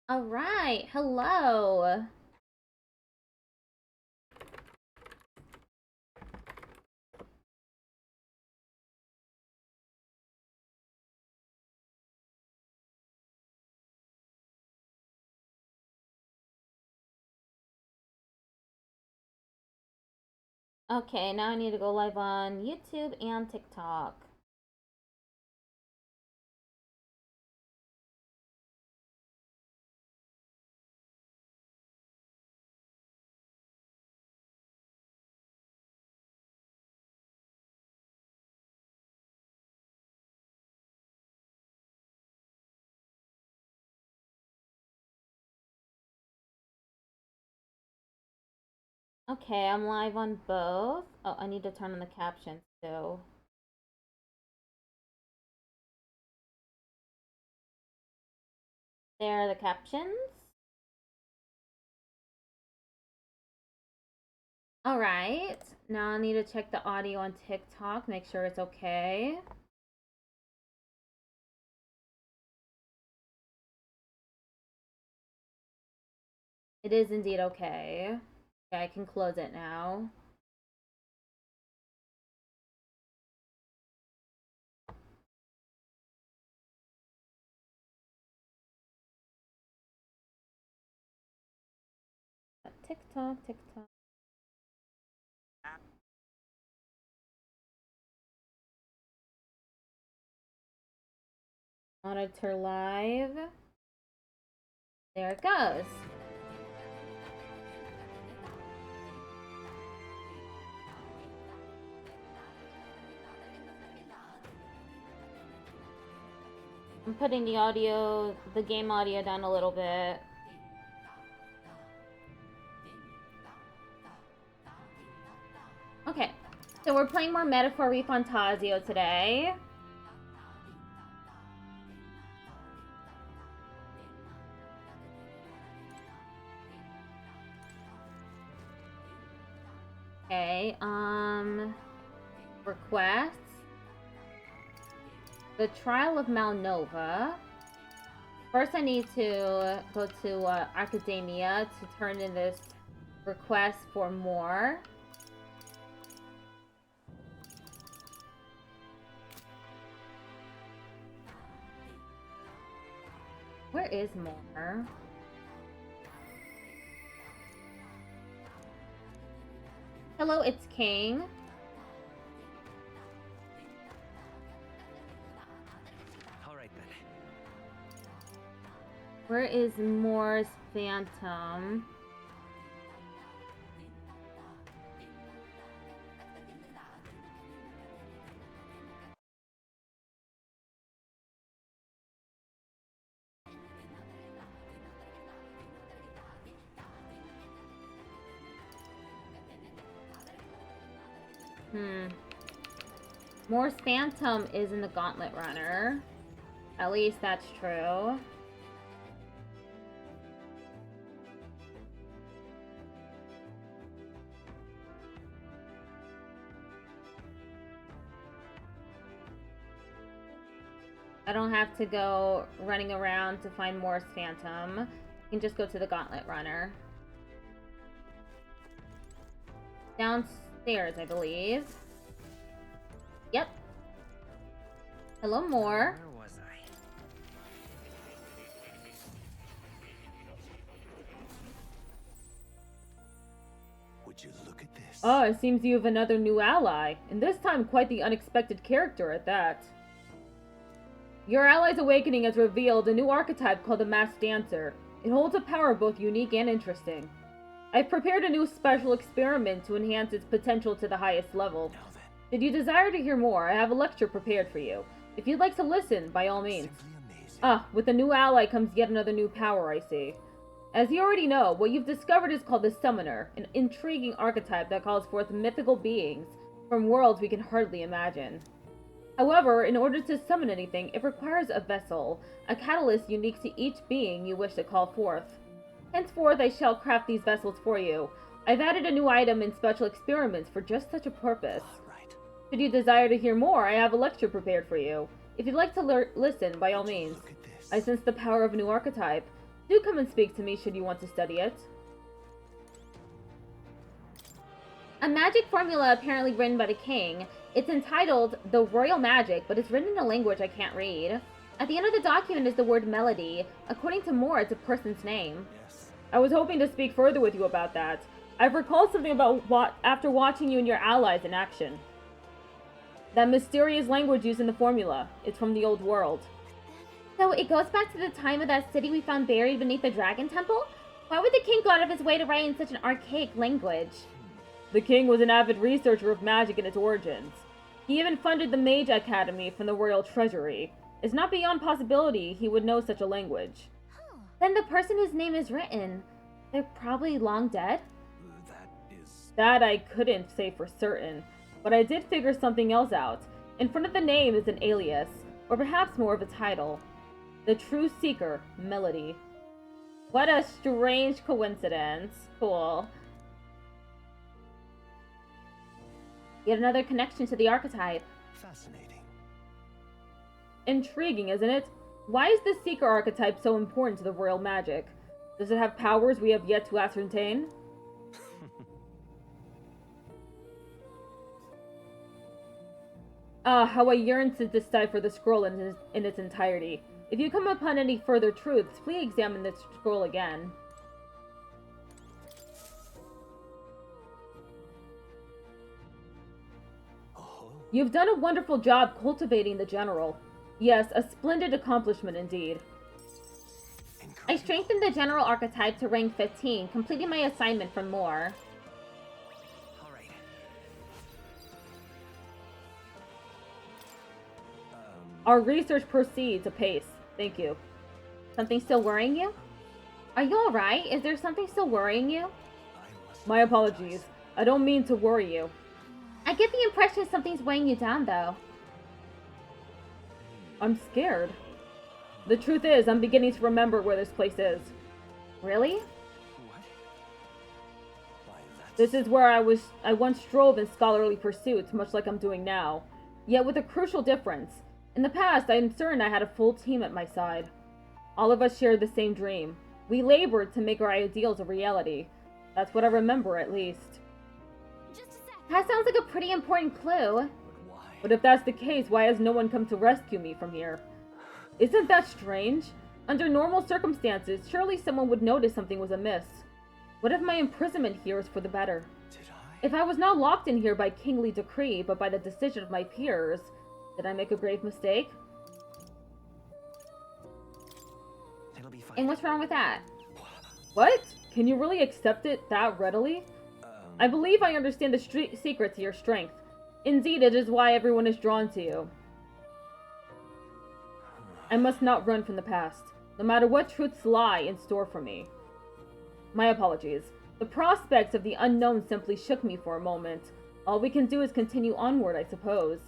All right, hello. Okay, now I need to go live on YouTube and TikTok. Okay, I'm live on both. Oh, I need to turn on the captions too. There are the captions. All right, now I need to check the audio on TikTok, make sure it's okay. It is indeed okay. Okay, I can close it now. TikTok. Monitor live. There it goes. I'm putting the audio, the game audio down a little bit. Okay, so we're playing more Metaphor ReFantazio today. Okay, requests. The Trial of Malnova. First I need to go to Academia to turn in this request for more. Where is more? Hello, it's King. Alright then. Where is Moore's Phantom? Moore's Phantom is in the Gauntlet Runner. At least that's true. I don't have to go running around to find Moore's Phantom. I can just go to the Gauntlet Runner. Downstairs, I believe. Yep. Hello, Moore. Where was I? Would you look at this? Oh, it seems you have another new ally, and this time quite the unexpected character at that. Your ally's awakening has revealed a new archetype called the Masked Dancer. It holds a power both unique and interesting. I've prepared a new special experiment to enhance its potential to the highest level. Did you desire to hear more? I have a lecture prepared for you. If you'd like to listen, by all means. Ah, with a new ally comes yet another new power, I see. As you already know, what you've discovered is called the Summoner, an intriguing archetype that calls forth mythical beings from worlds we can hardly imagine. However, in order to summon anything, it requires a vessel, a catalyst unique to each being you wish to call forth. Henceforth, I shall craft these vessels for you. I've added a new item in special experiments for just such a purpose. Right. Should you desire to hear more, I have a lecture prepared for you. If you'd like to listen, by all means. I sense the power of a new archetype. Do come and speak to me should you want to study it. A magic formula apparently written by the king. It's entitled The Royal Magic, but it's written in a language I can't read. At the end of the document is the word Melody. According to Moore, it's a person's name. Yes. I was hoping to speak further with you about that. I've recalled something about after watching you and your allies in action. That mysterious language used in the formula. It's from the old world. So it goes back to the time of that city we found buried beneath the Dragon Temple? Why would the king go out of his way to write in such an archaic language? The king was an avid researcher of magic and its origins. He even funded the Mage Academy from the royal treasury. It's not beyond possibility he would know such a language. Then the person whose name is written, they're probably long dead? That I couldn't say for certain, but I did figure something else out. In front of the name is an alias, or perhaps more of a title. The True Seeker, Melody. What a strange coincidence. Cool. Yet another connection to the archetype. Fascinating. Intriguing, isn't it? Why is the Seeker archetype so important to the royal magic? Does it have powers we have yet to ascertain? Ah, how I yearn to decipher the scroll in its entirety. If you come upon any further truths, please examine this scroll again. You've done a wonderful job cultivating the general. Yes, a splendid accomplishment indeed. I strengthened the general archetype to rank 15, completing my assignment from Moore. All right. Our research proceeds apace. Thank you. Something still worrying you? Are you alright? Is there something still worrying you? My apologies. I don't mean to worry you. I get the impression something's weighing you down, though. I'm scared. The truth is, I'm beginning to remember where this place is. Really? What? Why, This is where I once strove in scholarly pursuits, much like I'm doing now. Yet with a crucial difference. In the past, I am certain I had a full team at my side. All of us shared the same dream. We labored to make our ideals a reality. That's what I remember, at least. That sounds like a pretty important clue. But why? But if that's the case, why has no one come to rescue me from here? Isn't that strange? Under normal circumstances, surely someone would notice something was amiss. What if my imprisonment here is for the better? Did I? If I was not locked in here by kingly decree, but by the decision of my peers, did I make a grave mistake? It'll be fine. And what's wrong with that? What? Can you really accept it that readily? I believe I understand the secret to your strength. Indeed, it is why everyone is drawn to you. I must not run from the past, no matter what truths lie in store for me. My apologies. The prospects of the unknown simply shook me for a moment. All we can do is continue onward, I suppose.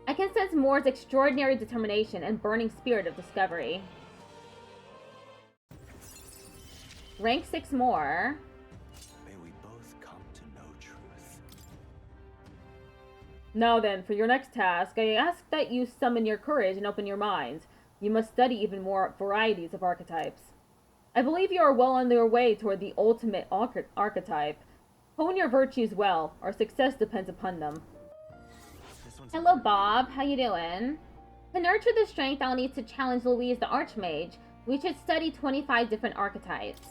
I can sense Moore's extraordinary determination and burning spirit of discovery. Rank 6 Moore. May we both come to know truth. Now then, for your next task, I ask that you summon your courage and open your mind. You must study even more varieties of archetypes. I believe you are well on your way toward the ultimate archetype. Hone your virtues well. Our success depends upon them. This one's Hello, Bob. How you doing? To nurture the strength, I'll need to challenge Louise the Archmage. We should study 25 different archetypes.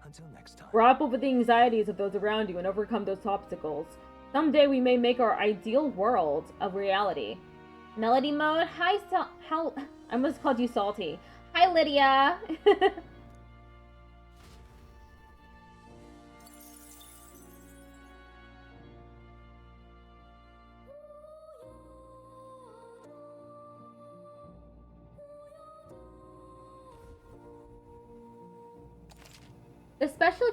Until next time. Grapple with the anxieties of those around you and overcome those obstacles. Someday we may make our ideal world a reality. Melody mode. Hi, I almost called you Salty. Hi, Lydia. The special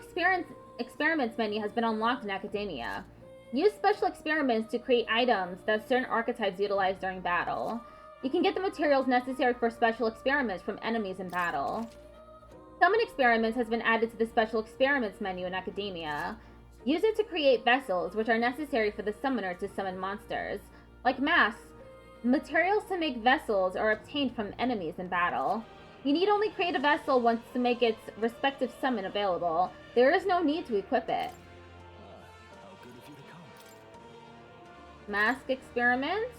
experiments menu has been unlocked in Academia. Use special experiments to create items that certain archetypes utilize during battle. You can get the materials necessary for special experiments from enemies in battle. Summon experiments has been added to the special experiments menu in Academia. Use it to create vessels, which are necessary for the summoner to summon monsters. Like masks, materials to make vessels are obtained from enemies in battle. You need only create a vessel once to make its respective summon available. There is no need to equip it. How good of you to come. Mask experiments?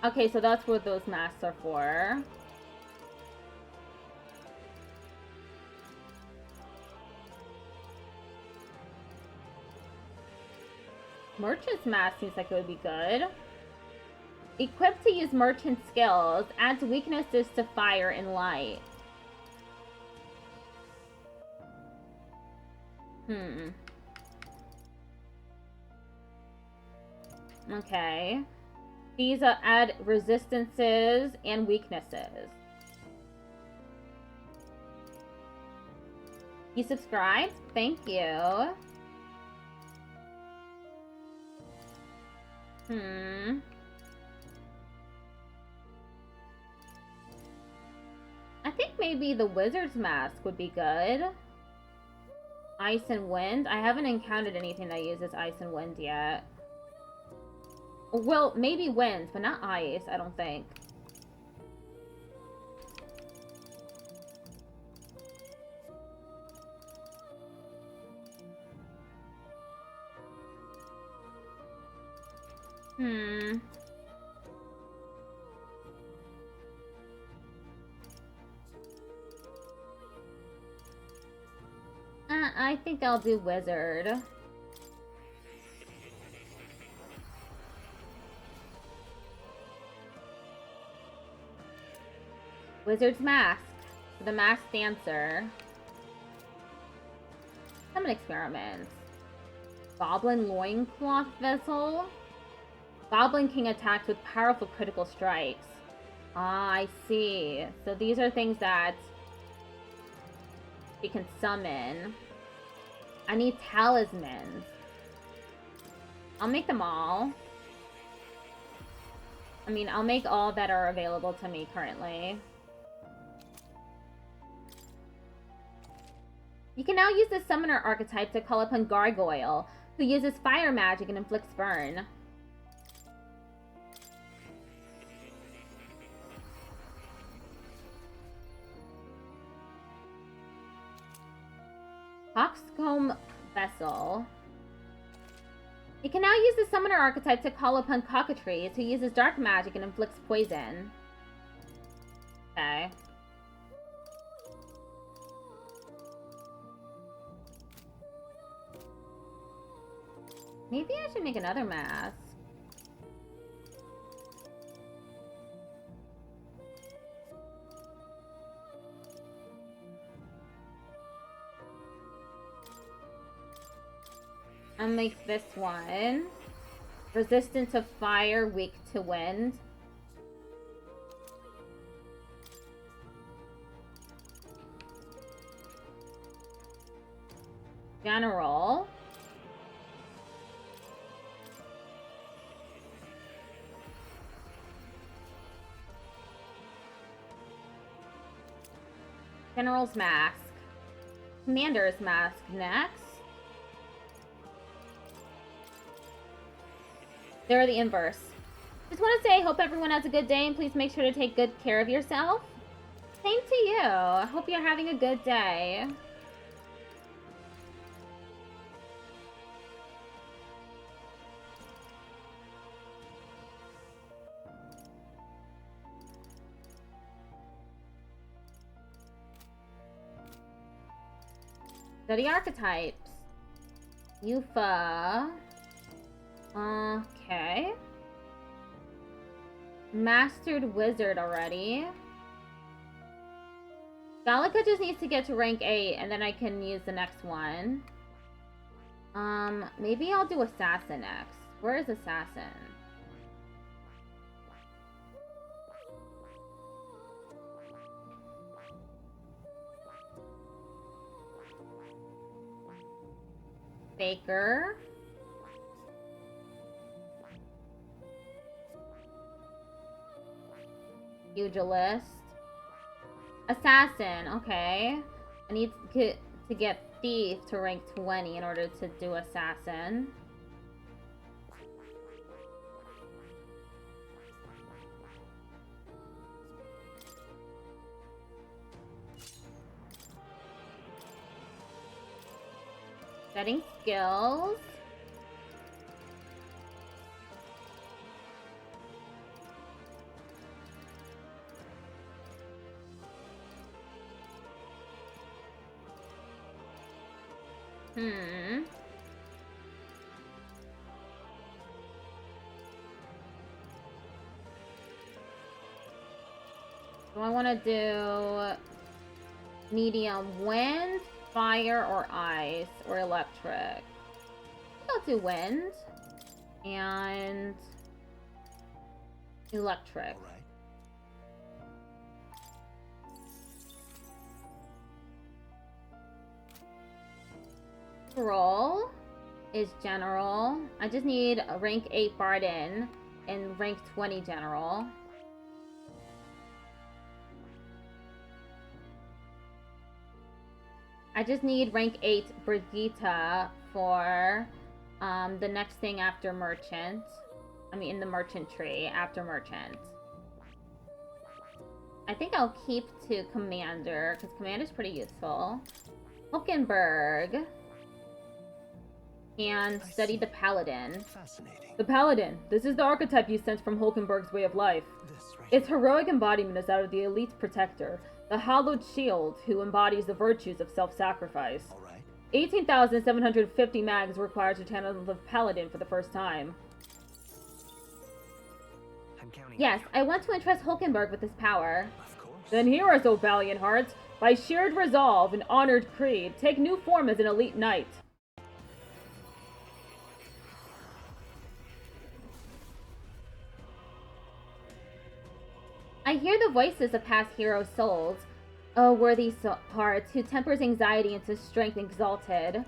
Okay, so that's what those masks are for. Merchant's mask seems like it would be good. Equipped to use merchant skills, adds weaknesses to fire and light. Okay. These add resistances and weaknesses. You subscribed? Thank you. I think maybe the wizard's mask would be good. Ice and wind. I haven't encountered anything that uses ice and wind yet. Well, maybe wind, but not ice, I don't think. I think I'll do wizard. Wizard's mask. The masked dancer. Summon experiments. Goblin loincloth vessel. Goblin King attacks with powerful critical strikes. Ah, I see. So these are things that we can summon. I need talismans. I'll make them all. I mean, I'll make all that are available to me currently. You can now use the summoner archetype to call upon Gargoyle, who uses fire magic and inflicts burn. Coxcomb Vessel. You can now use the summoner archetype to call upon Cockatrice, who uses dark magic and inflicts poison. Okay. Maybe I should make another mask. I'll make this one. Resistant to fire, weak to wind. General. General's mask. Commander's mask next. They're the inverse. Just want to say, hope everyone has a good day, and please make sure to take good care of yourself. Same to you. I hope you're having a good day. Study archetypes. Yufa. Okay. Mastered wizard already. Gallica just needs to get to rank 8, and then I can use the next one. Maybe I'll do assassin next. Where is assassin? Baker. Pugilist. Assassin, okay. I need to get Thief to rank 20 in order to do Assassin. Setting skills. Do I want to do medium wind, fire, or ice, or electric? I'll do wind and electric. All right. Roll is general. I just need a rank 8 Barden and rank 20 general. I just need rank 8 Brigitte for the next thing after merchant. I mean, in the merchant tree after merchant. I think I'll keep to commander because commander's pretty useful. Hulkenberg. And study the paladin. Fascinating. The paladin. This is the archetype you sense from Hulkenberg's way of life. This right Its heroic embodiment is that of the elite protector, the hallowed shield who embodies the virtues of self-sacrifice. All right. 18,750 mags required to channel the paladin for the first time. I'm counting. Yes, I want to entrust Hulkenberg with this power. Of course. Then hear us, O valiant hearts. By shared resolve and honored creed, take new form as an elite knight. I hear the voices of past hero souls. O worthy hearts, who tempers anxiety into strength exalted.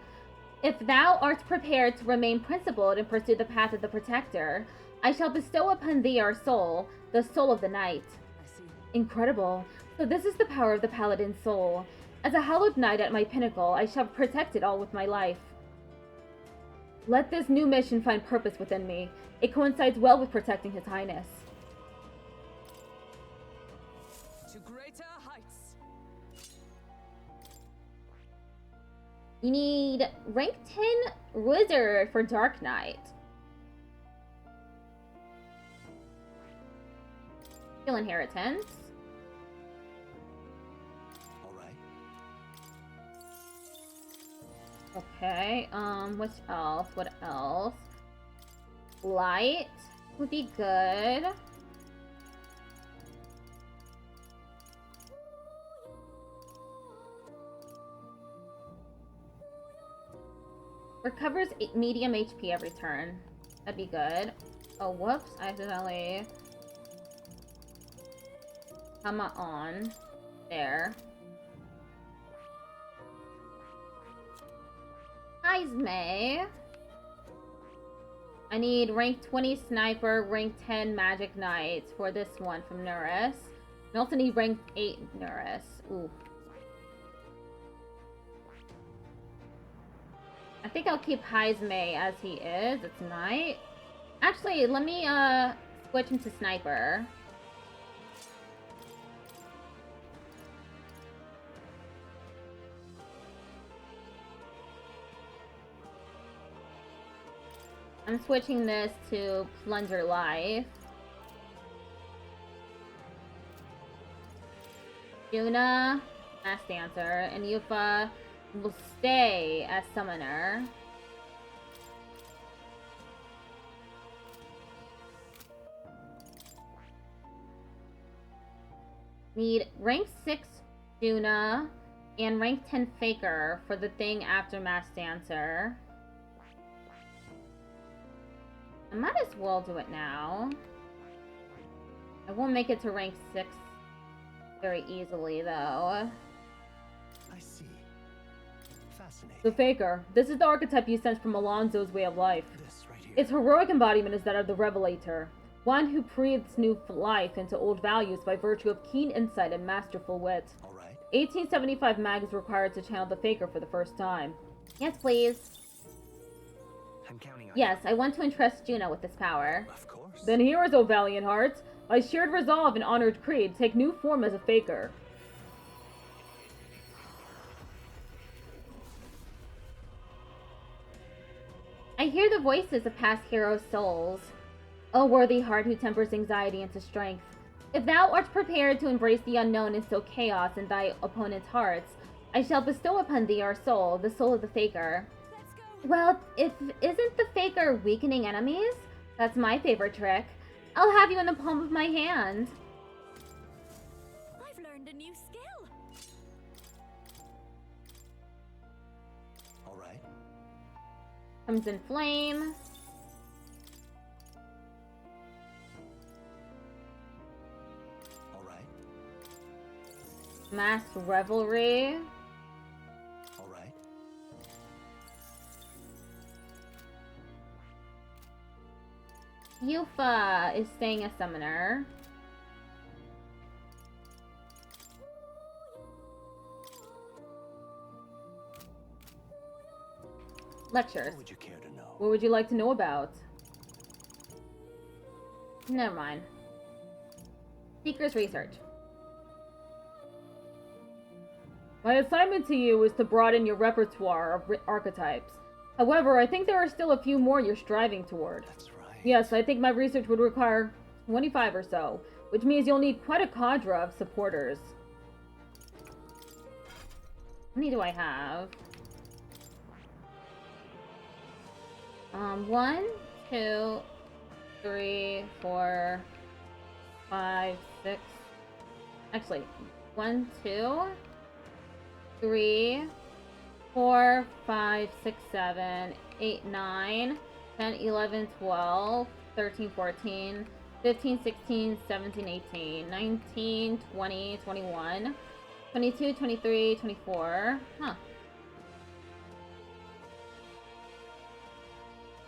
If thou art prepared to remain principled and pursue the path of the protector, I shall bestow upon thee our soul, the soul of the night. I see. Incredible. So this is the power of the paladin's soul. As a hallowed knight at my pinnacle, I shall protect it all with my life. Let this new mission find purpose within me. It coincides well with protecting His Highness. To greater heights. You need rank 10 wizard for Dark Knight. Skill inheritance. All right. Okay, what else? What else? Light would be good. Recovers medium HP every turn. That'd be good. Oh, whoops. I accidentally come on. There. Heisme. I need rank 20 sniper, rank 10 magic knight for this one from Nuris. I also need rank 8 Nuris. Ooh. I think I'll keep Heisme as he is. It's knight. Actually, let me switch him to sniper. I'm switching this to Plunger Life. Yuna, Mass Dancer, and Yufa will stay as Summoner. Need rank 6 Yuna and rank 10 Faker for the thing after Mass Dancer. I might as well do it now. I won't make it to rank 6 very easily, though. I see. Fascinating. The Faker. This is the archetype you sense from Alonso's way of life. This right here. Its heroic embodiment is that of the Revelator, one who breathes new life into old values by virtue of keen insight and masterful wit. All right. 1875 mag is required to channel the Faker for the first time. Yes, please. I'm counting on Yes, I want to entrust Juno with this power. Of course. Then hear us, O valiant hearts. By shared resolve and honored creed, take new form as a Faker. I hear the voices of past heroes' souls. O worthy heart who tempers anxiety into strength. If thou art prepared to embrace the unknown and sow chaos in thy opponent's hearts, I shall bestow upon thee our soul, the soul of the faker. Well, isn't the faker weakening enemies? That's my favorite trick. I'll have you in the palm of my hand. I've learned a new skill. All right. Comes in flame. All right. Mass revelry. All right. Yufa is staying a summoner. Lectures. What would you care to know? What would you like to know about? Never mind. Seeker's research. My assignment to you is to broaden your repertoire of archetypes. However, I think there are still a few more you're striving toward. That's right. Yes, I think my research would require 25 or so, which means you'll need quite a cadre of supporters. How many do I have? 1, 2, 3, 4, 5, 6. Actually, 1, 2, 3, 4, 5, 6, 7, 8, 9, 10, 11, 12, 13, 14, 15, 16, 17, 18, 19, 20, 21, 22, 23, 24. Huh.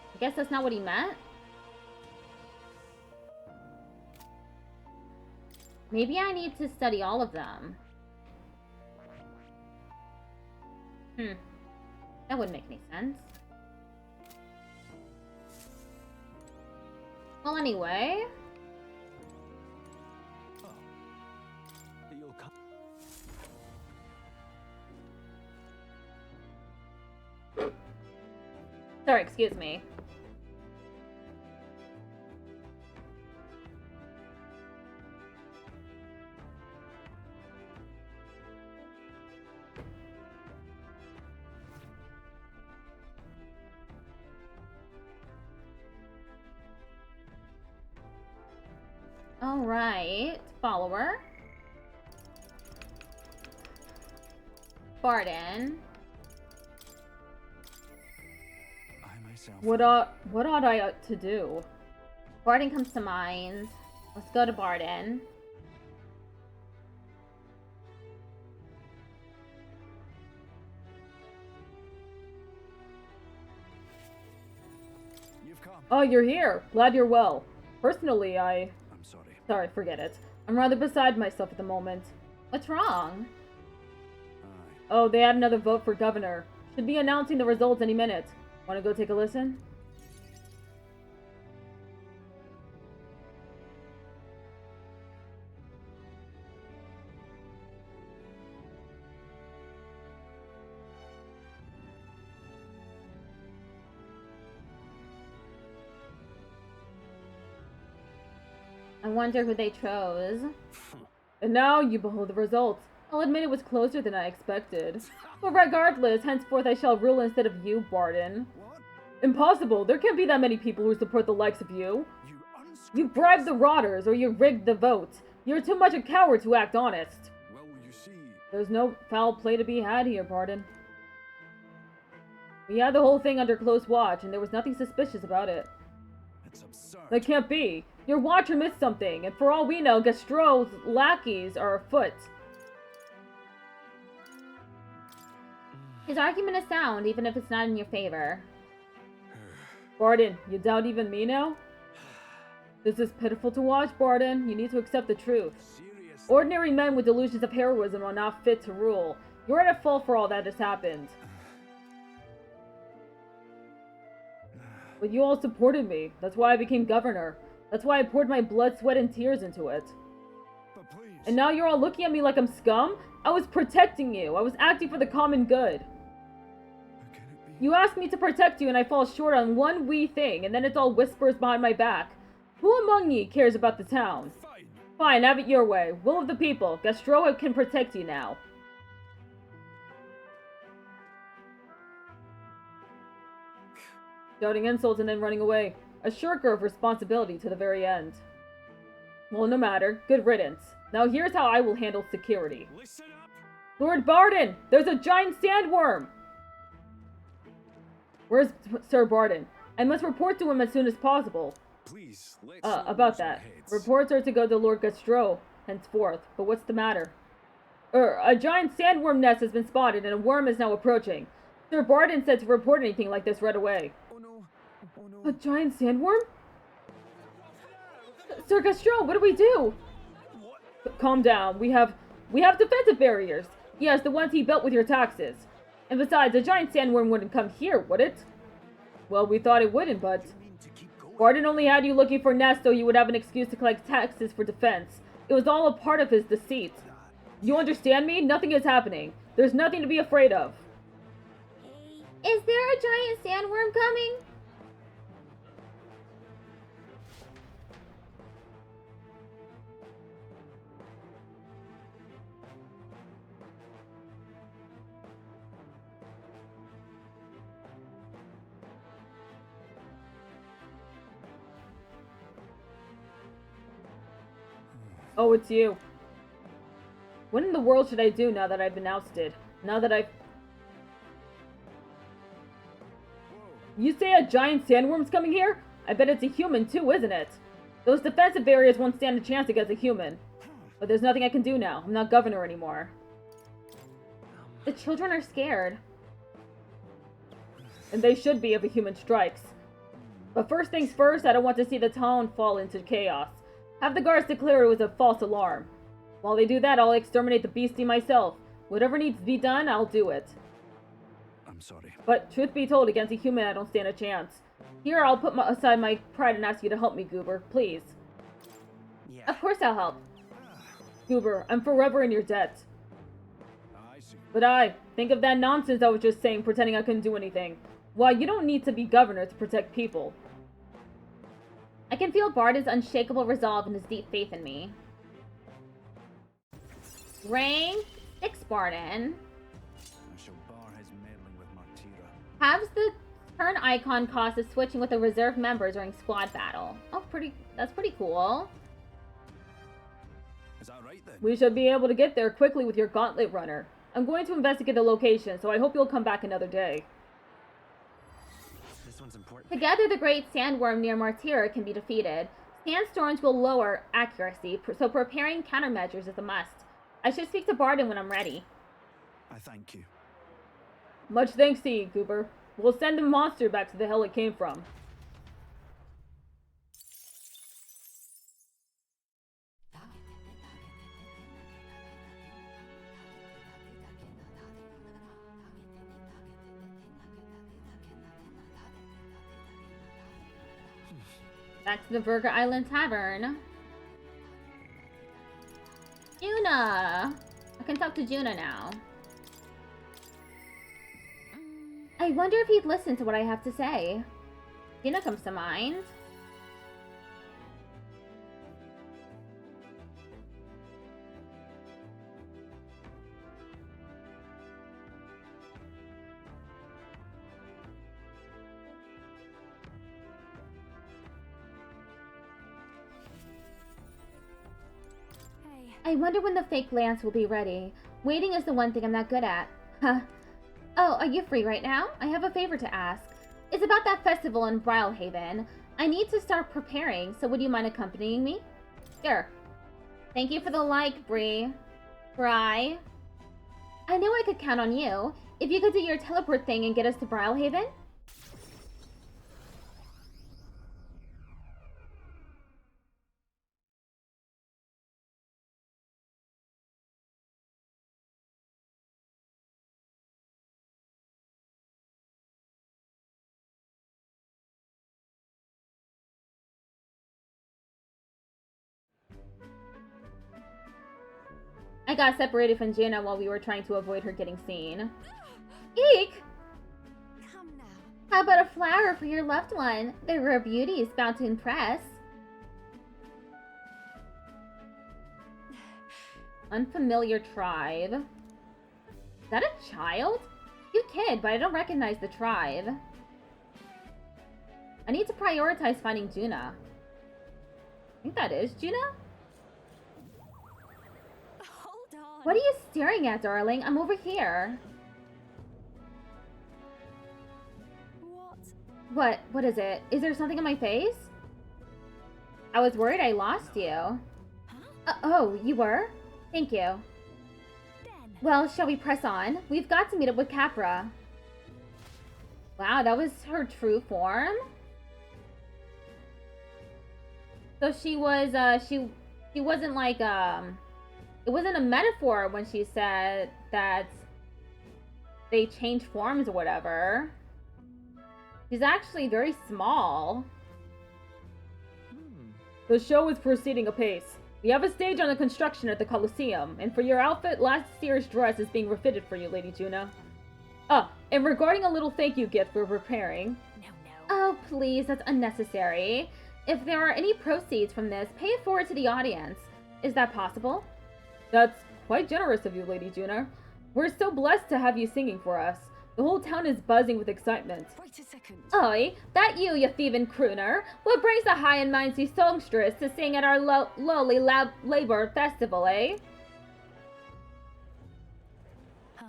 I guess that's not what he meant. Maybe I need to study all of them. That wouldn't make any sense. Well, anyway. Oh. You'll come. Sorry, excuse me. Alright. Follower. Barden. I myself. What ought I to do? Barden comes to mind. Let's go to Barden. You've come. Oh, you're here. Glad you're well. Personally, I'm sorry. Sorry, forget it. I'm rather beside myself at the moment. What's wrong? Oh, they had another vote for governor. Should be announcing the results any minute. Want to go take a listen? I wonder who they chose. And now you behold the results. I'll admit it was closer than I expected. But regardless, henceforth I shall rule instead of you, Barden. What? Impossible! There can't be that many people who support the likes of you. You You bribed the rotters, or you rigged the vote. You're too much a coward to act honest. Well, you see. There's no foul play to be had here, Barden. We had the whole thing under close watch, and there was nothing suspicious about it. It's absurd. That can't be. Your watcher missed something, and for all we know, Gastro's lackeys are afoot. His argument is sound, even if it's not in your favor. Barden, you doubt even me now? This is pitiful to watch, Barden. You need to accept the truth. Serious. Ordinary men with delusions of heroism are not fit to rule. You're at fault for all that has happened. But you all supported me. That's why I became governor. That's why I poured my blood, sweat, and tears into it. But please. And now you're all looking at me like I'm scum? I was protecting you. I was acting for the common good. How can it be? You asked me to protect you and I fall short on one wee thing, and then it's all whispers behind my back. Who among ye cares about the town? Fine, have it your way. Will of the people. Gastro can protect you now. Shouting insults and then running away. A shirker of responsibility to the very end. Well, no matter. Good riddance. Now here's how I will handle security. Listen up. Lord Barden! There's a giant sandworm! Where's Sir Barden? I must report to him as soon as possible. Please, let's About that. Reports are to go to Lord Gastro, henceforth. But what's the matter? A giant sandworm nest has been spotted and a worm is now approaching. Sir Barden said to report anything like this right away. Oh no. Oh no. A giant sandworm? Sir Gastro, what do we do? What? Calm down. We have defensive barriers. Yes, the ones he built with your taxes. And besides, a giant sandworm wouldn't come here, would it? Well, we thought it wouldn't, but... You mean to keep going? Barden only had you looking for nests so you would have an excuse to collect taxes for defense. It was all a part of his deceit. You understand me? Nothing is happening. There's nothing to be afraid of. Is there a giant sandworm coming? Oh, it's you. What in the world should I do now that I've been ousted? Now that I've... You say a giant sandworm's coming here? I bet it's a human too, isn't it? Those defensive barriers won't stand a chance against a human. But there's nothing I can do now. I'm not governor anymore. The children are scared. And they should be if a human strikes. But first things first, I don't want to see the town fall into chaos. Have the guards declare it was a false alarm. While they do that, I'll exterminate the beastie myself. Whatever needs to be done, I'll do it. I'm sorry. But truth be told, against a human, I don't stand a chance. Here, I'll put aside my pride and ask you to help me, Goober. Please. Yeah. Of course I'll help. Goober, I'm forever in your debt. I see. But think of that nonsense I was just saying, pretending I couldn't do anything. Why, you don't need to be governor to protect people. I can feel Barden's unshakable resolve and his deep faith in me. Rank 6 Barden. I shall bar his meddling with Martira. Halves the turn icon cost of switching with a reserve member during squad battle. Oh, that's pretty cool. Is that right then? We should be able to get there quickly with your gauntlet runner. I'm going to investigate the location, so I hope you'll come back another day. This one's important. Together, the great sandworm near Martyr can be defeated. Sandstorms will lower accuracy, so preparing countermeasures is a must. I should speak to Barden when I'm ready. I thank you. Much thanks to you, Goober. We'll send the monster back to the hell it came from. Back to the Burger Island Tavern. Juna! I can talk to Juna now. I wonder if he'd listen to what I have to say. Juna comes to mind. I wonder when the fake lance will be ready. Waiting is the one thing I'm not good at. Huh. Oh, are you free right now? I have a favor to ask. It's about that festival in Brylehaven. I need to start preparing, so would you mind accompanying me? Sure. Thank you for the like, Bree. Bry. I knew I could count on you. If you could do your teleport thing and get us to Brylehaven? I got separated from Jana while we were trying to avoid her getting seen. Eek! Come How about a flower for your loved one? The rare beauty is bound to impress. Unfamiliar tribe. Is that a child? Cute kid, but I don't recognize the tribe. I need to prioritize finding Juna. I think that is Juna? Hold on. What are you staring at, darling? I'm over here. What? What is it? Is there something on my face? I was worried I lost you. Oh, you were? Thank you. Ben. Well, shall we press on? We've got to meet up with Capra. Wow, that was her true form? So she was, she wasn't like, it wasn't a metaphor when she said that they changed forms or whatever. She's actually very small. The show is proceeding apace. We have a stage on the construction at the Colosseum, and for your outfit, last year's dress is being refitted for you, Lady Juna. And regarding a little thank you gift we're preparing. No. Oh, please, that's unnecessary. If there are any proceeds from this, pay it forward to the audience. Is that possible? That's quite generous of you, Lady Juna. We're so blessed to have you singing for us. The whole town is buzzing with excitement. Wait a second. Oi, that you thieving crooner? What brings a high and mighty songstress to sing at our lowly labor festival, eh? Huh?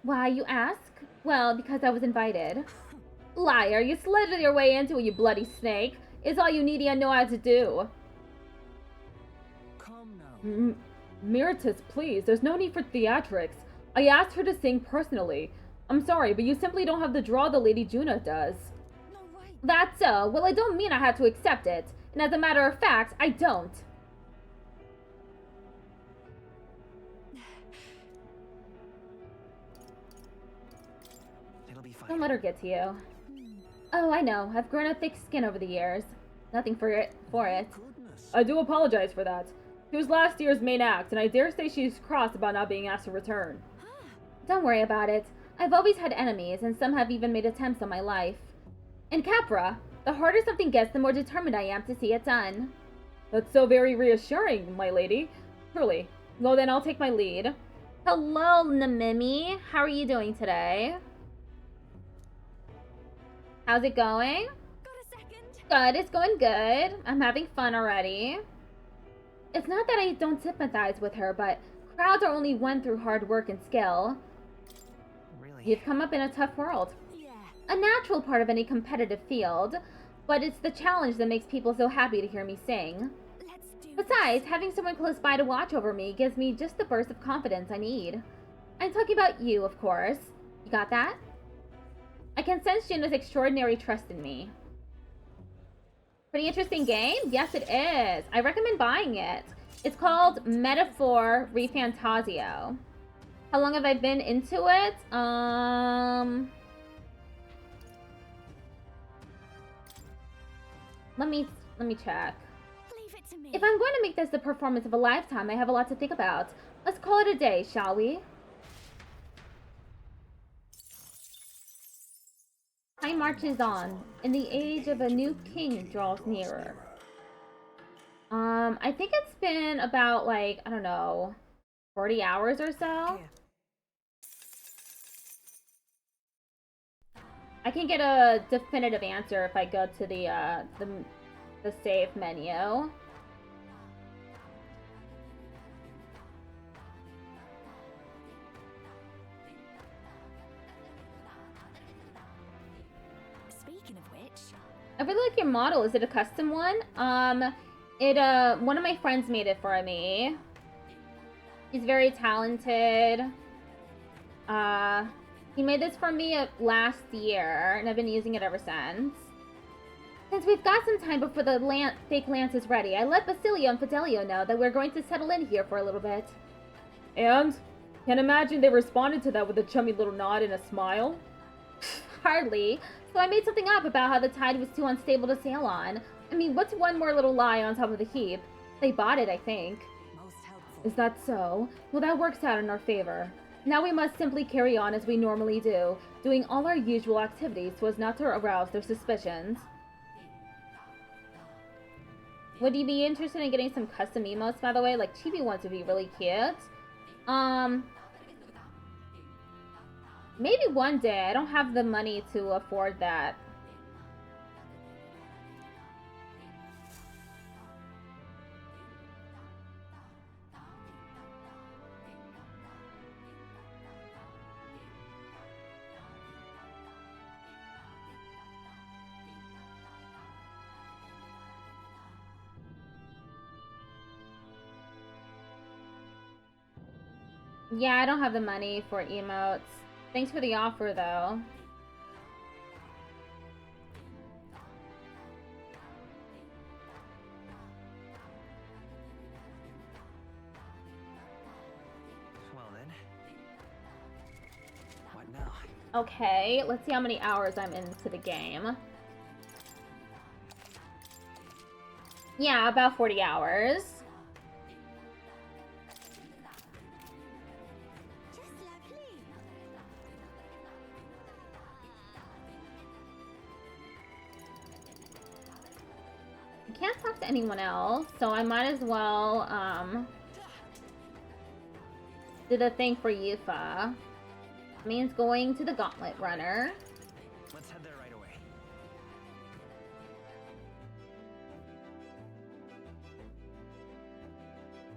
Why, you ask? Well, because I was invited. Liar, you slithered your way into it, you bloody snake. It's all you needy and know how to do. Come now. Meritus, please, there's no need for theatrics. I asked her to sing personally. I'm sorry, but you simply don't have the draw that Lady Juna does. No way. That's so. Well, I don't mean I had to accept it. And as a matter of fact, I don't. It'll be fine. Don't let her get to you. Oh, I know. I've grown a thick skin over the years. Nothing for it. Goodness. I do apologize for that. She was last year's main act, and I dare say she's cross about not being asked to return. Don't worry about it. I've always had enemies, and some have even made attempts on my life. And Capra, the harder something gets, the more determined I am to see it done. That's so very reassuring, my lady. Truly. Well, then I'll take my lead. Hello, Namimi. How are you doing today? How's it going? Got a second? Good, it's going good. I'm having fun already. It's not that I don't sympathize with her, but crowds are only won through hard work and skill. Really? You've come up in a tough world. Yeah. A natural part of any competitive field, but it's the challenge that makes people so happy to hear me sing. Let's do Besides, having someone close by to watch over me gives me just the burst of confidence I need. I'm talking about you, of course. You got that? I can sense Juno's extraordinary trust in me. Pretty interesting game? Yes, it is. I recommend buying it. It's called Metaphor ReFantazio. How long have I been into it? Let me check. Leave it to me. If I'm going to make this the performance of a lifetime, I have a lot to think about. Let's call it a day, shall we? Time marches on, and the age of a new king draws nearer. I think it's been about, like, I don't know, 40 hours or so. Here. I can get a definitive answer if I go to the save menu. Speaking of which, I really like your model. Is it a custom one? One of my friends made it for me. He's very talented. He made this for me last year, and I've been using it ever since. Since we've got some time before the fake lance is ready, I let Basilio and Fidelio know that we're going to settle in here for a little bit. And? Can't imagine they responded to that with a chummy little nod and a smile. Hardly. So I made something up about how the tide was too unstable to sail on. I mean, what's one more little lie on top of the heap? They bought it, I think. most helpful. Is that so? Well, that works out in our favor. Now we must simply carry on as we normally do, doing all our usual activities so as not to arouse their suspicions. Would you be interested in getting some custom emotes, by the way? Like, chibi ones would be really cute. Maybe one day. I don't have the money to afford that. Yeah, I don't have the money for emotes. Thanks for the offer, though. Well then. What now? Okay, let's see how many hours I'm into the game. Yeah, about 40 hours. Just lovely. I can't talk to anyone else, so I might as well, do the thing for Yufa. Means going to the Gauntlet Runner. Let's head there right away.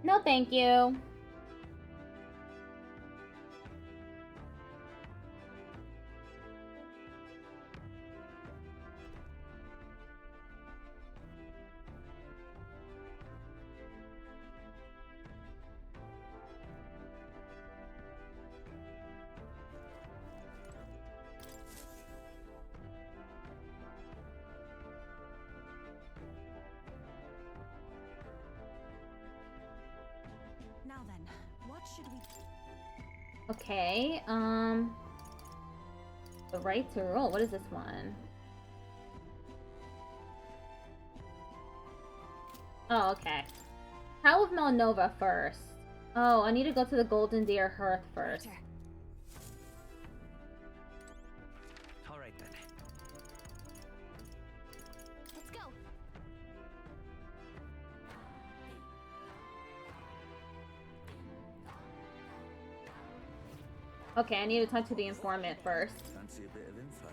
No, thank you. Now then, what should we... Okay, the right to roll. What is this one? Oh, okay. Trial of Melanova first. Oh, I need to go to the Golden Deer Hearth first. Roger. All right then. Let's go. Okay, I need to talk to the informant first. Fancy a bit of info?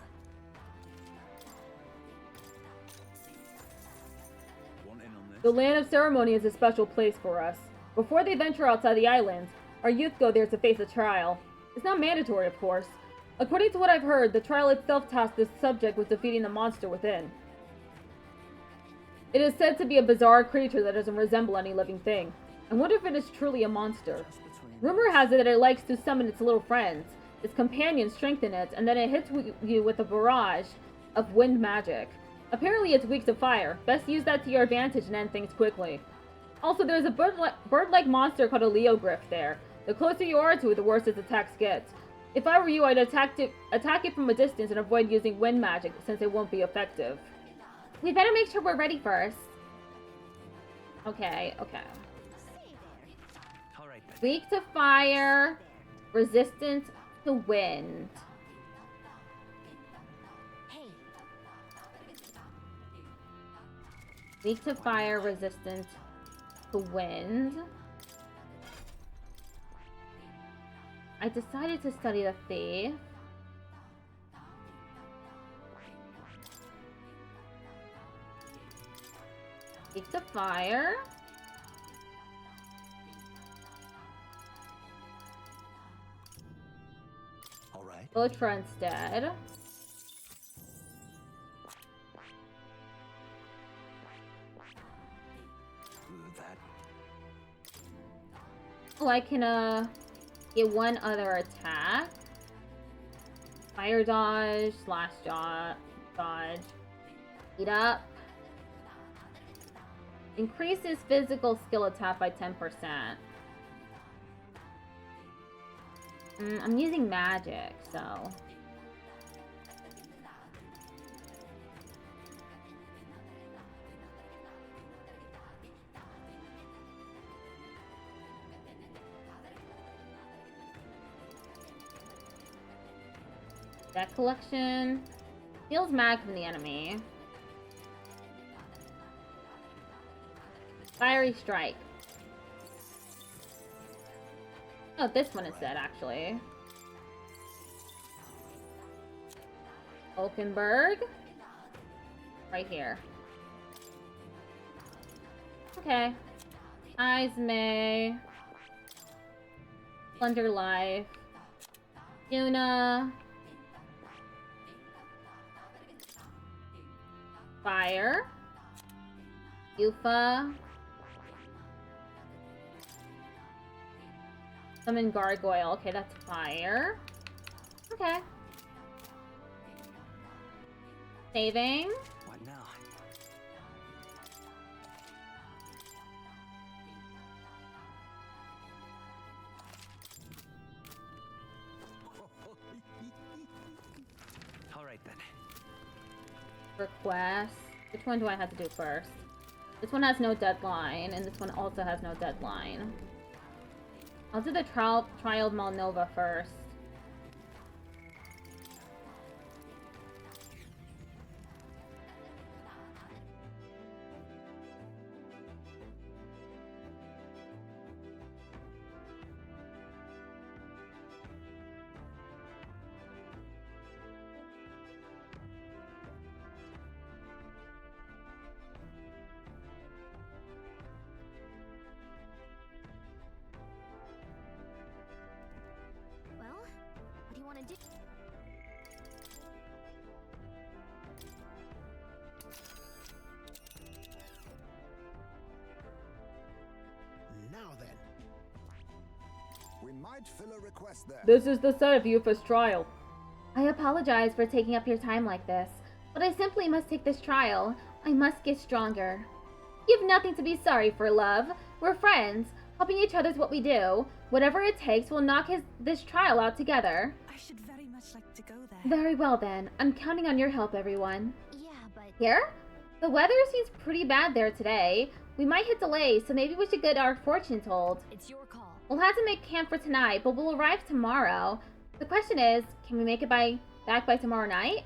Want in on this? The Land of Ceremony is a special place for us. Before they venture outside the islands, our youth go there to face a trial. It's not mandatory, of course. According to what I've heard, the trial itself tasked the subject with defeating the monster within. It is said to be a bizarre creature that doesn't resemble any living thing. I wonder if it is truly a monster. Just between Rumor has it that it likes to summon its little friends. Its companions strengthen it, and then it hits you with a barrage of wind magic. Apparently it's weak to fire. Best use that to your advantage and end things quickly. Also, there's a bird-like monster called a Leogryph there. The closer you are to it, the worse its attacks get. If I were you, I'd attack it from a distance and avoid using wind magic, since it won't be effective. We better make sure we're ready first. Okay. All right then. Weak to fire, resistant to wind. Hey, Weak to fire, resistant to wind. I decided to study the thief. Weak to fire. all right. Ultra instead. That Oh, I can get one other attack. Fire dodge, slash dodge. Eat up. Increases physical skill attack by 10%. I'm using magic, so... Deck collection. Steals mag from the enemy. Fiery strike. Oh, this one is dead, actually. Hulkenberg. Right here. Okay. Ismay. Plunder Life. Yuna. Fire. Yufa. Summon Gargoyle. Okay, that's fire. Okay. Saving. What now? All right then. Request. Which one do I have to do first? This one has no deadline, and this one also has no deadline. I'll do the trial of Malnova first. Well, what do you want to do? Now then. We might fill a request there. This is the set of Yufa's trial. I apologize for taking up your time like this, but I simply must take this trial. I must get stronger. You have nothing to be sorry for, love. We're friends. Helping each other is what we do. Whatever it takes, we'll knock this trial out together. I should very much like to go there. Very well then. I'm counting on your help, everyone. Yeah, but Here? The weather seems pretty bad there today. We might hit delays, so maybe we should get our fortune told. it's your call. We'll have to make camp for tonight, but we'll arrive tomorrow. The question is, can we make it back by tomorrow night?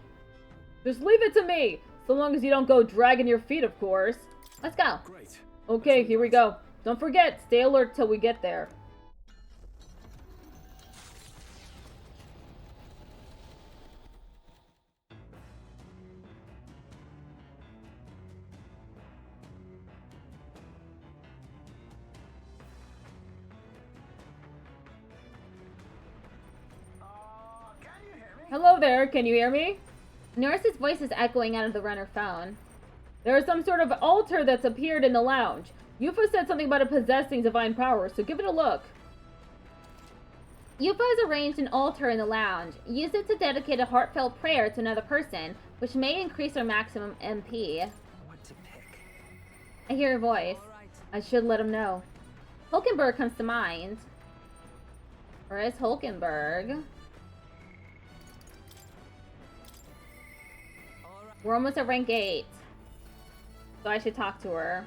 Just leave it to me, so long as you don't go dragging your feet, of course. Let's go. Great. Okay, here we go. Don't forget, stay alert till we get there. Hello there, can you hear me? Norris's voice is echoing out of the runner phone. There is some sort of altar that's appeared in the lounge. Yufa said something about it possessing divine power, so give it a look. Yufa has arranged an altar in the lounge. Use it to dedicate a heartfelt prayer to another person, which may increase our maximum MP. What to pick? I hear a voice. All right. I should let him know. Hulkenberg comes to mind. Where is Hulkenberg? All right. We're almost at rank 8. So I should talk to her.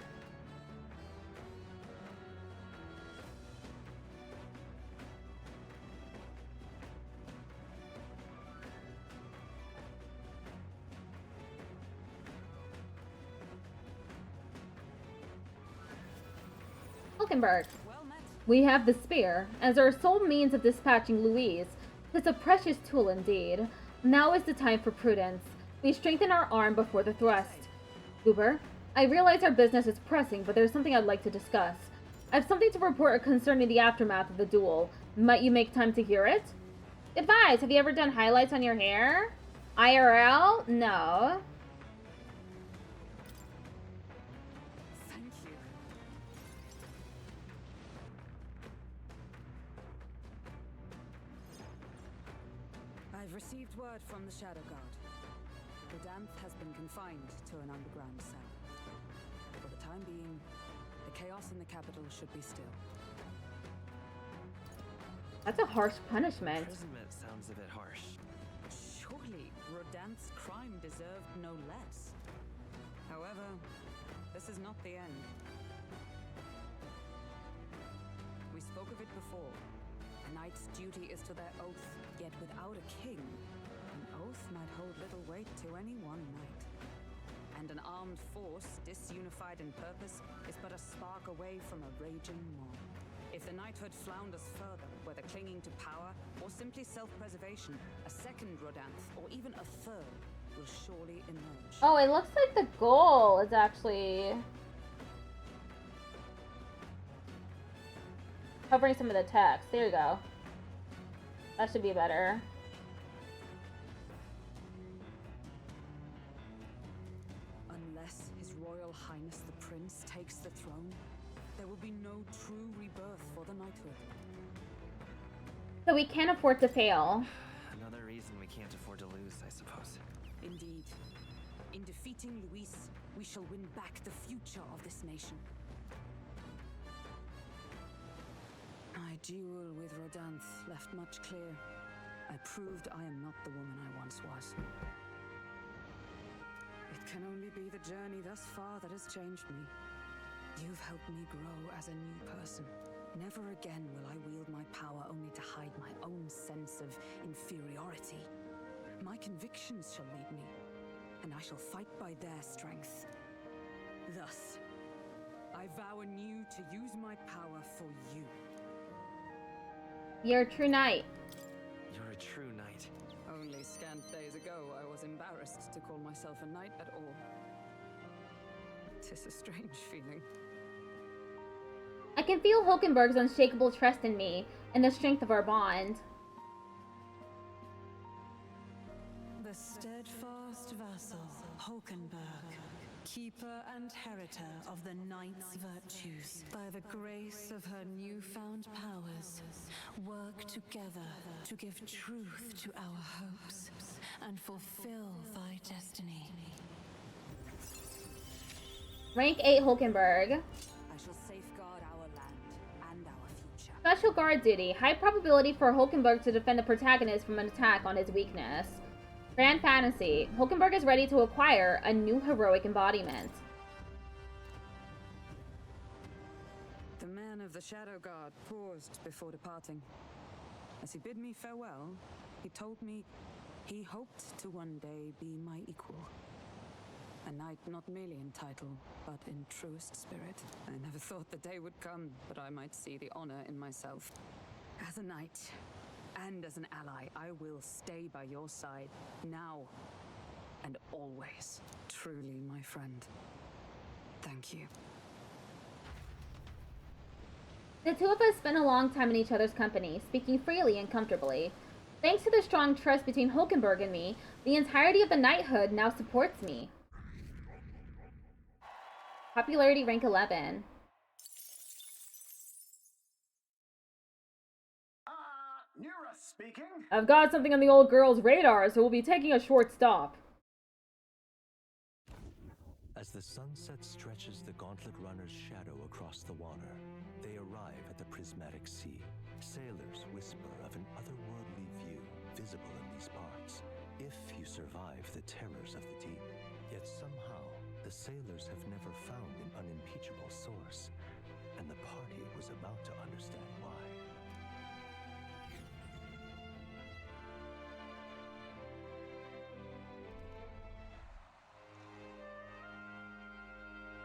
Hulkenberg. Well met. We have the spear, as our sole means of dispatching Louise. It's a precious tool indeed. Now is the time for prudence. We strengthen our arm before the thrust. Uber, I realize our business is pressing, but there's something I'd like to discuss. I have something to report concerning the aftermath of the duel. Might you make time to hear it? Advise, have you ever done highlights on your hair? IRL? No. Thank you. I've received word from the Shadow Guard. Rodanth has been confined to an underground cell. For the time being, the chaos in the capital should be still. That's a harsh punishment. Imprisonment sounds a bit harsh. Surely Rodanth's crime deserved no less. However, this is not the end. We spoke of it before. A knight's duty is to their oath, yet without a king, an might hold little weight to any one knight. And an armed force, disunified in purpose, is but a spark away from a raging mob. If the knighthood flounders further, whether clinging to power or simply self-preservation, a second Rodanth, or even a third, will surely emerge. Oh, it looks like the goal is actually covering some of the text. There you go. That should be better. Unless His Royal Highness the Prince takes the throne, there will be no true rebirth for the knighthood. So we can't afford to fail. Another reason we can't afford to lose, I suppose. Indeed. In defeating Luis, we shall win back the future of this nation. My duel with Rodanth left much clear. I proved I am not the woman I once was. It can only be the journey thus far that has changed me. You've helped me grow as a new person. Never again will I wield my power only to hide my own sense of inferiority. My convictions shall lead me, and I shall fight by their strength. Thus, I vow anew to use my power for you. You're a true knight. You're a true knight. Only scant days ago, I was embarrassed to call myself a knight at all. 'Tis a strange feeling. I can feel Hulkenberg's unshakable trust in me and the strength of our bond. The steadfast vassal, Hulkenberg, keeper and heritor of the knight's virtues, by the grace of her newfound powers, work together to give truth to our hopes and fulfill thy destiny. Rank 8 Hulkenberg. I shall safeguard our land and our future. Special guard duty. High probability for Hulkenberg to defend the protagonist from an attack on his weakness. Grand Fantasy. Hulkenberg is ready to acquire a new heroic embodiment. The man of the Shadow Guard paused before departing. As he bid me farewell, he told me he hoped to one day be my equal. A knight not merely in title, but in truest spirit. I never thought the day would come, but I might see the honor in myself. As a knight, and as an ally, I will stay by your side, now and always. Truly, my friend. Thank you. The two of us spent a long time in each other's company, speaking freely and comfortably. Thanks to the strong trust between Hulkenberg and me, the entirety of the knighthood now supports me. Popularity rank 11. Nura speaking. I've got something on the old girl's radar, so we'll be taking a short stop. As the sunset stretches the gauntlet runner's shadow across the water, they arrive at the prismatic sea. Sailors whisper of an otherworldly view visible in these parts, if you survive the terrors of the deep. Yet somehow, the sailors have never found an unimpeachable source, and the party was about to understand why.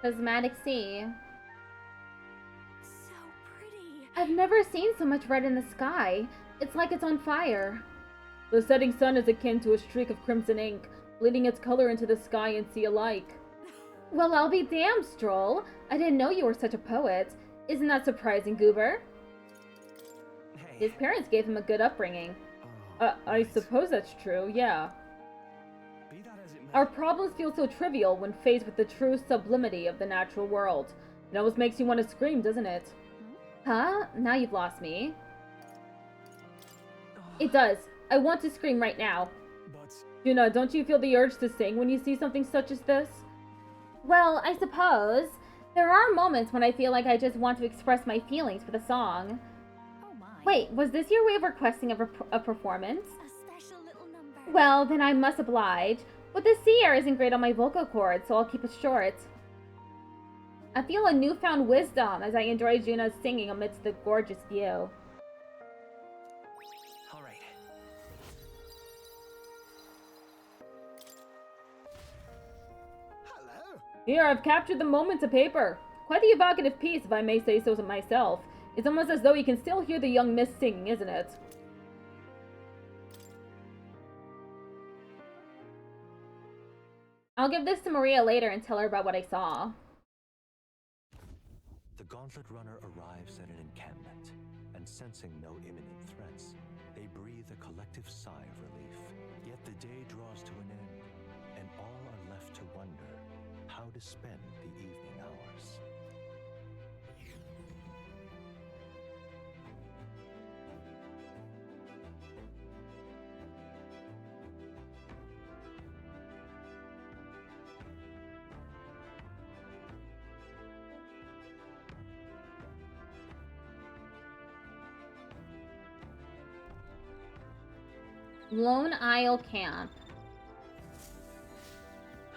Prismatic Sea. So pretty. I've never seen so much red in the sky. It's like it's on fire. The setting sun is akin to a streak of crimson ink, bleeding its color into the sky and sea alike. Well, I'll be damned, Stroll. I didn't know you were such a poet. Isn't that surprising, Goober? Hey. His parents gave him a good upbringing. Oh, I right. suppose that's true, yeah. Be that as it may. Our problems feel so trivial when faced with the true sublimity of the natural world. It almost makes you want to scream, doesn't it? Huh? Now you've lost me. Oh, It does. I want to scream right now. but Juna, don't you feel the urge to sing when you see something such as this? Well, I suppose. There are moments when I feel like I just want to express my feelings with a song. Oh my. Wait, was this your way of requesting a performance? A special little number. Well, then I must oblige. But the sea air isn't great on my vocal cords, so I'll keep it short. I feel a newfound wisdom as I enjoy Juna's singing amidst the gorgeous view. all right. Here, I've captured the moment to paper. Quite the evocative piece, if I may say so myself. It's almost as though you can still hear the young miss singing, isn't it? I'll give this to Maria later and tell her about what I saw. The Gauntlet Runner arrives at an encampment, and sensing no imminent threats, they breathe a collective sigh of relief. Yet the day draws to an end, and all are left to wonder how to spend the evening hours. Lone Isle Camp.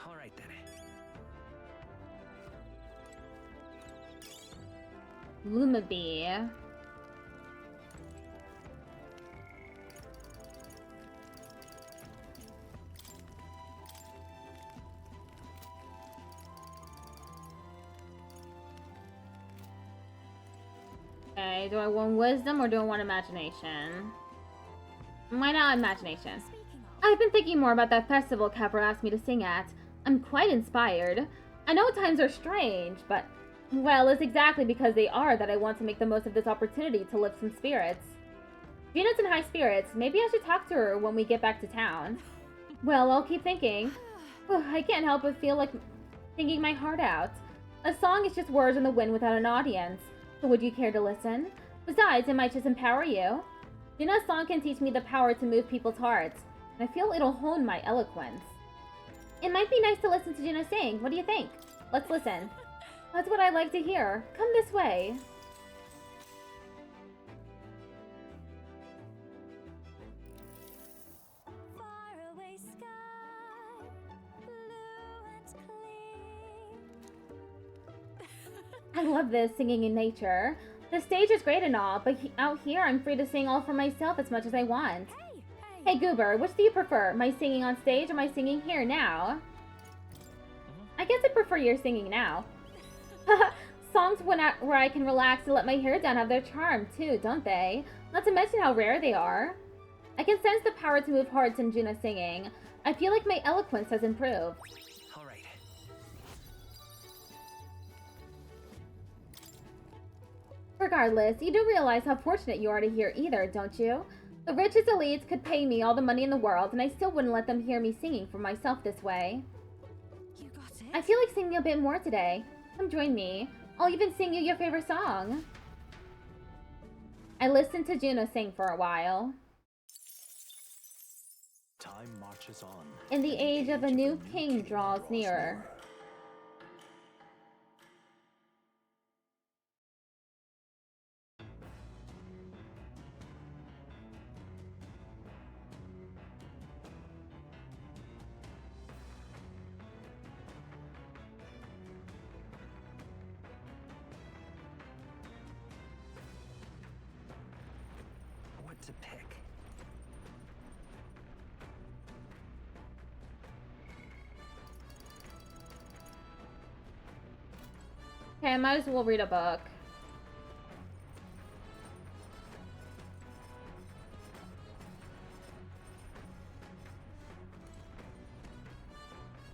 All right then. Lumabee. Okay, do I want wisdom or do I want imagination? Why not imagination? Speaking of, I've been thinking more about that festival Capper asked me to sing at. I'm quite inspired. I know times are strange, but, well, it's exactly because they are that I want to make the most of this opportunity to lift some spirits. Gina's in high spirits. Maybe I should talk to her when we get back to town. Well, I'll keep thinking. I can't help but feel like singing my heart out. A song is just words in the wind without an audience. So would you care to listen? Besides, it might just empower you. Gina's song can teach me the power to move people's hearts, and I feel it'll hone my eloquence. It might be nice to listen to Gina sing. What do you think? Let's listen. That's what I like to hear. Come this way. faraway sky, blue and clear. I love this, singing in nature. The stage is great and all, but out here I'm free to sing all for myself as much as I want. Hey Goober, which do you prefer? My singing on stage or my singing here now? I guess I prefer your singing now. Songs where I can relax and let my hair down have their charm too, don't they? Not to mention how rare they are. I can sense the power to move hearts in Gina singing. I feel like my eloquence has improved. All right. Regardless, you do realize how fortunate you are to hear either, don't you? The richest elites could pay me all the money in the world, and I still wouldn't let them hear me singing for myself this way. You got it? I feel like singing a bit more today. Come join me. I'll even sing you your favorite song. I listened to Juno sing for a while. Time marches on. And the age of a new king draws nearer. What to pick? Okay, I might as well read a book.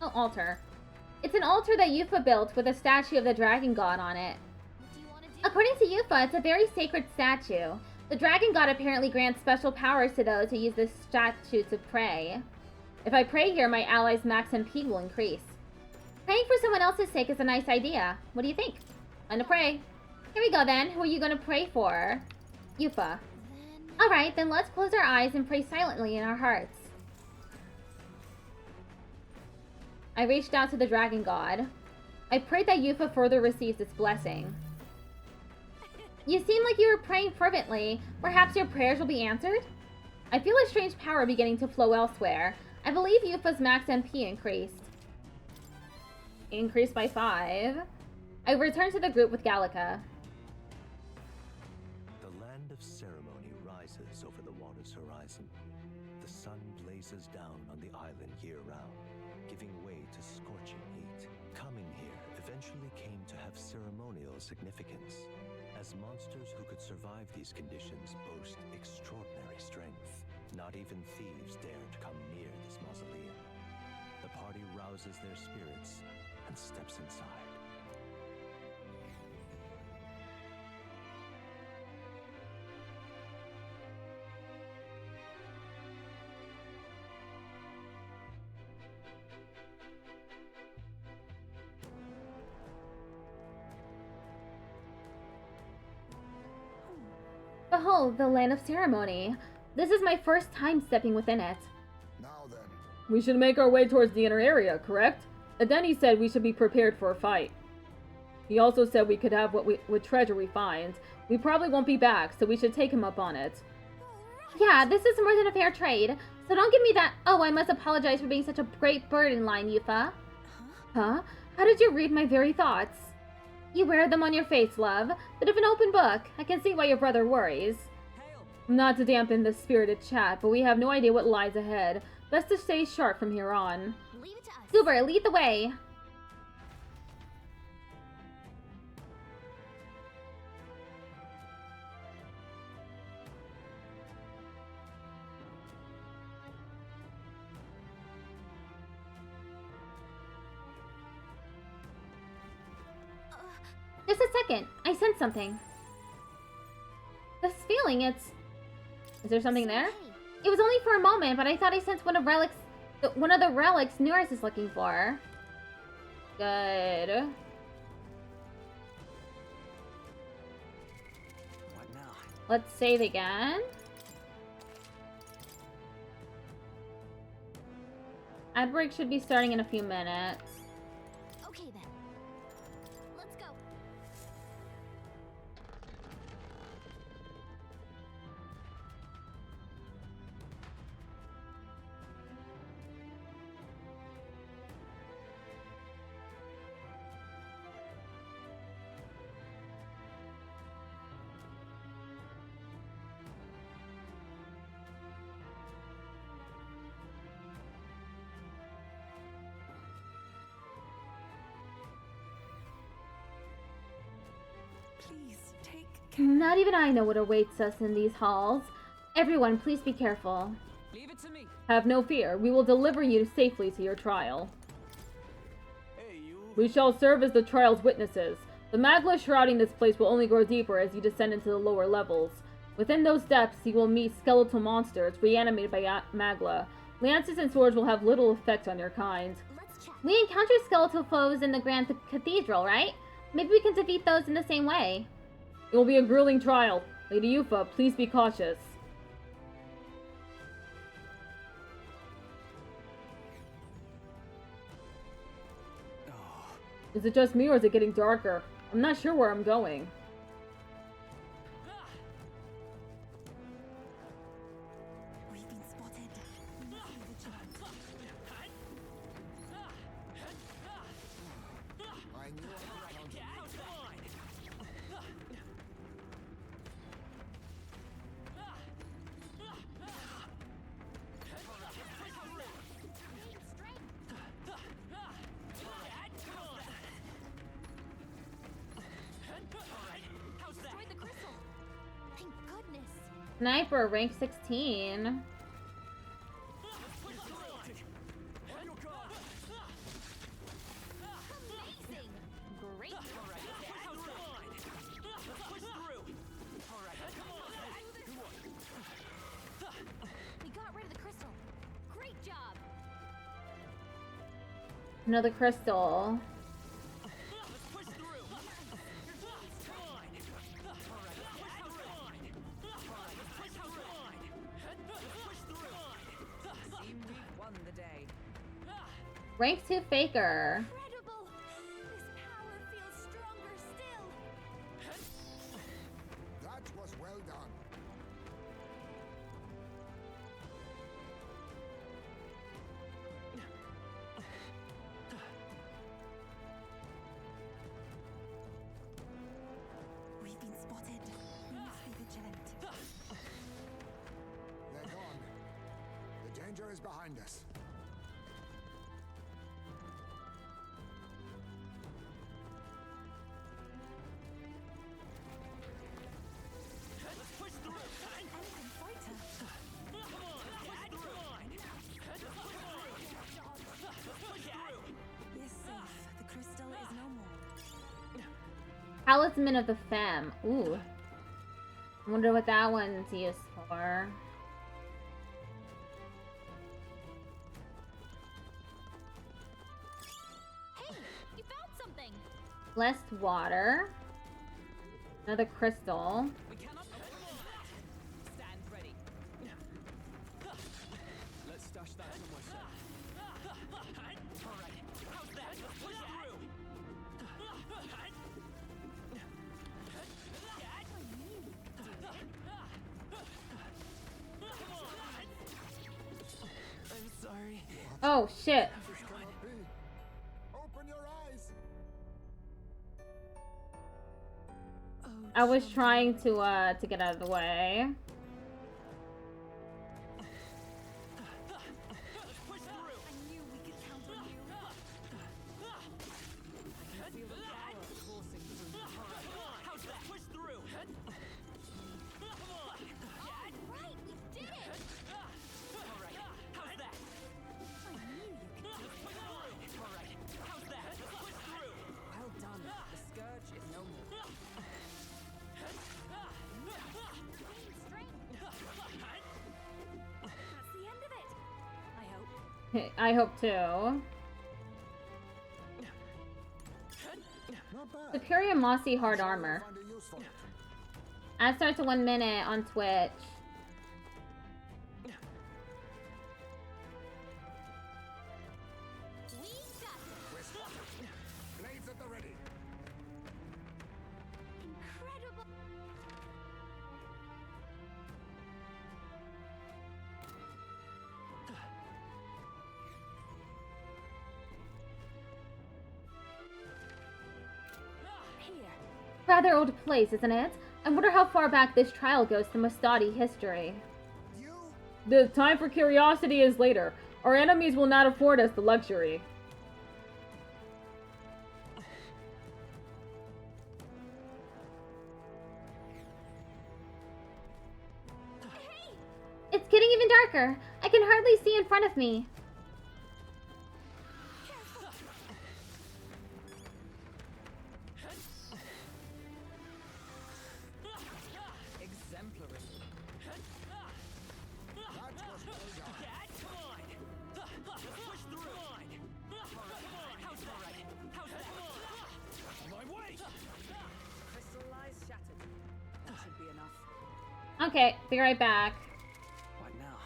Oh, altar. It's an altar that Yufa built with a statue of the dragon god on it. What do you want to do? According to Yufa, it's a very sacred statue. The dragon god apparently grants special powers to those who use this statue to pray. If I pray here, my allies' max MP will increase. Praying for someone else's sake is a nice idea. What do you think? I'm gonna pray. Here we go then. Who are you gonna pray for? Yufa. Then Alright, then let's close our eyes and pray silently in our hearts. I reached out to the dragon god. I prayed that Yufa further receives this blessing. You seem like you were praying fervently. Perhaps your prayers will be answered? I feel a strange power beginning to flow elsewhere. I believe Yufa's max MP increased. Increased by 5. I returned to the group with Gallica. The land of ceremony rises over the water's horizon. The sun blazes down on the island year-round, giving way to scorching heat. Coming here significance, as monsters who could survive these conditions boast extraordinary strength. Not even thieves dare to come near this mausoleum. The party rouses their spirits and steps inside. Behold, the land of ceremony. This is my first time stepping within it. Now then, We should make our way towards the inner area, correct? And then he said we should be prepared for a fight. He also said we could have what treasure we find. We probably won't be back, so we should take him up on it. Yeah, this is more than a fair trade. So don't give me that, oh, I must apologize for being such a great burden line, Yufa. Huh? How did you read my very thoughts? You wear them on your face, love. Bit of an open book. I can see why your brother worries. Not to dampen the spirited chat, but we have no idea what lies ahead. Best to stay sharp from here on. Leave it to us. Goober, lead the way. Just a second. I sensed something. This feeling, it's... Is there something there? Hey, It was only for a moment, but I thought I sensed one of the relics Nuris is looking for. Good. What now? Let's save again. Ad break should be starting in a few minutes. okay then. Let's go. Please, take care. Not even I know what awaits us in these halls. Everyone, please be careful. Leave it to me. Have no fear. We will deliver you safely to your trial. Hey, you. We shall serve as the trial's witnesses. The magla shrouding this place will only grow deeper as you descend into the lower levels. Within those depths, you will meet skeletal monsters reanimated by magla. Lances and swords will have little effect on your kind. Let's check. We encountered skeletal foes in the Grand Cathedral, right? Maybe we can defeat those in the same way. It will be a grueling trial. Lady Yufa, please be cautious. Oh, Is it just me or is it getting darker? I'm not sure where I'm going. We've been spotted. We must be vigilant. I knew I could count on you. Destroyed the crystal. Thank goodness. Sniper, rank 16. Amazing. Great. We got rid of the crystal. Great job. Another crystal. Seem we've won the day. Rank 2 Faker. Incredible. This power feels stronger still. That was well done. We've been spotted. We must be vigilant. They're gone. The danger is behind us. Talisman of the Femme. Ooh. I wonder what that one's used for. Hey, you found something. Blessed water. Another crystal. We cannot afford that. Stand ready. Let's stash that somewhere safe. All right. How's that? Push through. I'm sorry. Oh, shit. This cannot be. Open your eyes. I was trying to get out of the way. Push through. I knew we could count on you. I can feel the power coursing through me. How's that? Push through. Right, we did it. All right. How's that? I knew you could do it. All right. How's that? Push through. Well done. The scourge is no more. Gain strength. That's the end of it. I hope. I hope too. Not bad. Superior Mossy Hard Armor. Find a use for it. Ad starts to 1 minute on Twitch. We got this. Blades at the ready. Incredible. Here. Rather old place, isn't it? I wonder how far back this trial goes to Mustadi history. You? The time for curiosity is later. Our enemies will not afford us the luxury. It's getting even darker. I can hardly see in front of me. Exemplary. That was well done. Dad, come on. Push through. Come on. All right. How's that? How's that? My way. Crystal lies shattered. That should be enough. Okay, be right back. What now?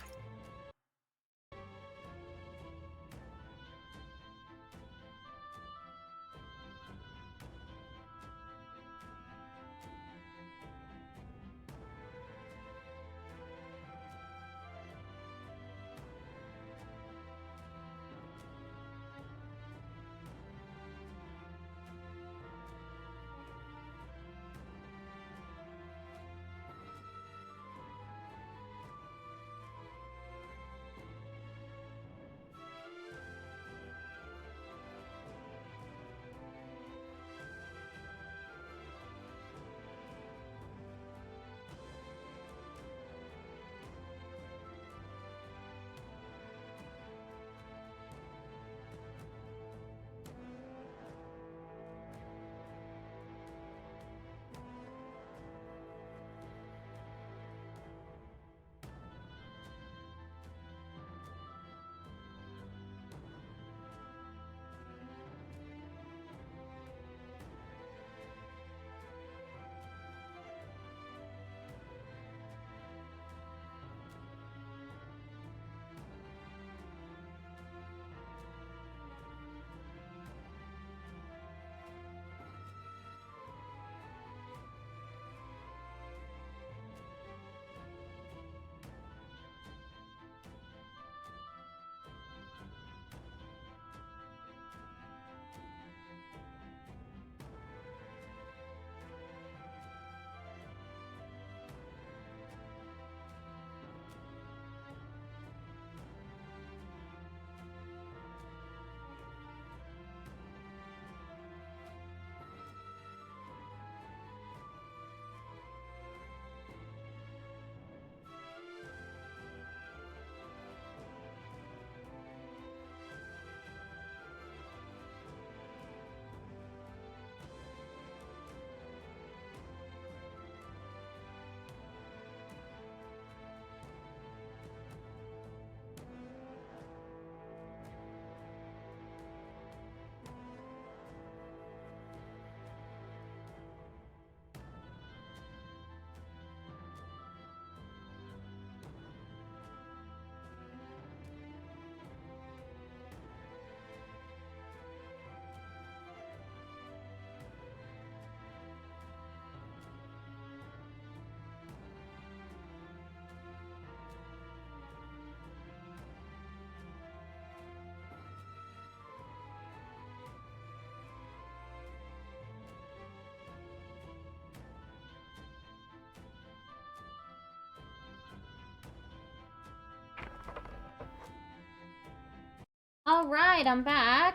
Alright, I'm back.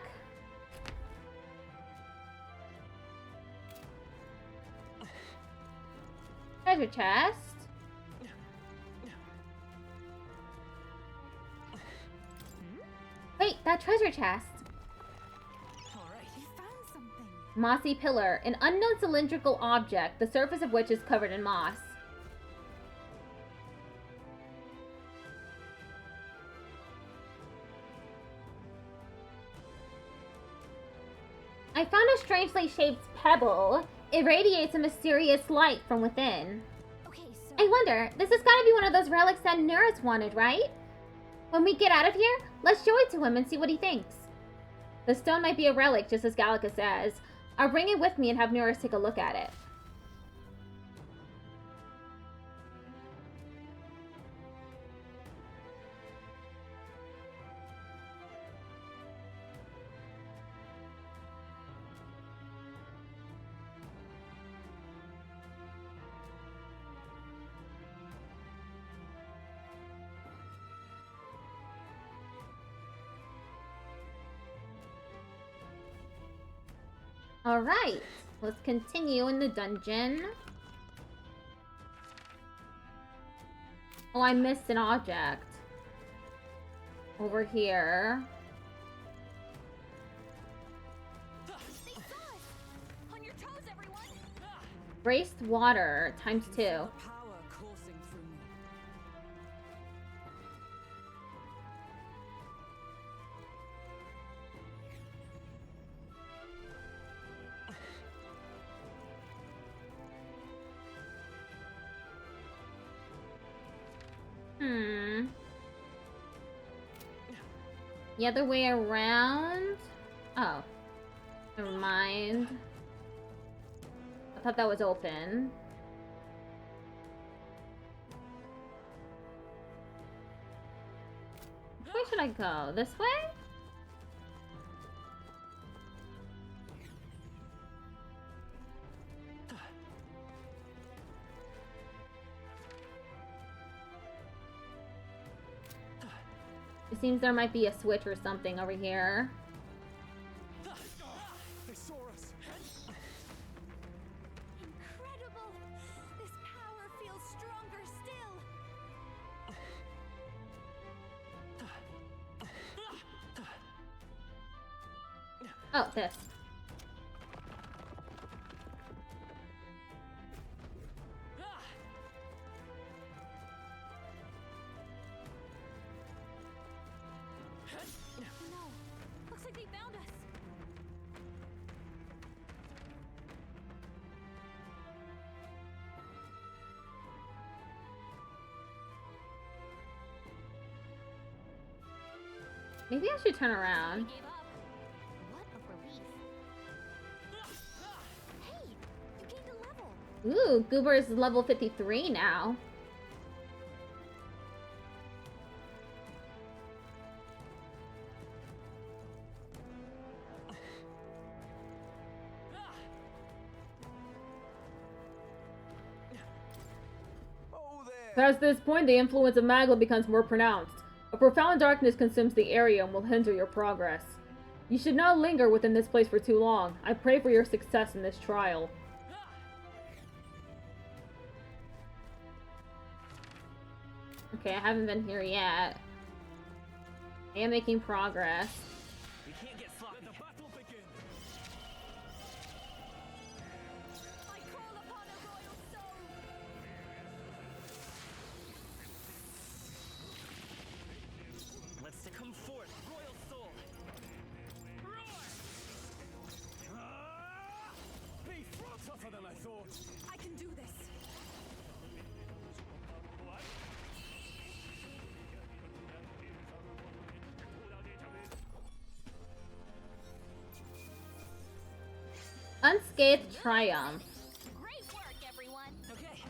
Treasure chest. Wait, that treasure chest. Alright, you found something. Mossy pillar, an unknown cylindrical object, the surface of which is covered in moss. I found a strangely shaped pebble. It radiates a mysterious light from within. Okay, so I wonder, this has gotta be one of those relics that Neurus wanted, right? When we get out of here, let's show it to him and see what he thinks. The stone might be a relic, just as Gallica says. I'll bring it with me and have Neurus take a look at it. Alright, let's continue in the dungeon. Oh, I missed an object. Over here. they saw us! On your toes, everyone! Braced water, times 2. Power coursing through me. The other way around? Oh. Never mind. I thought that was open. Which way should I go? This way? It seems there might be a switch or something over here. They saw us. Incredible! This power feels stronger still! Oh, this. No, looks like they found us. Maybe I should turn around. They gave up. What a relief. Hey, you gained a level. Ooh, Goober is level 53 now. Oh, there! Past this point, the influence of Magla becomes more pronounced. A profound darkness consumes the area and will hinder your progress. You should not linger within this place for too long. I pray for your success in this trial. Okay, I haven't been here yet. I am making progress. We can't get sloppy. Let the battle begin. I call upon a royal soul. Let's come forth, royal soul. Roar! Be tougher than I thought. I can do this. Unscathed triumph. Great work, everyone. Okay.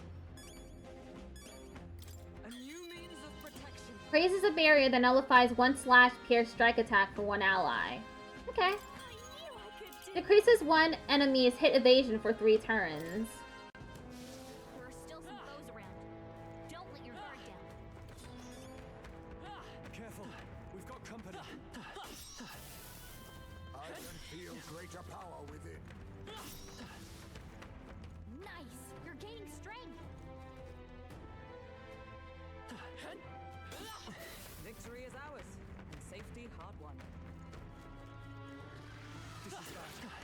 A new means of protection. Raises a barrier that nullifies one slash pierce strike attack for one ally. Okay. I knew I could do. Decreases one enemy's hit evasion for 3 turns. There are still some foes around. Don't let your guard down. Careful, we've got company.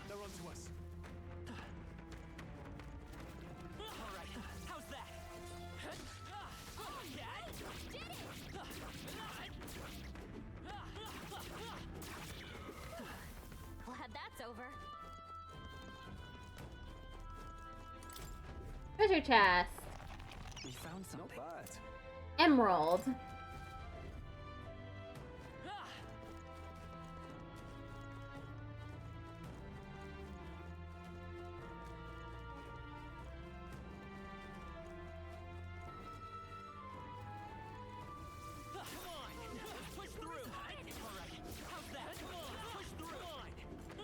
They're onto us. Alright, how's that? Glad that's over. Treasure chest. We found something. Not bad. Emerald. Push through. Alright, how's that? Push through.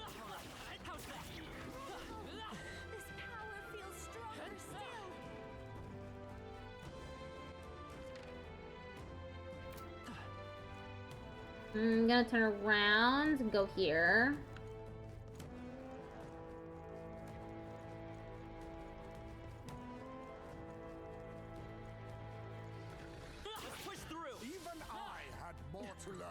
Alright, how's that? This power feels stronger still. I'm gonna turn around and go here. Push through. Even I had more to learn.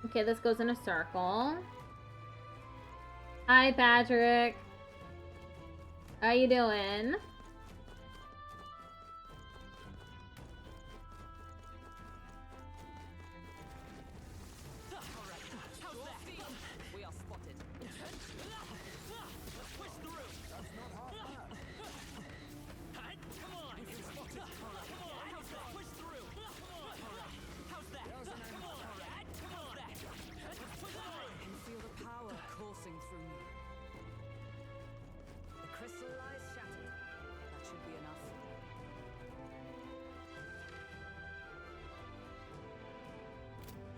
Okay, this goes in a circle. Hi, Patrick. How you doing? We are spotted. Push through. That's not half bad. Come on. We've been spotted. Alright, how's that? Push through. Alright, how's that? There's an end. Alright, come on. Push through. I can feel the power coursing through me. The crystal lies shattered. That should be enough.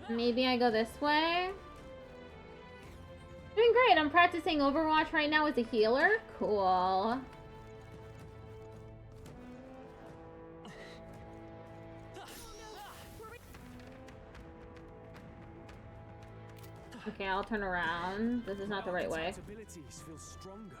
Maybe I go this way? Doing great. I'm practicing Overwatch right now as a healer. Cool. Okay, I'll turn around. This is not the right way. Its abilities feel stronger.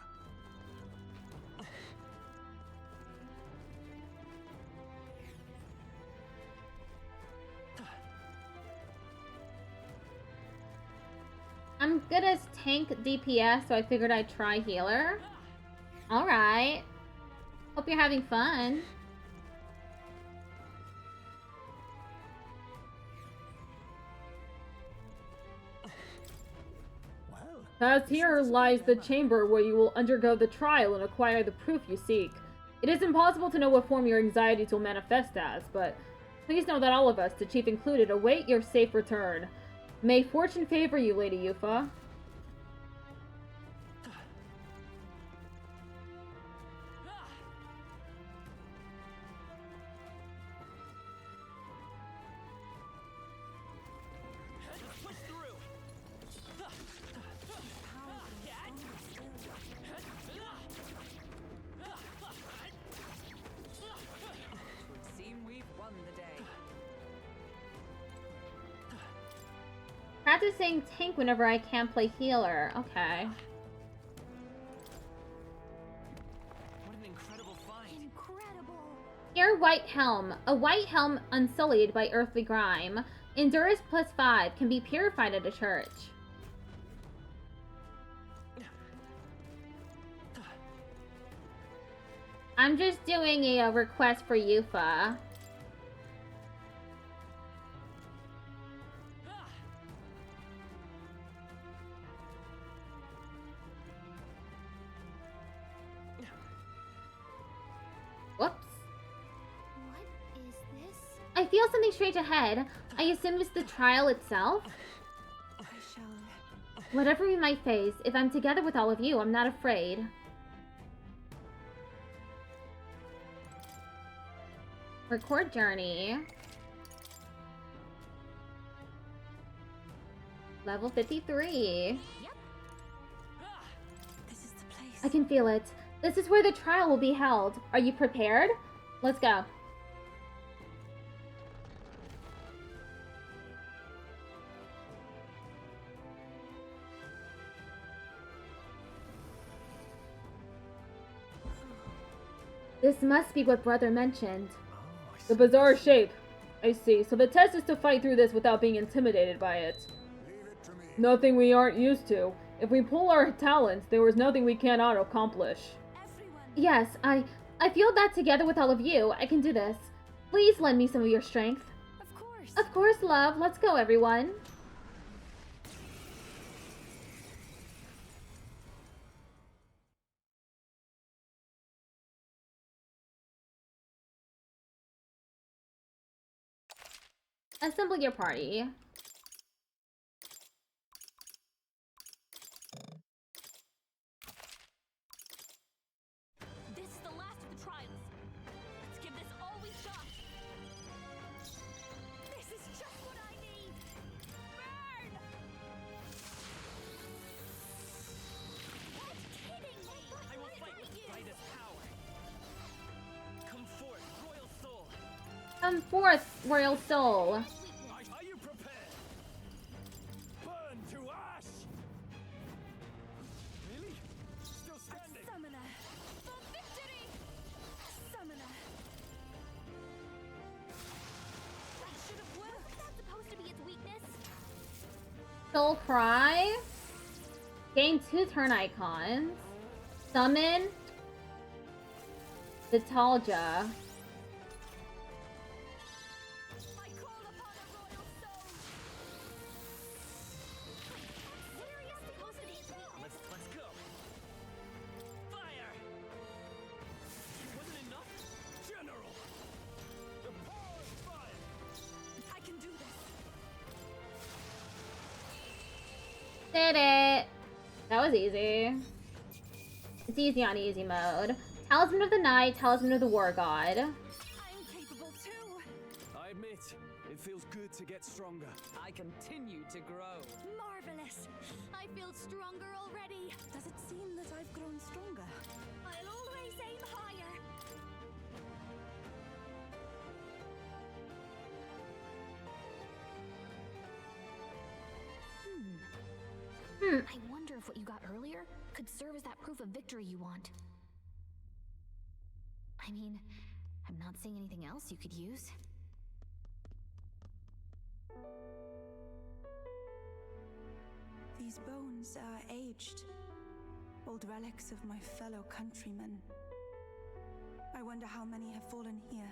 I'm good as tank DPS, so I figured I'd try healer. Alright. Hope you're having fun. Well, As here lies the chamber where you will undergo the trial and acquire the proof you seek. It is impossible to know what form your anxieties will manifest as, but please know that all of us, the chief included, await your safe return. May fortune favor you, Lady Yufa. Push through. Would seem we've won the day. Practicing tank whenever I can't play healer. Okay. What an incredible find. Incredible. Here, White Helm. A white helm unsullied by earthly grime. Endurance +5 can be purified at a church. I'm just doing a request for Yufa. Whoops. What is this? I feel something strange ahead. I assume it's the trial itself? I shall. Whatever we might face, if I'm together with all of you, I'm not afraid. Record journey. Level 53. Yep. This is the place. I can feel it. This is where the trial will be held. Are you prepared? Let's go. This must be what brother mentioned. Oh, I see. The bizarre shape. I see. So the test is to fight through this without being intimidated by it. Leave it to me. Nothing we aren't used to. If we pull our talents, there is nothing we cannot accomplish. Everyone. Yes, I feel that together with all of you, I can do this. Please lend me some of your strength. Of course. Of course, love. Let's go, everyone. Assemble your party. This is the last of the trials. Let's give this all we got. This is just what I need. Burn! Quit kidding me! I will fight with brightest power. Come forth, royal soul. Come forth, royal soul. Are you prepared? Burn to ash! Really? Still standing? Summoner. For victory! Summoner. That should have worked. Wasn't that supposed to be its weakness? Soul Cry. Gain 2 turn icons. Summon. Vitalja. I call upon a royal soul. Seriously, supposed to be its weakness? Let's go. Fire! Wasn't enough? General! The power of fire! I can do this. Did it. That was easy. It's easy on easy mode. Talisman of the Night, Talisman of the War God. I'm capable too. I admit, it feels good to get stronger. I continue to grow. Marvelous. I feel stronger already. Does it seem that I've grown stronger? I'll always aim higher. I wonder if what you got earlier could serve as that proof of victory you want. I mean, I'm not seeing anything else you could use. These bones are aged. Old relics of my fellow countrymen. I wonder how many have fallen here.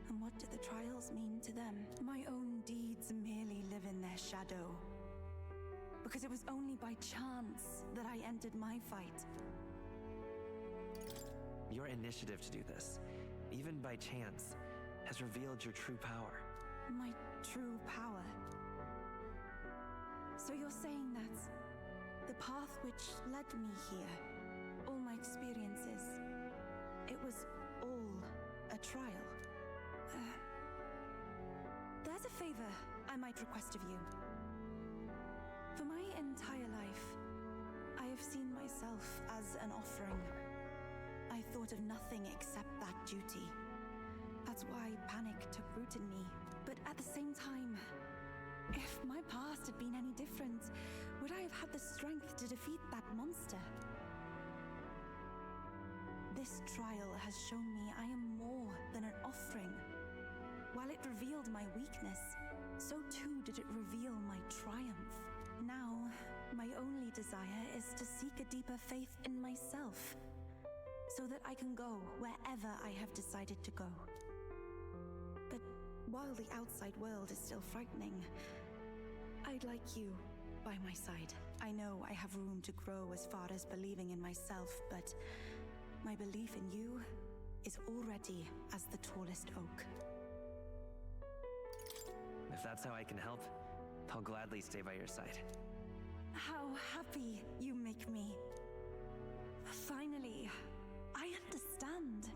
And what do the trials mean to them? My own deeds merely live in their shadow. Because it was only by chance that I entered my fight. Your initiative to do this, even by chance, has revealed your true power. My true power. So you're saying that the path which led me here, all my experiences, it was all a trial? There's a favor I might request of you. For my entire life, I have seen myself as an offering. I thought of nothing except that duty. That's why panic took root in me. But at the same time, if my past had been any different, would I have had the strength to defeat that monster? This trial has shown me I am more than an offering. While it revealed my weakness, so too did it reveal my triumph. Now, my only desire is to seek a deeper faith in myself, so that I can go wherever I have decided to go. But while the outside world is still frightening, I'd like you by my side. I know I have room to grow as far as believing in myself, but my belief in you is already as the tallest oak. If that's how I can help, I'll gladly stay by your side. How happy you make me. Finally, I understand.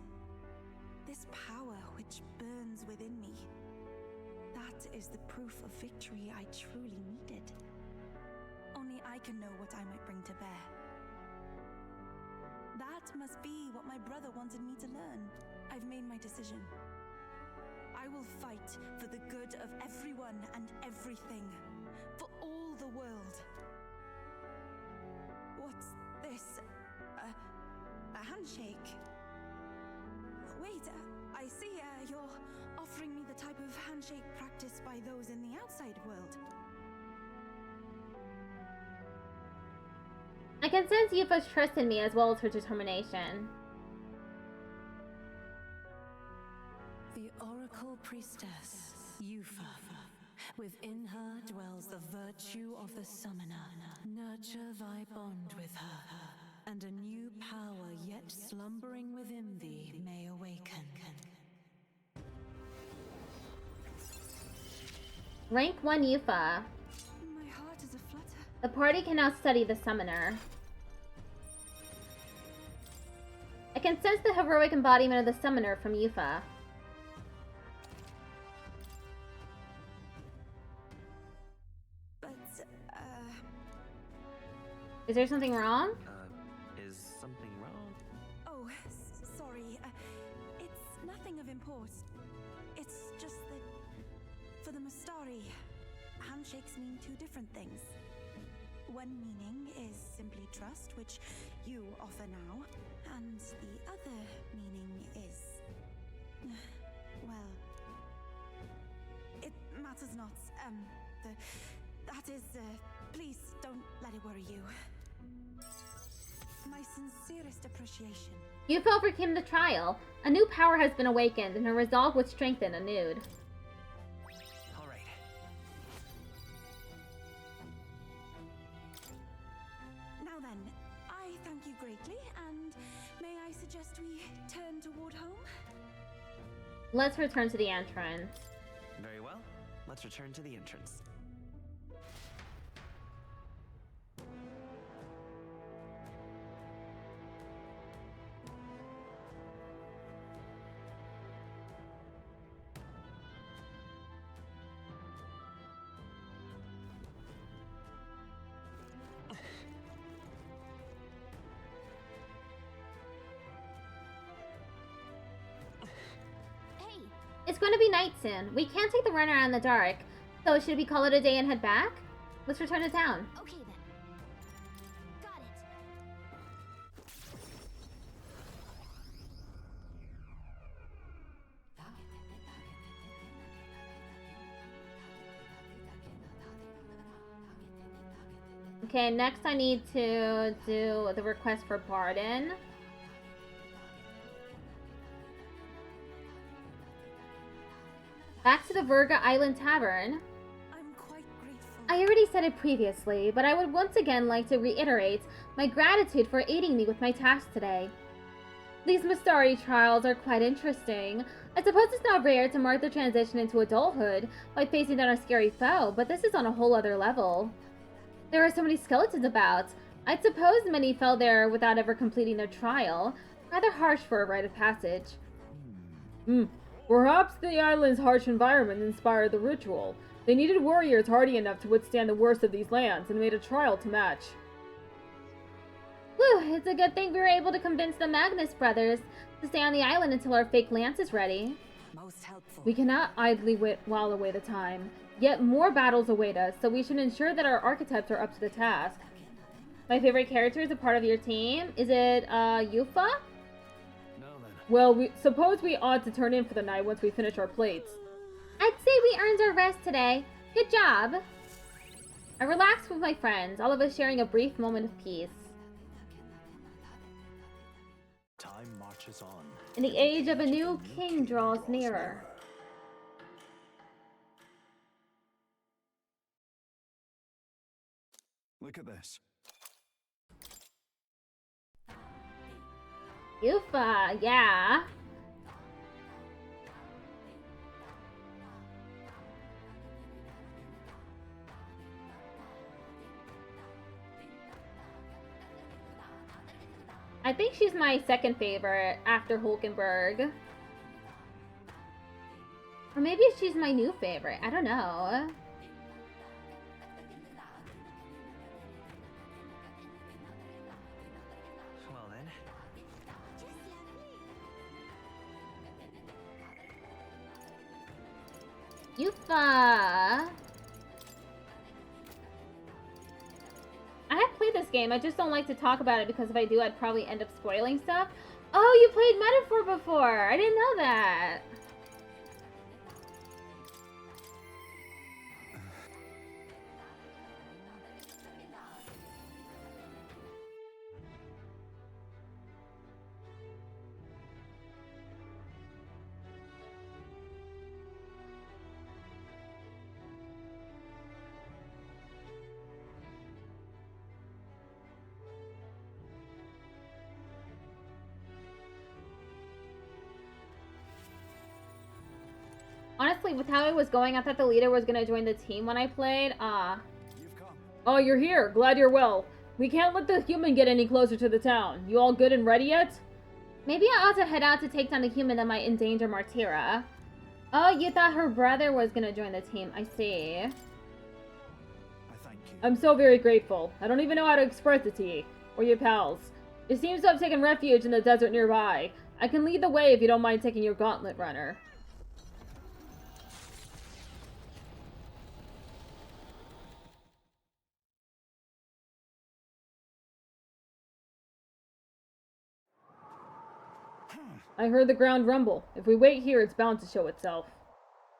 This power which burns within me, that is the proof of victory I truly needed. Only I can know what I might bring to bear. That must be what my brother wanted me to learn. I've made my decision. I will fight for the good of everyone and everything. For all the world. What's this? A handshake? type of handshake practiced by those in the outside world. I can sense Yufa's trust in me as well as her determination. The Oracle Priestess, Yufa. Within her dwells the virtue of the Summoner. Nurture thy bond with her, and a new power yet slumbering within thee may awaken. Rank 1 Yufa. My heart is aflutter. The party can now study the Summoner. I can sense the heroic embodiment of the Summoner from Yufa. Is there something wrong? Is something wrong? Oh, sorry. It's nothing of import. It's just that for the Mastari, handshakes mean two different things. One meaning is simply trust, which you offer now, and the other meaning is... well... it matters not. Please don't let it worry you. My sincerest appreciation. Yufa overcame the trial. A new power has been awakened, and her resolve was strengthened anew. All right. Now then, I thank you greatly, and may I suggest we turn toward home? Let's return to the entrance. Very well. Let's return to the entrance. It's going to be night soon. We can't take the run around in the dark. So should we call it a day and head back? Let's return to town. Okay then. Got it. Okay, next I need to do the request for pardon. Back to the Virga Island Tavern. I'm quite grateful. I already said it previously, but I would once again like to reiterate my gratitude for aiding me with my task today. These Mastari trials are quite interesting. I suppose it's not rare to mark the transition into adulthood by facing down a scary foe, but this is on a whole other level. There are so many skeletons about. I'd suppose many fell there without ever completing their trial. Rather harsh for a rite of passage. Perhaps the island's harsh environment inspired the ritual. They needed warriors hardy enough to withstand the worst of these lands and made a trial to match. Whew, it's a good thing we were able to convince the Magnus brothers to stay on the island until our fake lance is ready. Most helpful. We cannot idly while away the time. Yet more battles await us, so we should ensure that our archetypes are up to the task. My favorite character is a part of your team. Is it, Yufa? Well, suppose we ought to turn in for the night once we finish our plates. I'd say we earned our rest today. Good job. I relaxed with my friends, all of us sharing a brief moment of peace. Time marches on. And the age of a new king draws nearer. Look at this. Yufa, yeah. I think she's my second favorite after Hulkenberg. Or maybe she's my new favorite. I don't know. Well then. Yufa! I have played this game, I just don't like to talk about it because if I do, I'd probably end up spoiling stuff. Oh, you played Metaphor before! I didn't know that! honestly, with how it was going, I thought the leader was gonna join the team when I played. You've come. Oh, you're here. Glad you're well. We can't let the human get any closer to the town. You all good and ready yet? Maybe I ought to head out to take down the human that might endanger Martira. Oh, you thought her brother was gonna join the team. I see. I thank you. I'm so very grateful. I don't even know how to express it to you, or your pals. It seems to have taken refuge in the desert nearby. I can lead the way if you don't mind taking your gauntlet runner. I heard the ground rumble. If we wait here, it's bound to show itself.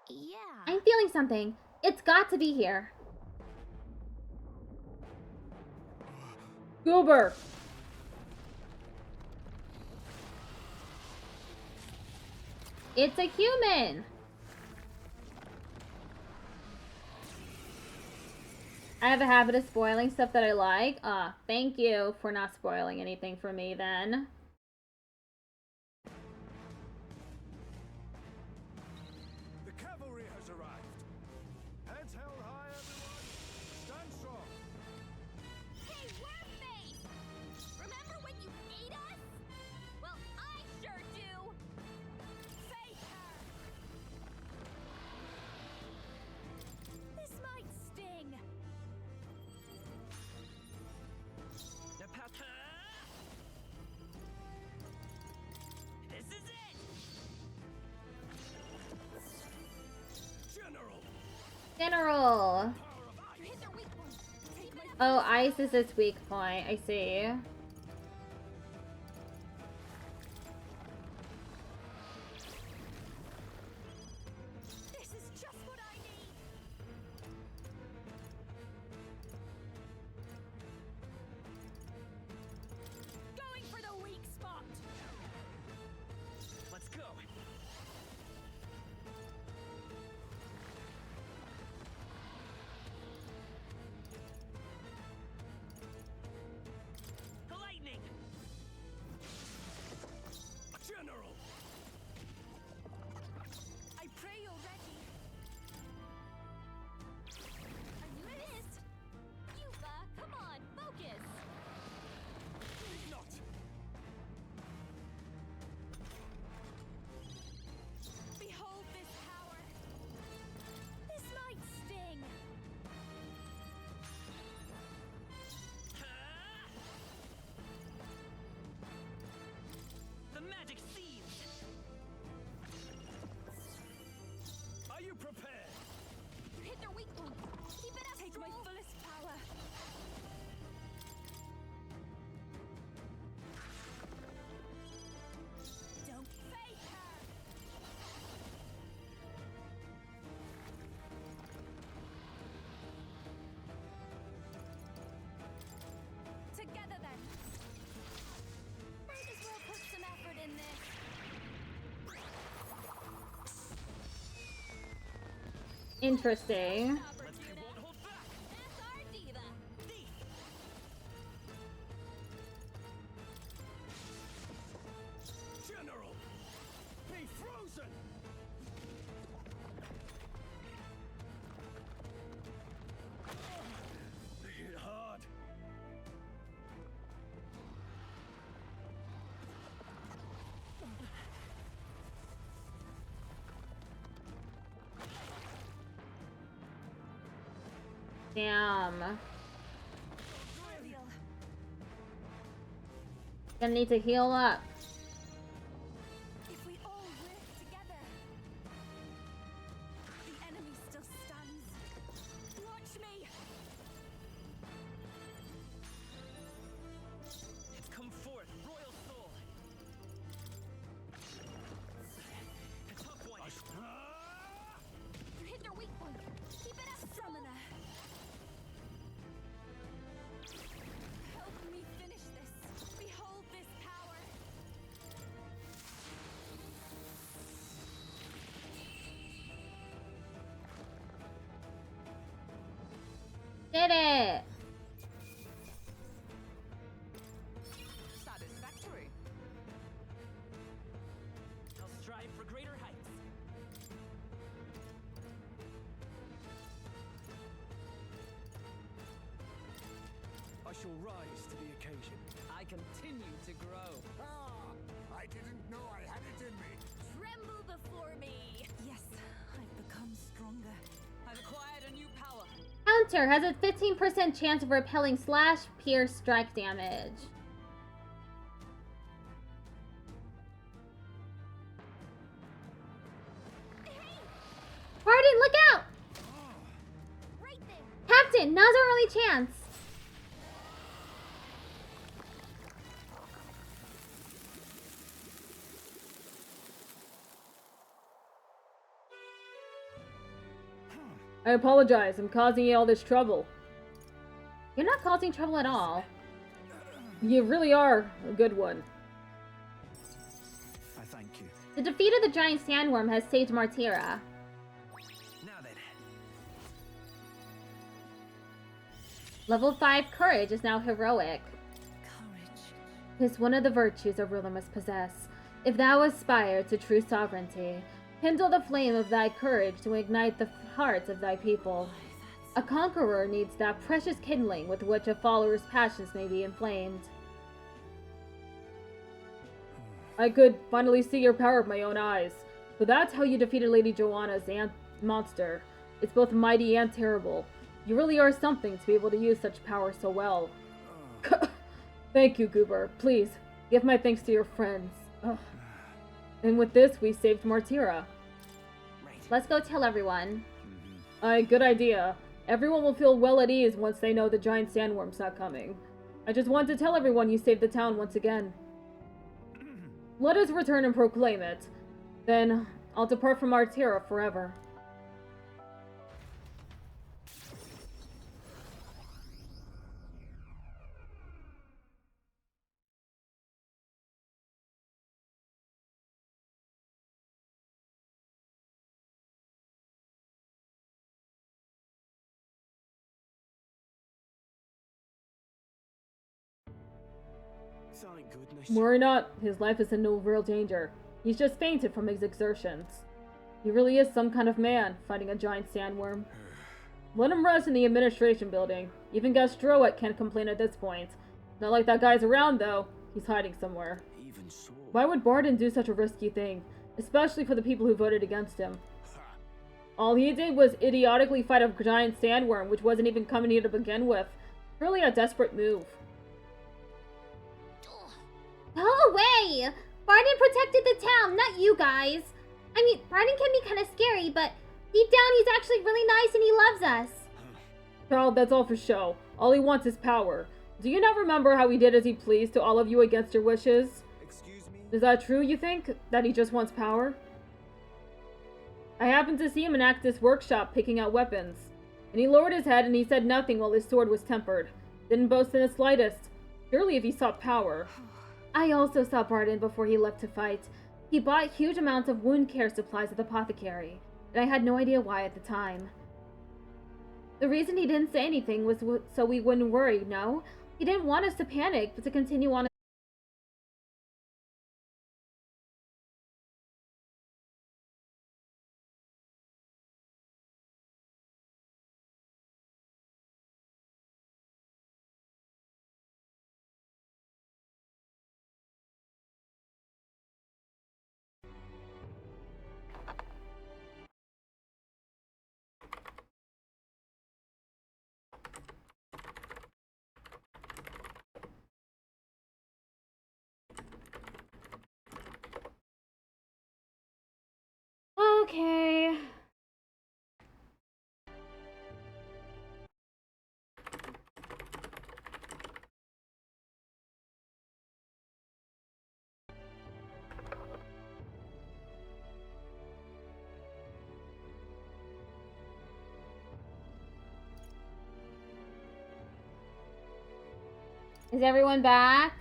Yeah. I'm feeling something. It's got to be here. Goober! It's a human. I have a habit of spoiling stuff that I like. Thank you for not spoiling anything for me then. The cavalry has arrived. Heads held high, everyone. Stand strong. Hey, Wormface! Remember when you ate us? Well, I sure do! Face her! This might sting. Now, Pat. This is it! General. You hit their weak point. Take my Oh, ice is its weak point. I see. This is just what I need. Going for the weak spot. Let's go. The lightning. General! I pray you're ready. I missed. Yuba, come on, focus. Not! Behold this power. This might sting. The magic seeds. Are you prepared? You hit their weak point. Keep it up. Take my fullest power. Don't face her. Together then. Might as well put some effort in this. Interesting. Opportunity. Won't hold back. That's our diva. General! Be frozen! They hit hard. Damn. Gonna need to heal up. If we all work together, the enemy still stands. Watch me. Come forth, royal soul. A tough one. You hit their weak point. Keep it up. Summoner. Help me finish this. Behold this power. Did it! Satisfactory. I'll strive for greater heights. shall rise to the occasion. I continue to grow. Ah, I didn't know I had it in me. Tremble before me! Yes, I've become stronger. I've acquired a new power. Counter has a 15% chance of repelling slash pierce strike damage. Pardon, look out! Right there! Captain, now's our only chance. I apologize. I'm causing you all this trouble. You're not causing trouble at all. You really are a good one. I thank you. The defeat of the giant sandworm has saved Martira. Now then. Level 5 courage is now heroic. Courage. 'Tis one of the virtues a ruler must possess. If thou aspire to true sovereignty, kindle the flame of thy courage to ignite the hearts of thy people. A conqueror needs that precious kindling with which a follower's passions may be inflamed. I could finally see your power with my own eyes. So that's how you defeated Lady Joanna's monster. It's both mighty and terrible. You really are something to be able to use such power so well. Thank you, Goober. Please, give my thanks to your friends. Ugh. And with this, we saved Martira. Right. Let's go tell everyone. Good idea. Everyone will feel well at ease once they know the giant sandworm's not coming. I just want to tell everyone you saved the town once again. Let us return and proclaim it. Then, I'll depart from Martira forever. Thank goodness. Worry not, his life is in no real danger. He's just fainted from his exertions. He really is some kind of man, fighting a giant sandworm. Let him rest in the administration building. Even Gastroet can't complain at this point. Not like that guy's around, though. He's hiding somewhere. Even so. Why would Barden do such a risky thing? Especially for the people who voted against him. All he did was idiotically fight a giant sandworm, which wasn't even coming here to begin with. Really a desperate move. Go away! Barden protected the town, not you guys. I mean, Barden can be kind of scary, but deep down he's actually really nice and he loves us. Child, that's all for show. All he wants is power. Do you not remember how he did as he pleased to all of you against your wishes? Excuse me? Is that true, you think? That he just wants power? I happened to see him in Actus' workshop picking out weapons. And he lowered his head and he said nothing while his sword was tempered. Didn't boast in the slightest. Surely if he sought power. I also saw Barden before he left to fight. He bought huge amounts of wound care supplies at the apothecary, and I had no idea why at the time. The reason he didn't say anything was so we wouldn't worry, no? He didn't want us to panic, but to continue on. Okay. Is everyone back?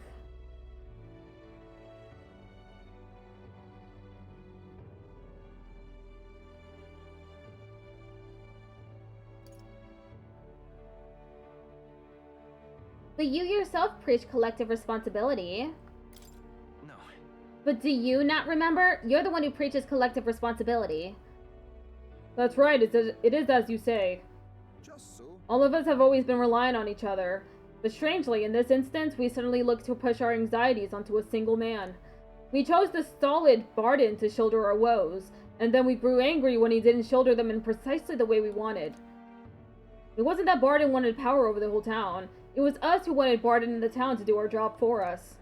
But you yourself preach collective responsibility. No. But do you not remember? You're the one who preaches collective responsibility. That's right, it is as you say. Just so. All of us have always been relying on each other. But strangely, in this instance, we suddenly looked to push our anxieties onto a single man. We chose the stolid Barden to shoulder our woes, and then we grew angry when he didn't shoulder them in precisely the way we wanted. It wasn't that Barden wanted power over the whole town. It was us who wanted Barden in the town to do our job for us.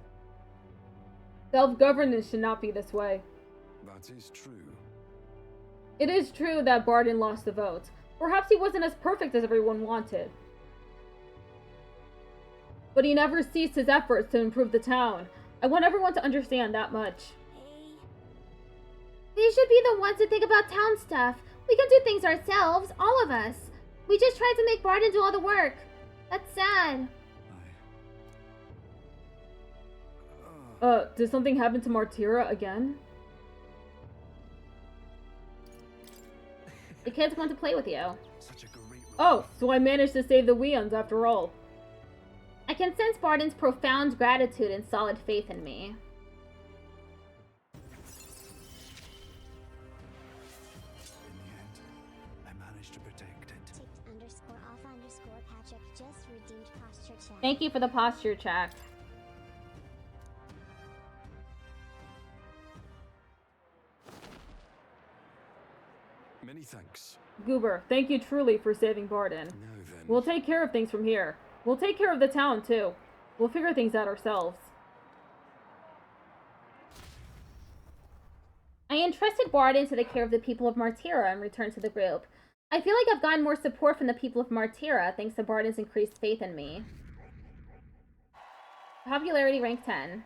Self-governance should not be this way. That is true. It is true that Barden lost the vote. Perhaps he wasn't as perfect as everyone wanted. But he never ceased his efforts to improve the town. I want everyone to understand that much. They should be the ones to think about town stuff. We can do things ourselves, all of us. We just tried to make Barden do all the work. That's sad. Did something happen to Martira again? The kids want to play with you. Oh, so I managed to save the Weons after all. I can sense Barden's profound gratitude and solid faith in me. In the end, I managed to protect it. _alpha_Patrick just redeemed posture check. Thank you for the posture check. Many thanks. Goober, thank you truly for saving Barden. Now then. We'll take care of things from here. We'll take care of the town, too. We'll figure things out ourselves. I entrusted Barden to the care of the people of Martira and returned to the group. I feel like I've gotten more support from the people of Martira thanks to Barden's increased faith in me. Popularity rank 10.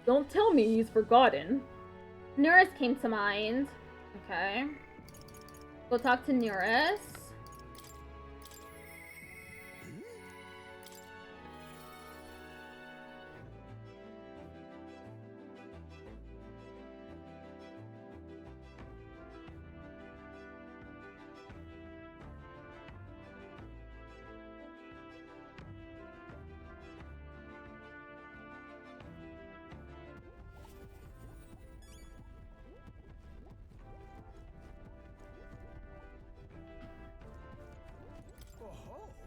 Don't tell me he's forgotten. Neurus came to mind. Okay. We'll talk to Neurus.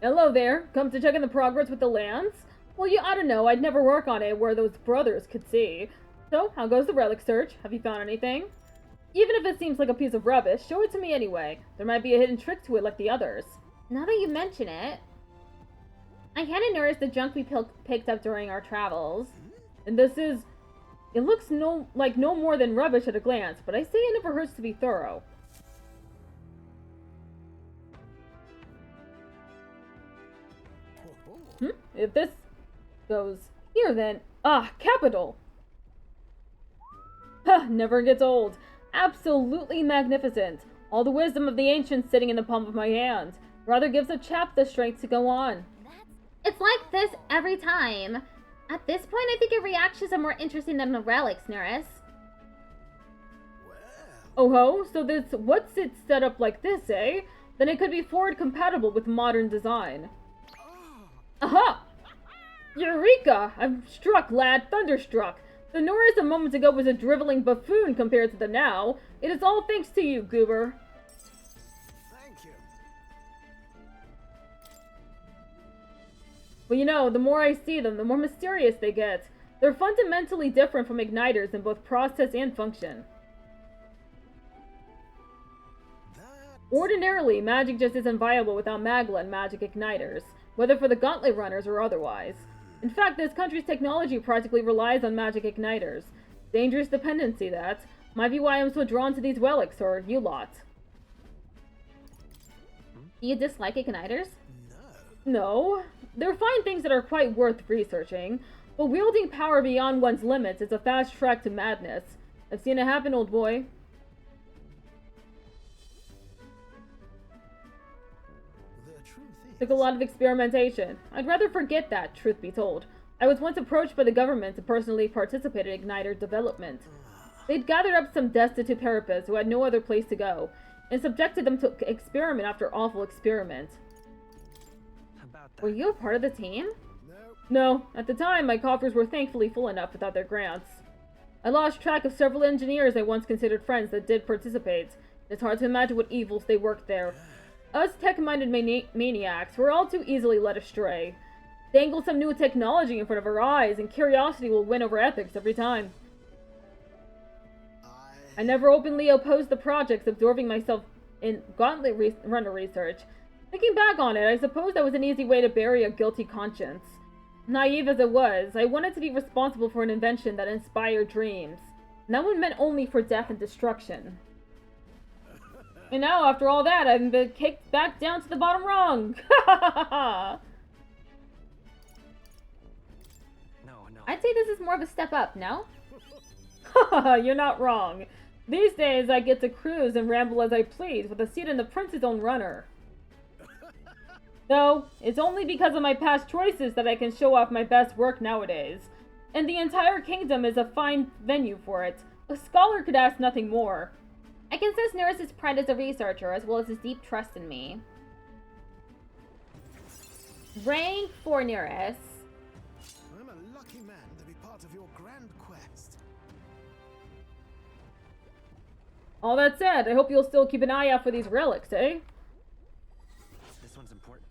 Hello there. Come to check on the progress with the lands? Well, you ought to know I'd never work on it where those brothers could see. So, how goes the relic search? Have you found anything? Even if it seems like a piece of rubbish, show it to me anyway. There might be a hidden trick to it like the others. Now that you mention it, I handed Neurus the junk we picked up during our travels. And this is... It looks like no more than rubbish at a glance, but I say it never hurts to be thorough. If this goes here, then... Ah, capital! Huh, never gets old. Absolutely magnificent. All the wisdom of the ancients sitting in the palm of my hand. Rather gives a chap the strength to go on. It's like this every time. At this point, I think your reactions are more interesting than the relics, Neurus. Oh ho, so what's it set up like this, eh? Then it could be forward compatible with modern design. Aha! Eureka! I'm struck, lad, thunderstruck. The Norris a moment ago was a driveling buffoon compared to the now. It is all thanks to you, Goober. Thank you. But you know, the more I see them, the more mysterious they get. They're fundamentally different from igniters in both process and function. Ordinarily, magic just isn't viable without Magla and magic igniters, whether for the gauntlet runners or otherwise. In fact, this country's technology practically relies on magic igniters. Dangerous dependency, that. Might be why I'm so drawn to these relics, or you lot. Do you dislike igniters? No. They're fine things that are quite worth researching, but wielding power beyond one's limits is a fast track to madness. I've seen it happen, old boy. Took a lot of experimentation. I'd rather forget that, truth be told. I was once approached by the government to personally participate in igniter development. They'd gathered up some destitute therapists who had no other place to go. and subjected them to experiment after awful experiment. About that. Were you a part of the team? No. No. At the time, my coffers were thankfully full enough without their grants. I lost track of several engineers I once considered friends that did participate. It's hard to imagine what evils they worked there. Us tech-minded maniacs were all too easily led astray. Dangle some new technology in front of our eyes, and curiosity will win over ethics every time. I never openly opposed the projects, absorbing myself in gauntlet runner research. Thinking back on it, I suppose that was an easy way to bury a guilty conscience. Naive as it was, I wanted to be responsible for an invention that inspired dreams. And that one meant only for death and destruction. And now, after all that, I've been kicked back down to the bottom rung. No. I'd say this is more of a step up, no? You're not wrong. These days, I get to cruise and ramble as I please with a seat in the prince's own runner. Though, it's only because of my past choices that I can show off my best work nowadays. And the entire kingdom is a fine venue for it. A scholar could ask nothing more. I can sense Neris's pride as a researcher, as well as his deep trust in me. Rank 4 Neris. I'm a lucky man to be part of your grand quest. All that said, I hope you'll still keep an eye out for these relics, eh? This one's important.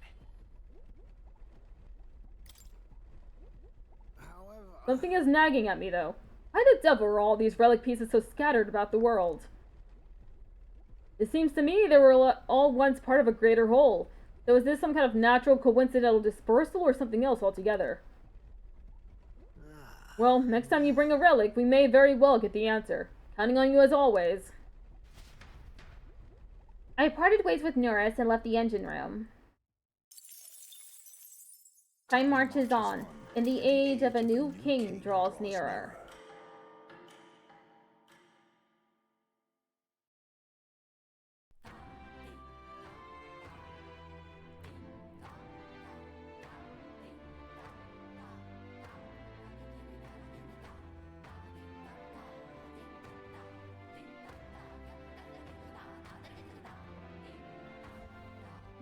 However, Something is nagging at me, though. Why the devil are all these relic pieces so scattered about the world? It seems to me they were all once part of a greater whole. So is this some kind of natural coincidental dispersal or something else altogether? Well, next time you bring a relic, we may very well get the answer. Counting on you as always. I parted ways with Neris and left the engine room. Time marches on, and the age of a new king draws nearer.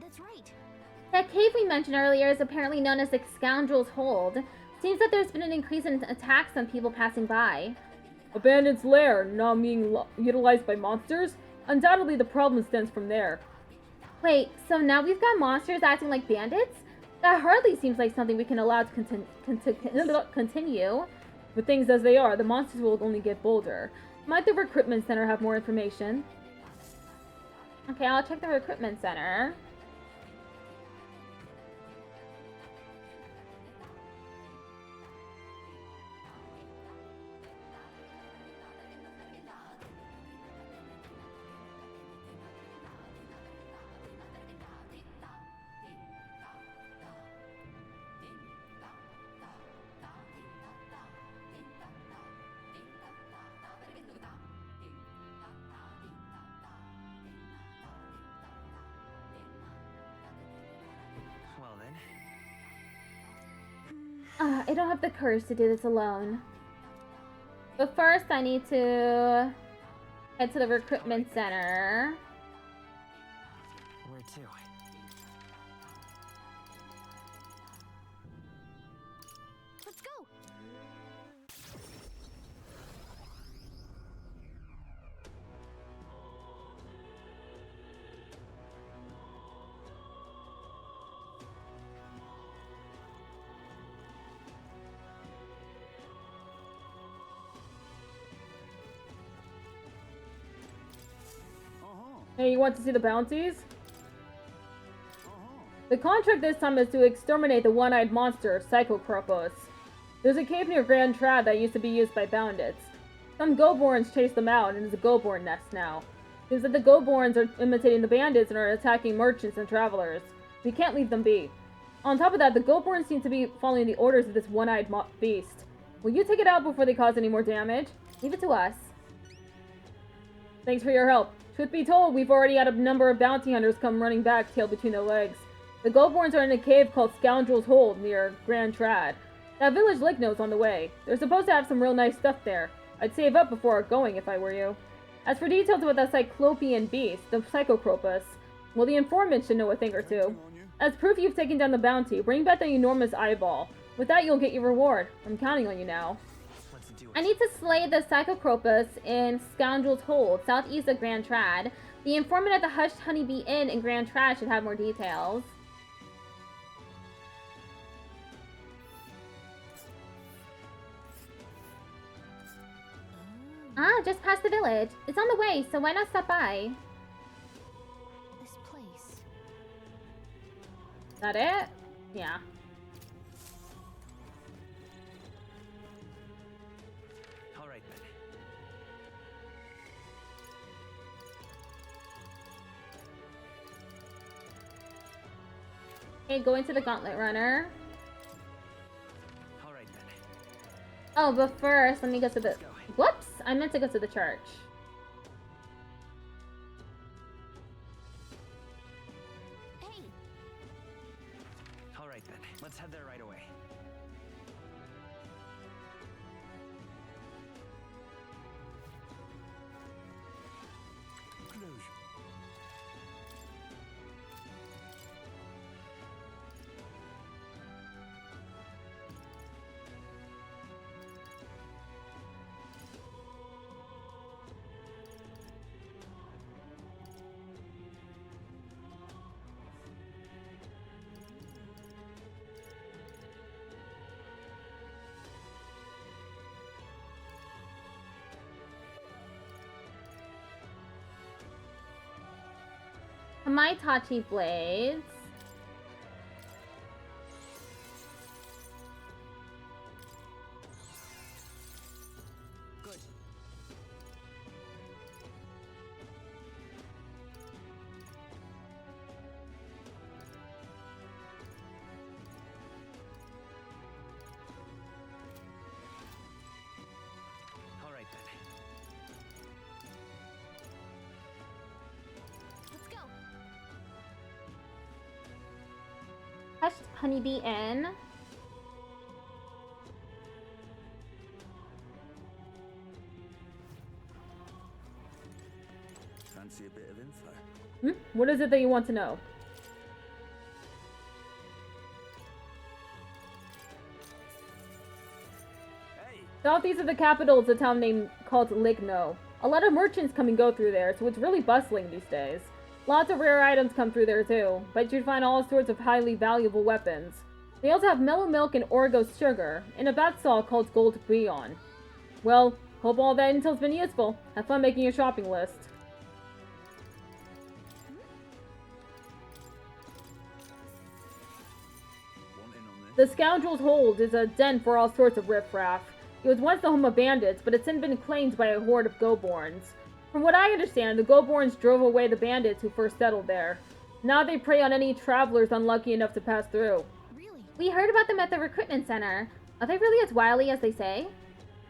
That's right. That cave we mentioned earlier is apparently known as the Scoundrel's Hold. Seems that there's been an increase in attacks on people passing by. A bandit's lair now being utilized by monsters? Undoubtedly the problem stems from there. Wait, so now we've got monsters acting like bandits? That hardly seems like something we can allow to continue. With things as they are, the monsters will only get bolder. Might the recruitment center have more information? Okay, I'll check the recruitment center. I don't have the courage to do this alone. But first, I need to head to the recruitment center. Where to? Let's go. Hey, you want to see the bounties? The contract this time is to exterminate the one-eyed monster, Psychocropos. There's a cave near Grand Trad that used to be used by bandits. Some Goborns chased them out, and it's a Goborn nest now. Seems that the Goborns are imitating the bandits and are attacking merchants and travelers. We can't leave them be. On top of that, the Goborns seem to be following the orders of this one-eyed beast. Will you take it out before they cause any more damage? Leave it to us. Thanks for your help. Truth be told, we've already had a number of bounty hunters come running back, tail between their legs. The Goldborns are in a cave called Scoundrel's Hold near Grand Trad. That village Lickno's on the way. They're supposed to have some real nice stuff there. I'd save up before going if I were you. As for details about that cyclopean beast, the Psychocropus, well, the informant should know a thing or two. As proof you've taken down the bounty, bring back the enormous eyeball. With that, you'll get your reward. I'm counting on you now. I need to slay the Psychocropus in Scoundrel's Hold, southeast of Grand Trad. The informant at the Hushed Honeybee Inn in Grand Trad should have more details. Ah, just past the village. It's on the way, so why not stop by? This place. Is that it? Yeah. All right then. Okay, go into the Gauntlet Runner. All right then. Oh, but first, let me go to the... Let's go. Whoops! I meant to go to the church. Hey, All right then. Let's head there right away. Closure. Hamaitachi Blades. Good. All right then. let's go. Hushed Honeybee Inn. Fancy a bit of info. What is it that you want to know? Hey! Southeast of the capital is a town named called Ligno. A lot of merchants come and go through there, so it's really bustling these days. Lots of rare items come through there too, but you'd find all sorts of highly valuable weapons. They also have mellow milk and Orgos sugar, and a bat saw called Gold Bouillon. Well, hope all that intel's been useful. Have fun making your shopping list. Want in on this? The Scoundrel's Hold is a den for all sorts of riffraff. It was once the home of bandits, but it's since been claimed by a horde of Goborns. From what I understand, the Goborns drove away the bandits who first settled there. Now they prey on any travelers unlucky enough to pass through. Really? We heard about them at the recruitment center. Are they really as wily as they say?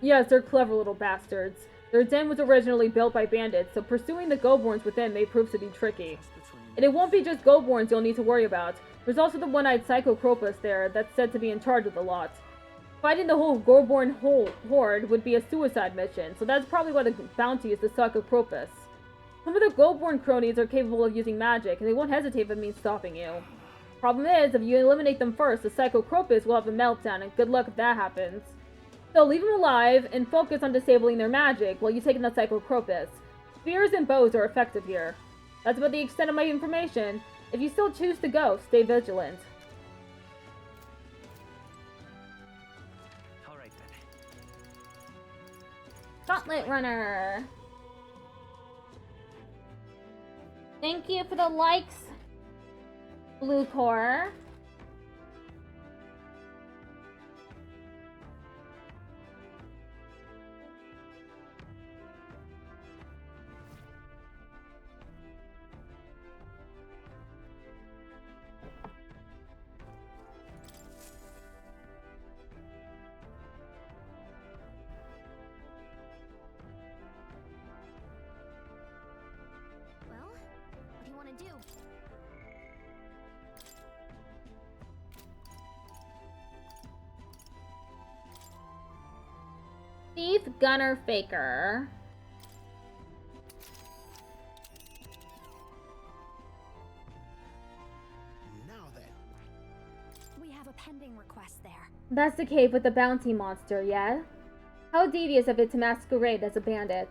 Yes, they're clever little bastards. Their den was originally built by bandits, so pursuing the Goborns within may prove to be tricky. Just between And it won't be just Goborns you'll need to worry about. There's also the one-eyed Psychocropus there that's said to be in charge of the lot. Fighting the whole Goborn horde would be a suicide mission, so that's probably why the bounty is the Psychocropus. Some of the Goborn cronies are capable of using magic, and they won't hesitate if it means stopping you. Problem is, if you eliminate them first, the Psychocropus will have a meltdown, and good luck if that happens. So leave them alive, and focus on disabling their magic while you take in the Psychocropus. Spears and bows are effective here. That's about the extent of my information. If you still choose to go, stay vigilant. All right then. Gauntlet Runner. Thank you for the likes, Blue Core. Well, what do you want to do? Thief Gunner Faker. a pending request there. That's the cave with the bounty monster, yeah? How devious of it to masquerade as a bandit.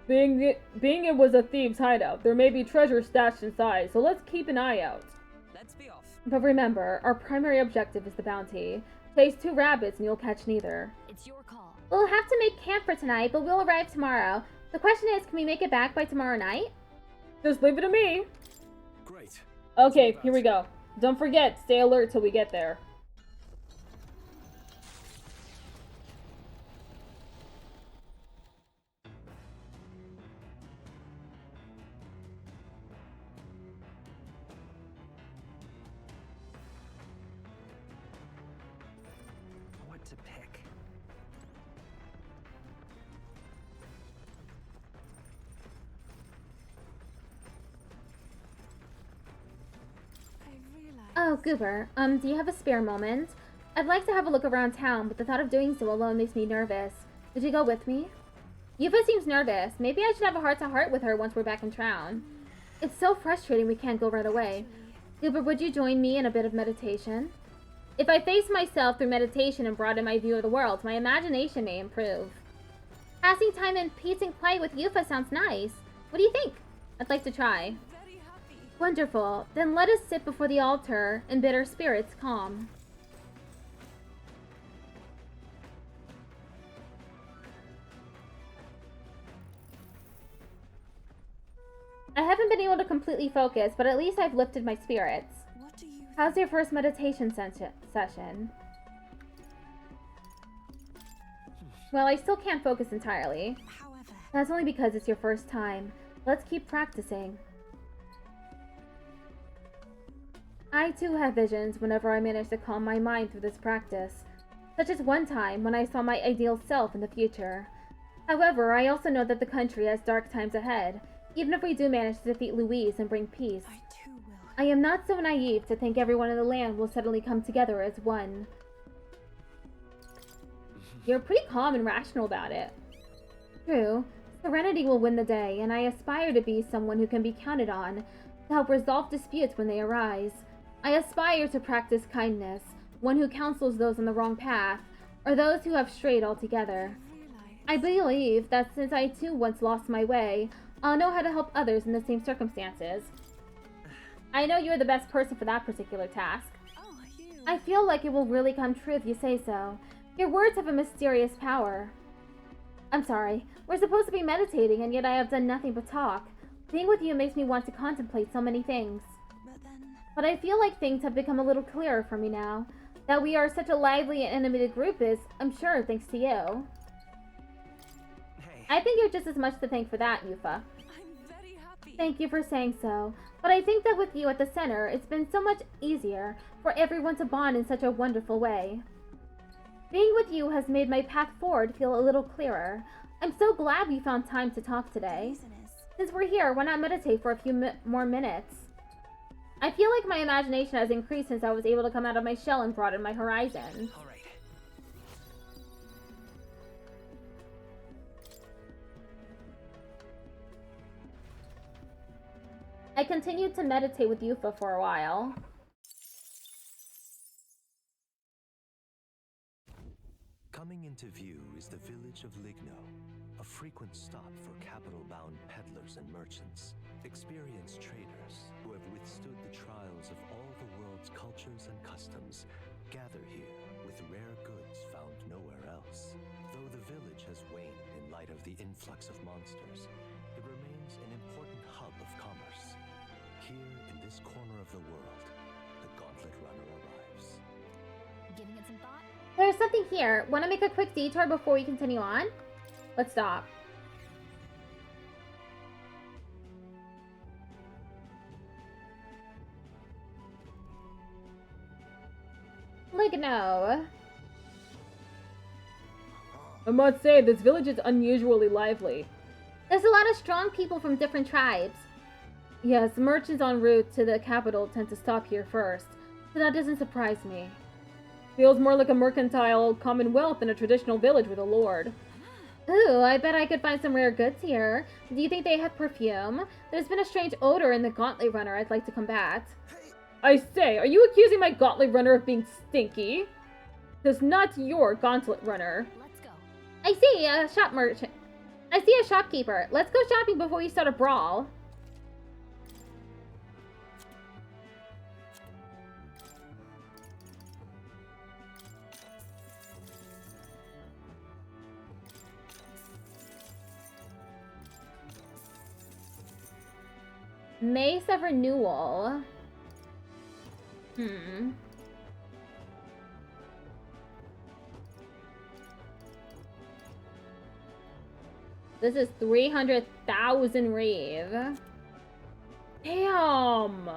Being it was a thieves' hideout, there may be treasure stashed inside, so let's keep an eye out. Let's be off. But remember, our primary objective is the bounty. Chase 2 rabbits and you'll catch neither. It's your call. We'll have to make camp for tonight, but we'll arrive tomorrow. The question is, can we make it back by tomorrow night? Just leave it to me. Great. Okay, here we go. Don't forget, stay alert till we get there. What to pick? Oh, Goober, do you have a spare moment? I'd like to have a look around town, but the thought of doing so alone makes me nervous. Would you go with me? Yufa seems nervous. Maybe I should have a heart-to-heart with her once we're back in town. It's so frustrating we can't go right away. Goober, would you join me in a bit of meditation? If I face myself through meditation and broaden my view of the world, my imagination may improve. Passing time in peace and quiet with Yufa sounds nice. What do you think? I'd like to try. Wonderful. Then let us sit before the altar and bid our spirits calm. I haven't been able to completely focus, but at least I've lifted my spirits. How's your first meditation session? Well, I still can't focus entirely. That's only because it's your first time. Let's keep practicing. I too have visions whenever I manage to calm my mind through this practice, such as one time when I saw my ideal self in the future. However, I also know that the country has dark times ahead, even if we do manage to defeat Louise and bring peace. I am not so naive to think everyone in the land will suddenly come together as one. You're pretty calm and rational about it. True, serenity will win the day, and I aspire to be someone who can be counted on to help resolve disputes when they arise. I aspire to practice kindness, one who counsels those on the wrong path, or those who have strayed altogether. I believe that since I too once lost my way, I'll know how to help others in the same circumstances. I know you're the best person for that particular task. I feel like it will really come true if you say so. Your words have a mysterious power. I'm sorry, we're supposed to be meditating, and yet I have done nothing but talk. Being with you makes me want to contemplate so many things. But I feel like things have become a little clearer for me now. That we are such a lively and animated group is, I'm sure, thanks to you. Hey. I think you're just as much to thank for that, Yufa. Thank you for saying so. But I think that with you at the center, it's been so much easier for everyone to bond in such a wonderful way. Being with you has made my path forward feel a little clearer. I'm so glad we found time to talk today. Since we're here, why not meditate for a few more minutes? I feel like my imagination has increased since I was able to come out of my shell and broaden my horizons. All right. I continued to meditate with Yufa for a while. Coming into view is the village of Ligno, a frequent stop for capital-bound peddlers and merchants, experienced traders who have withstood the trials of all the world's cultures and customs, gather here with rare goods found nowhere else. Though the village has waned in light of the influx of monsters, it remains an important hub of commerce. Here in this corner of the world, the Gauntlet Runner arrives. Giving it some thought? There's something here. Want to make a quick detour before we continue on? Let's stop. Ligno. I must say, this village is unusually lively. There's a lot of strong people from different tribes. Yes, merchants en route to the capital tend to stop here first, so that doesn't surprise me. Feels more like a mercantile commonwealth than a traditional village with a lord. Ooh, I bet I could find some rare goods here. Do you think they have perfume? There's been a strange odor in the Gauntlet Runner I'd like to combat. Hey, I say, are you accusing my gauntlet runner of being stinky? That's not your gauntlet runner. Let's go. I see a shop merchant. I see a shopkeeper. Let's go shopping before we start a brawl. Mace of Renewal. This is 300,000 Reeve. Damn!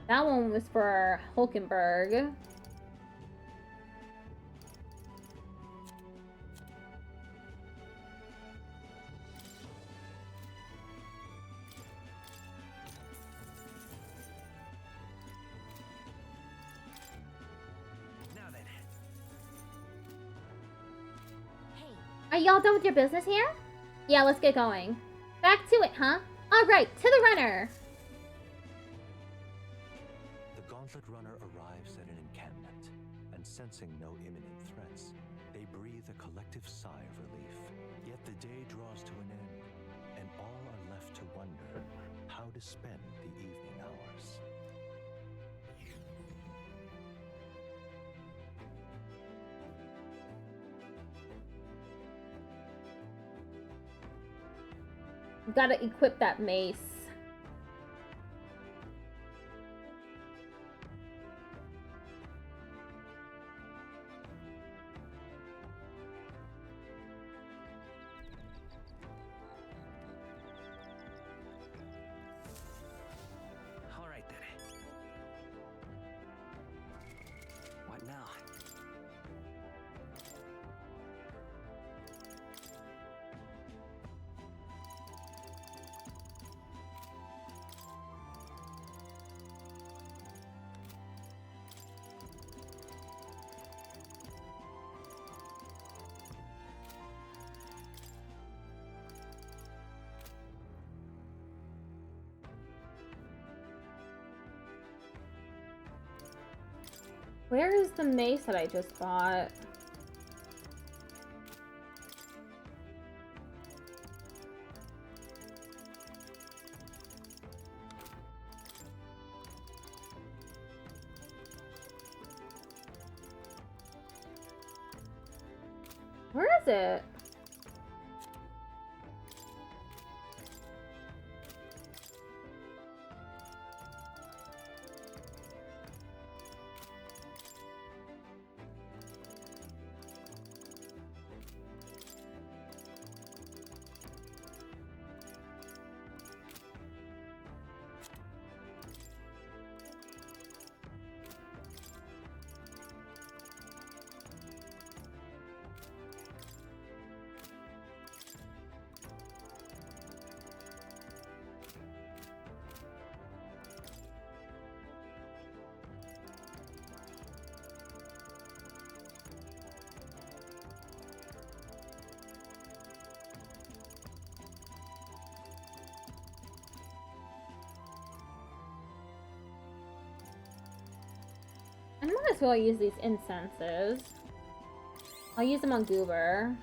That one was for Hulkenberg. Are y'all done with your business here? Yeah, let's get going. Back to it, huh? Alright, to the runner! The Gauntlet Runner arrives at an encampment, and sensing no imminent threats, they breathe a collective sigh of relief. Yet the day draws to an end, and all are left to wonder how to spend the evening hours. Gotta equip that mace. All right then. What now? Where is the mace that I just bought? Where is it? I might as well use these incenses. I'll use them on Goober.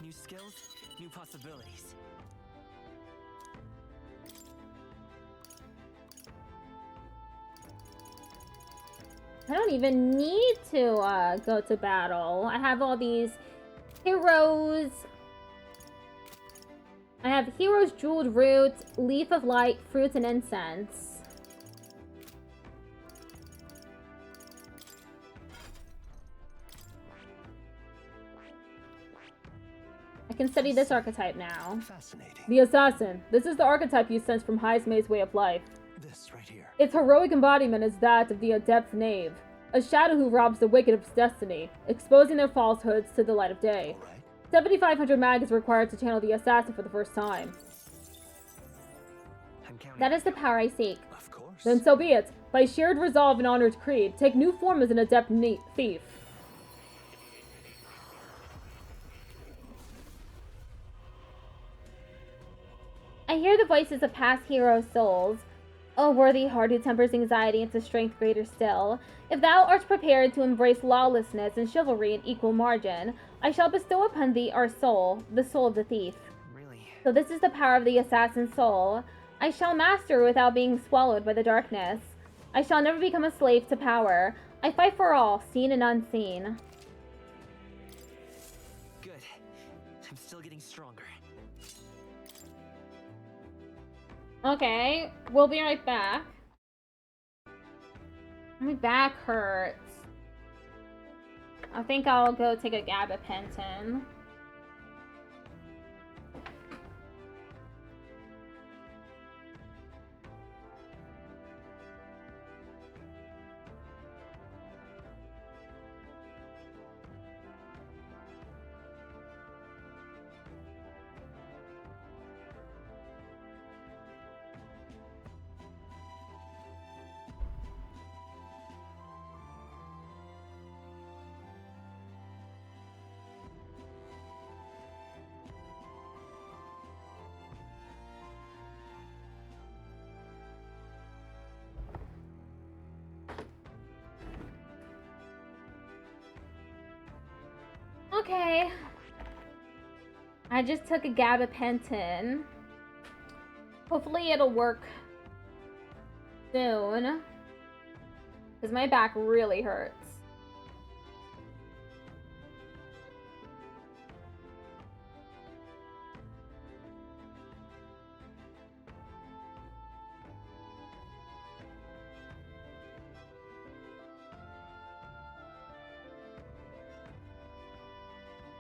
New skills, new possibilities. I don't even need to go to battle. I have all these heroes. I have heroes, jeweled roots, leaf of light, fruits, and incense. I can study this archetype now. Fascinating. The assassin. This is the archetype you sense from Highest May's way of life. This right here. Its heroic embodiment is that of the adept knave, A shadow who robs the wicked of destiny, exposing their falsehoods to the light of day. 7,500 mag is required to channel the assassin for the first time. That is the power I seek. Of course. Then so be it. By shared resolve and honored creed, take new form as an adept thief. I hear the voices of past hero souls. O worthy heart who tempers anxiety into strength greater still, if thou art prepared to embrace lawlessness and chivalry in equal margin, I shall bestow upon thee our soul, the soul of the thief. Really? So this is the power of the assassin's soul. I shall master without being swallowed by the darkness. I shall never become a slave to power. I fight for all, seen and unseen. Good. I'm still getting stronger. Okay, we'll be right back. My back hurts. I think I'll go take a gabapentin. Okay. I just took a gabapentin. Hopefully it'll work soon. Because my back really hurts.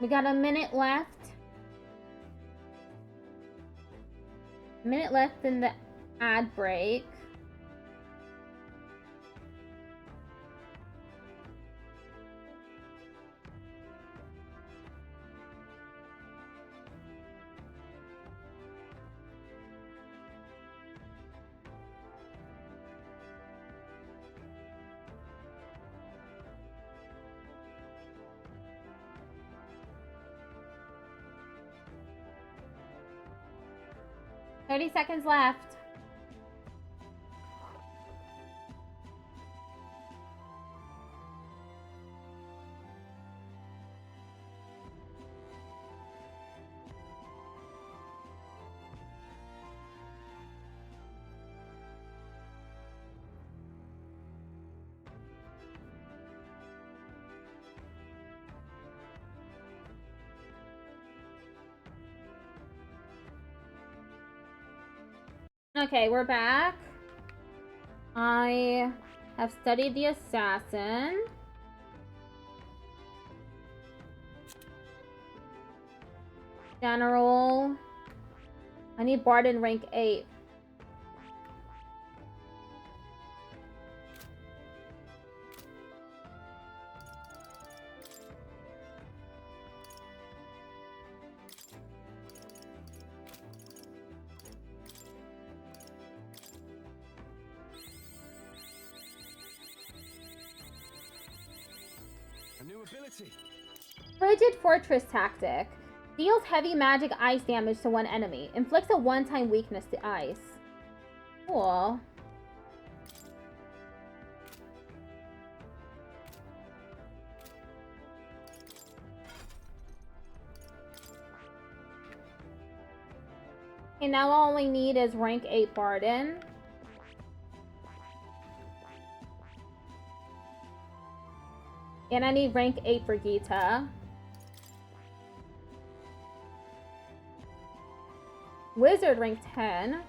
We got a minute left. Minute left in the ad break. $30 seconds left. Okay, we're back. I have studied the assassin. General. I need Barden rank 8. New ability. Frigid Fortress Tactic. Deals heavy magic ice damage to one enemy. Inflicts a one-time weakness to ice. Cool. Okay, now all we need is rank 8 Barden. And I need rank 8 for Gita. Wizard rank 10.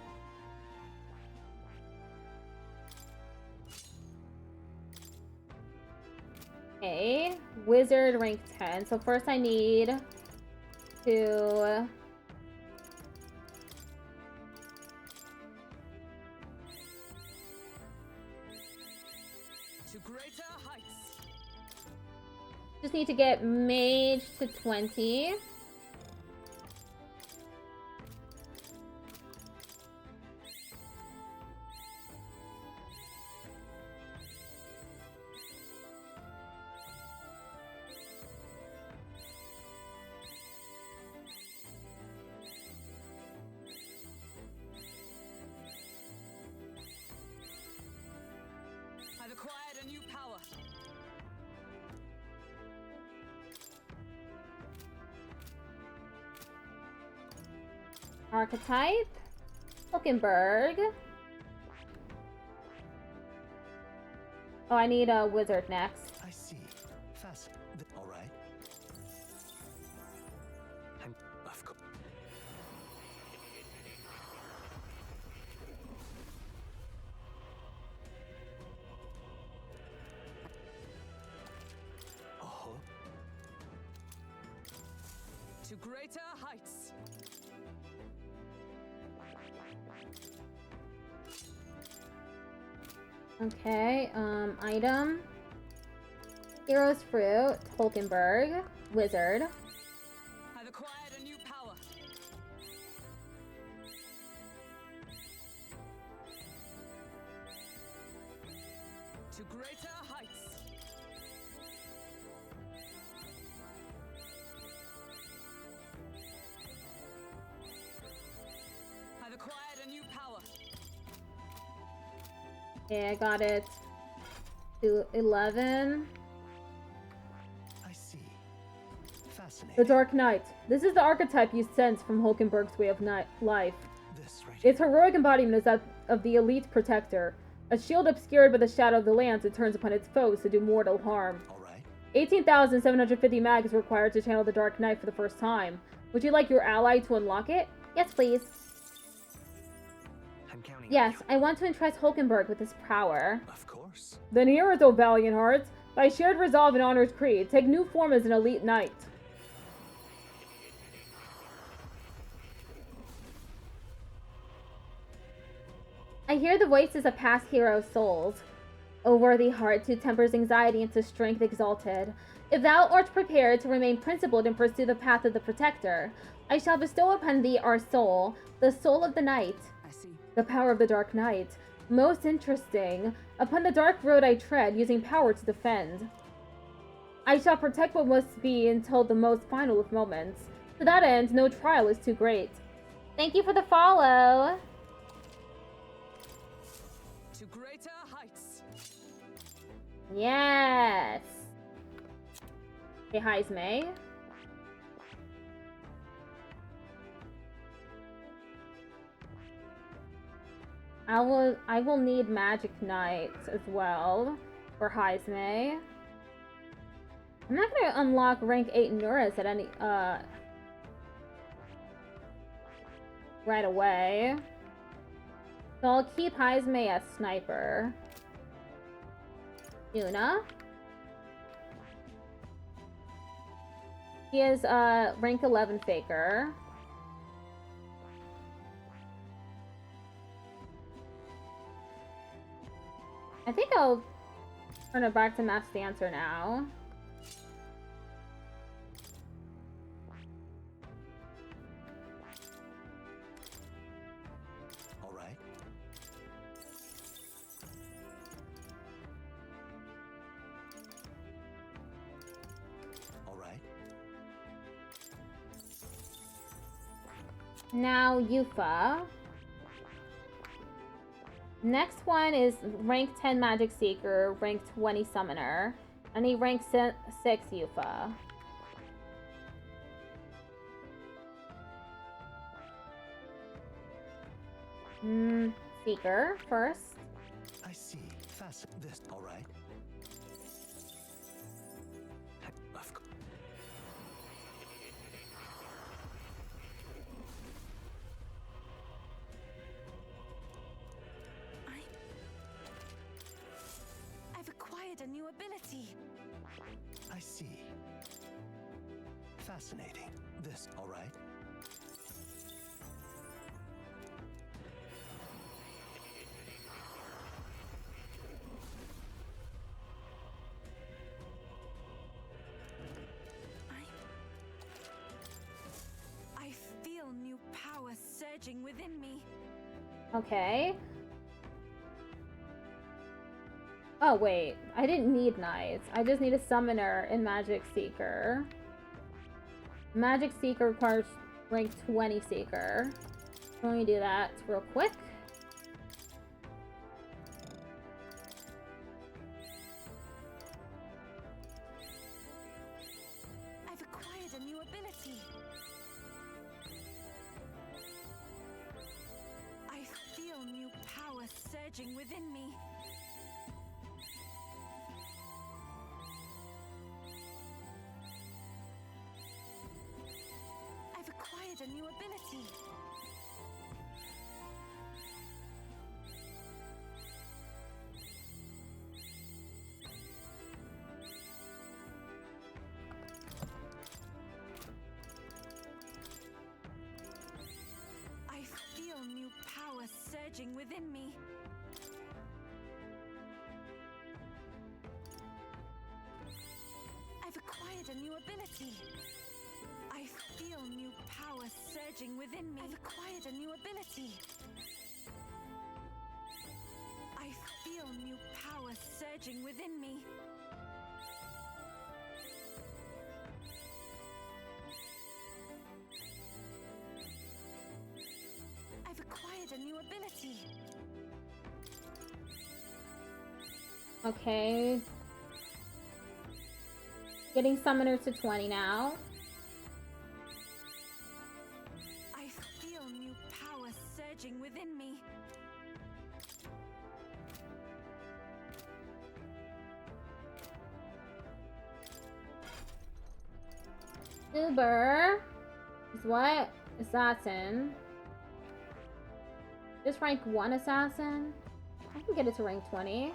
Okay, Wizard rank 10. So first I need to... To greater heights. Just need to get mage to 20. I've acquired a new power. Archetype. Hulkenberg. Oh, I need a wizard next. I see. Fascinating. All right. I'm of course. Oh. To greater heights. Okay, item. Hero's Fruit, Hulkenberg, Wizard. I've acquired a new power. To greater heights. I've acquired a new power. Okay, I got it to 11. I see. Fascinating. The Dark Knight. This is the archetype you sense from Hulkenberg's way of life. This right Its heroic embodiment is that of the elite protector. A shield obscured by the shadow of the lance, it turns upon its foes to do mortal harm. All right. 18,750 mag is required to channel the Dark Knight for the first time. Would you like your ally to unlock it? Yes, please. I'm counting. Yes, I want to entrust Hulkenberg with his power. Of course. Then hear it, O valiant hearts. By shared resolve and honor's creed, take new form as an elite knight. I hear the voices of past heroes' souls. O worthy heart, who tempers anxiety into strength exalted. If thou art prepared to remain principled and pursue the path of the protector, I shall bestow upon thee our soul, the soul of the night. I see. The power of the Dark Knight. Most interesting. Upon the dark road I tread, using power to defend. I shall protect what must be until the most final of moments. To that end, no trial is too great. Thank you for the follow. To greater heights. Yes. Hey, Heismay. I will need Magic Knights as well for Heismay. I'm not gonna unlock rank 8 Neuras at any right away. So I'll keep Heismay as sniper. Yuna. He is rank 11 faker. I think I'll turn it back to Mass Dancer now. All right. All right. Now Yufa. Next one is rank 10 Magic Seeker, rank 20 Summoner. I need rank 6 Yufa. Seeker first. I see. This. All right. Of course. I've acquired a new ability. I see. Fascinating. This. All right. surging within me. Okay. Oh, wait. I didn't need knights. I just need a summoner in Magic Seeker. Magic Seeker requires rank 20 Seeker. Let me do that real quick. I've acquired a new ability. I feel new power surging within me. I've acquired a new ability. I feel new power surging within me. I've acquired a new ability. I feel new power surging within me. I've acquired a new ability. I feel new power surging within me. I've acquired a new ability. Okay. Getting summoners to 20 now. I feel new power surging within me. Uber is what? Assassin. Just rank 1 assassin. I can get it to rank 20.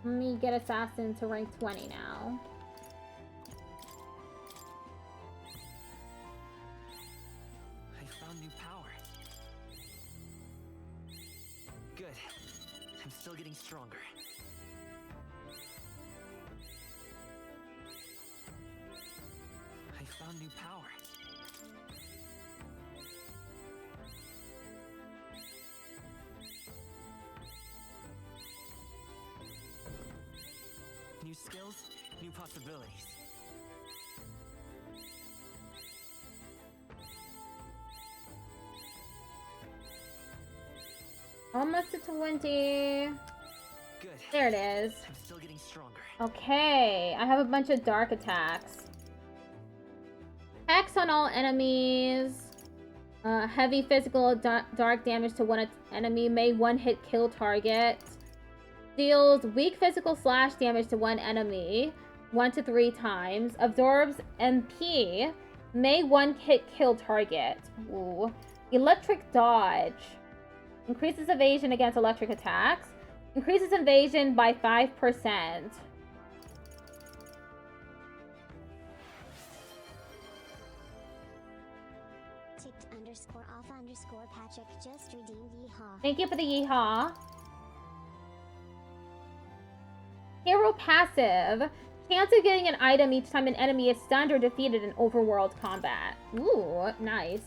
Let me get assassin to rank 20 now. I found new power. Good. I'm still getting stronger. I found new power. New skills, new possibilities. Almost to 20. Good. There it is. I'm still getting stronger. Okay, I have a bunch of dark attacks. Hex on all enemies. Heavy physical dark damage to one enemy. May one hit kill target. Deals weak physical slash damage to one enemy 1 to 3 times. Absorbs MP. May one hit kill target. Ooh. Electric dodge. Increases evasion against electric attacks. Increases evasion by 5%. _alpha_Patrick just redeemed yeehaw. Thank you for the yeehaw. Hero passive. Chance of getting an item each time an enemy is stunned or defeated in overworld combat. Ooh, nice.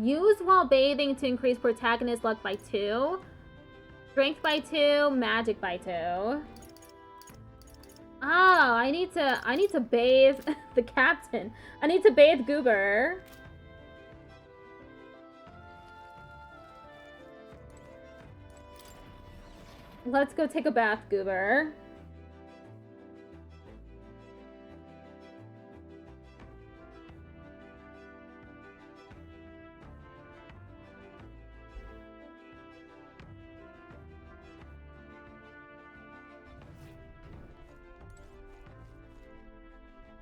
Use while bathing to increase protagonist luck by 2. Strength by 2, magic by 2. Oh, I need to bathe the captain. I need to bathe Goober. Let's go take a bath, Goober.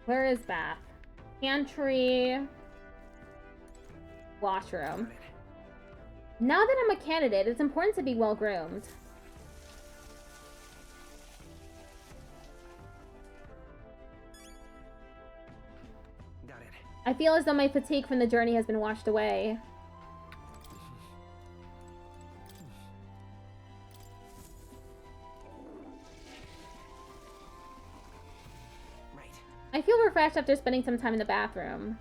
Where is bath? Pantry. Washroom. Now that I'm a candidate, it's important to be well groomed. I feel as though my fatigue from the journey has been washed away. Right. I feel refreshed after spending some time in the bathroom.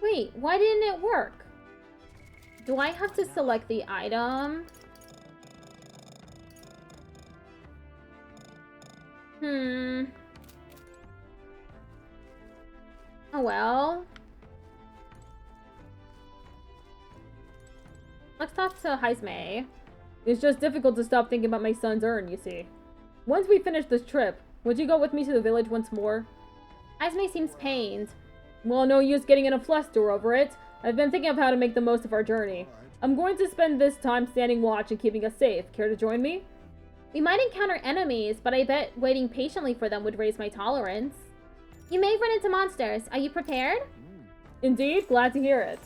Wait, why didn't it work? Do I have to select the item? Oh well. Let's talk to Heismay. It's just difficult to stop thinking about my son's urn, you see. Once we finish this trip, would you go with me to the village once more? Heismay seems pained. Well, no use getting in a fluster over it. I've been thinking of how to make the most of our journey. I'm going to spend this time standing watch and keeping us safe. Care to join me? We might encounter enemies, but I bet waiting patiently for them would raise my tolerance. You may run into monsters. Are you prepared? Indeed, glad to hear it.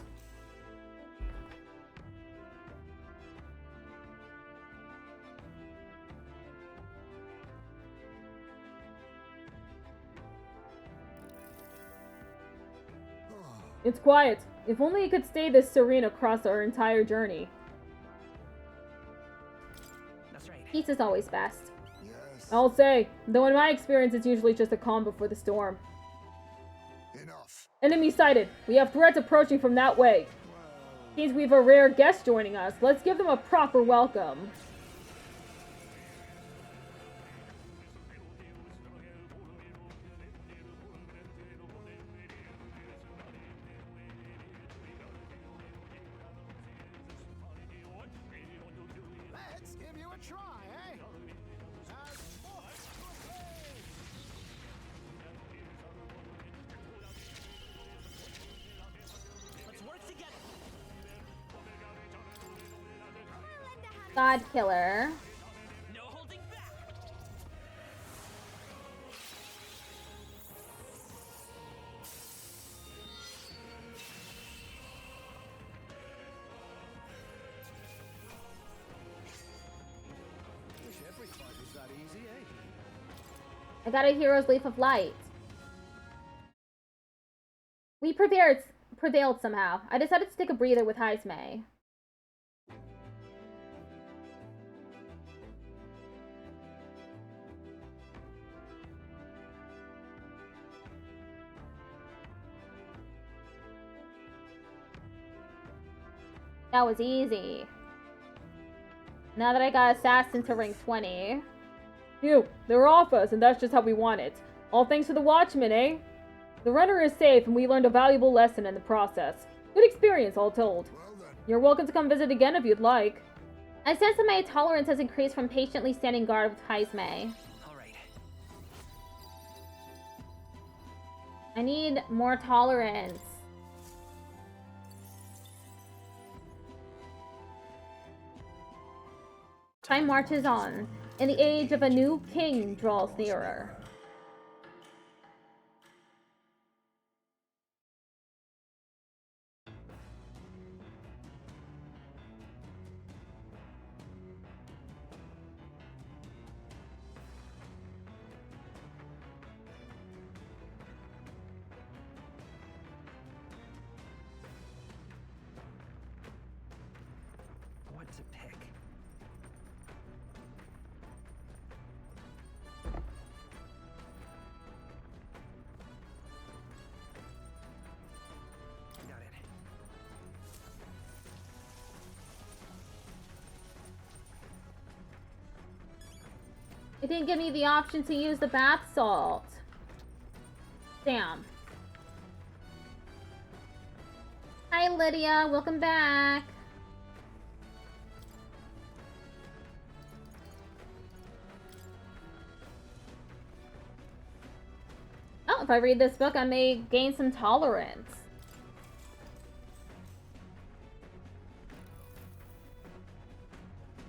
It's quiet. If only it could stay this serene across our entire journey. That's right. Peace is always best. Yes. I'll say, though in my experience it's usually just a calm before the storm. Enough. Enemy sighted. We have threats approaching from that way. Seems we've a rare guest joining us. Let's give them a proper welcome. Let's give you a try, eh? Let's work together. God Killer. No holding back. Wish every fight was that easy, eh? I got a hero's leaf of light. We prevailed somehow. I decided to take a breather with Heismay. That was easy. Now that I got Assassin to rank 20. Phew, they're off us, and that's just how we want it. All thanks to the Watchman, eh? The runner is safe, and we learned a valuable lesson in the process. Good experience, all told. Well then. You're welcome to come visit again if you'd like. I sense that my tolerance has increased from patiently standing guard with Heismay. All right. I need more tolerance. Time marches on, and the age of a new king draws nearer. What to pick? Got it. It didn't give me the option to use the bath salt. Damn. Hi, Lydia. Welcome back. Oh, if I read this book, I may gain some tolerance.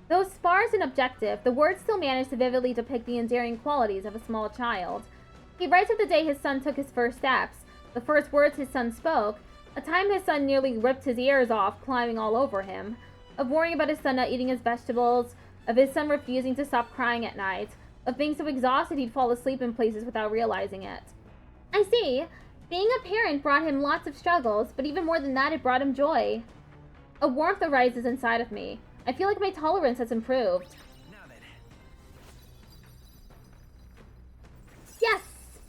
Though sparse and objective, the words still manage to vividly depict the endearing qualities of a small child. He writes of the day his son took his first steps, the first words his son spoke, a time his son nearly ripped his ears off climbing all over him, of worrying about his son not eating his vegetables, of his son refusing to stop crying at night, of being so exhausted he'd fall asleep in places without realizing it. I see. Being a parent brought him lots of struggles, but even more than that, it brought him joy. A warmth arises inside of me. I feel like my tolerance has improved. Now then. Yes!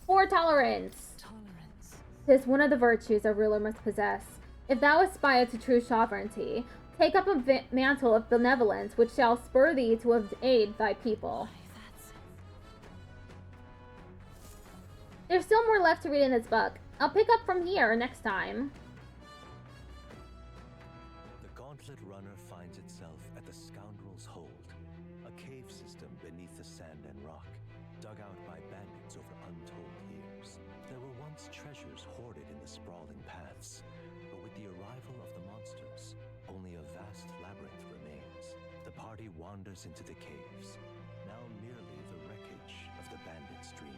4 tolerance. Tolerance. 'Tis one of the virtues a ruler must possess. If thou aspire to true sovereignty, take up a mantle of benevolence which shall spur thee to aid thy people. There's still more left to read in this book. I'll pick up from here next time. The Gauntlet Runner finds itself at the Scoundrel's Hold, a cave system beneath the sand and rock, dug out by bandits over untold years. There were once treasures hoarded in the sprawling paths, but with the arrival of the monsters, only a vast labyrinth remains. The party wanders into the caves, now merely the wreckage of the bandits' dreams.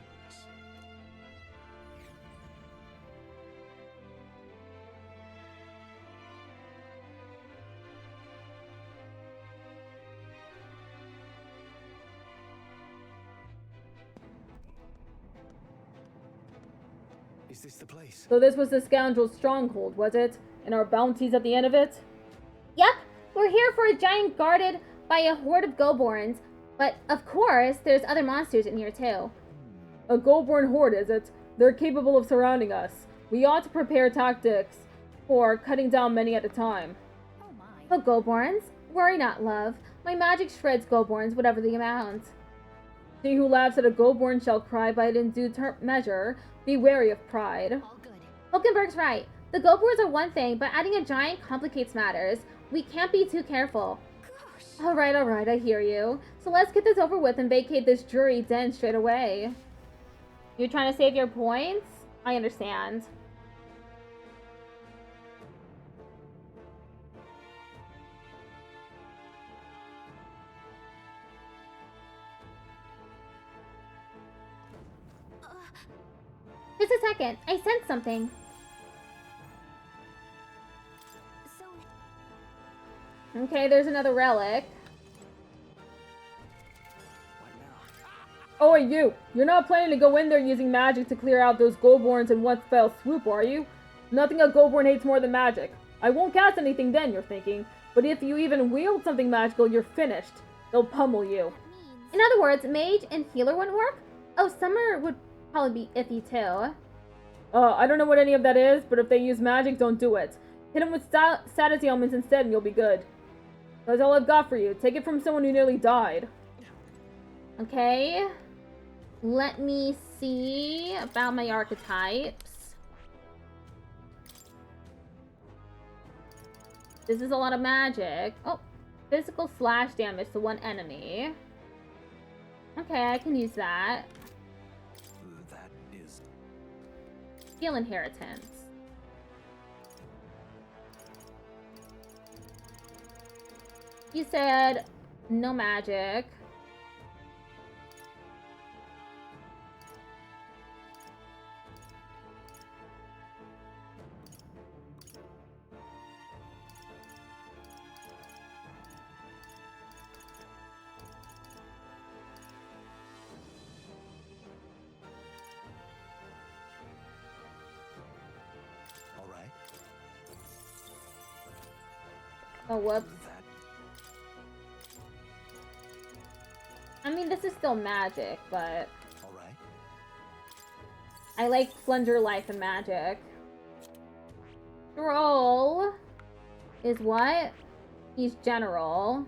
Is this the place? So this was the scoundrel's stronghold, was it? And our bounties at the end of it? Yep, we're here for a giant guarded by a horde of Goborns, but of course, there's other monsters in here too. A Goborn horde, is it? They're capable of surrounding us. We ought to prepare tactics for cutting down many at a time. Oh my. But Goborns? Worry not, love. My magic shreds Goborns, whatever the amount. He who laughs at a Goborn shall cry, but in due measure, be wary of pride. All good. Hulkenberg's right. The Goborns are one thing, but adding a giant complicates matters. We can't be too careful. Gosh. Alright, I hear you. So let's get this over with and vacate this jury den straight away. You're trying to save your points? I understand. Just a second. I sensed something. So, Okay, there's another relic. What now? Oh, wait, you! You're not planning to go in there using magic to clear out those Goborns in one fell swoop, are you? Nothing a Goborn hates more than magic. I won't cast anything then, you're thinking. But if you even wield something magical, you're finished. They'll pummel you. that means. In other words, mage and healer wouldn't work? Oh, summer would probably be iffy too. I don't know what any of that is, but if they use magic, don't do it. Hit them with status ailments instead and you'll be good. That's all I've got for you. Take it from someone who nearly died. Okay. Let me see about my archetypes. This is a lot of magic. Oh, physical slash damage to one enemy. Okay, I can use that. That is... Skill inheritance. You said no magic. All right. Oh, whoops. That... I mean, this is still magic, but All right. I like Plunger Life and magic. Troll is what? He's general.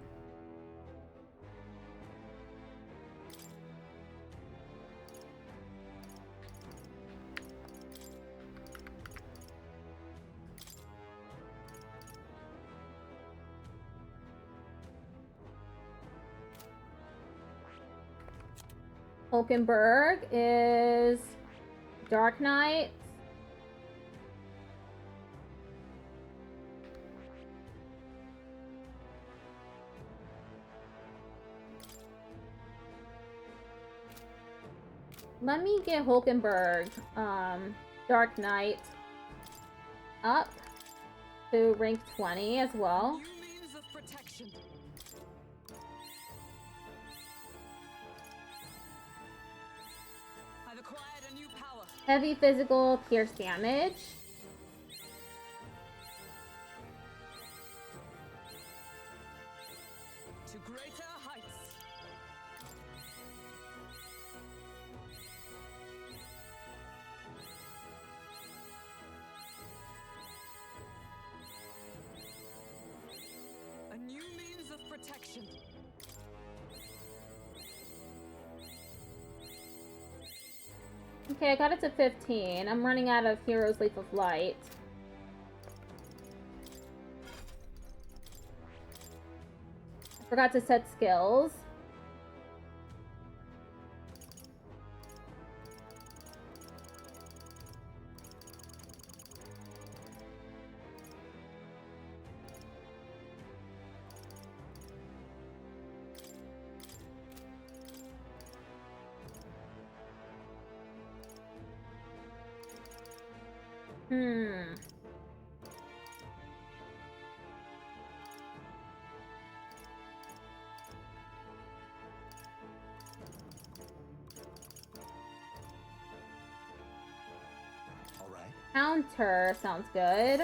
Hulkenberg is Dark Knight. Let me get Hulkenberg, Dark Knight up to rank 20 as well. New means of protection. I've acquired a new power. Heavy physical pierce damage. To greater heights. A new means of protection. Okay, I got it to 15. I'm running out of Hero's Leaf of Light. I forgot to set skills. All right. Counter sounds good.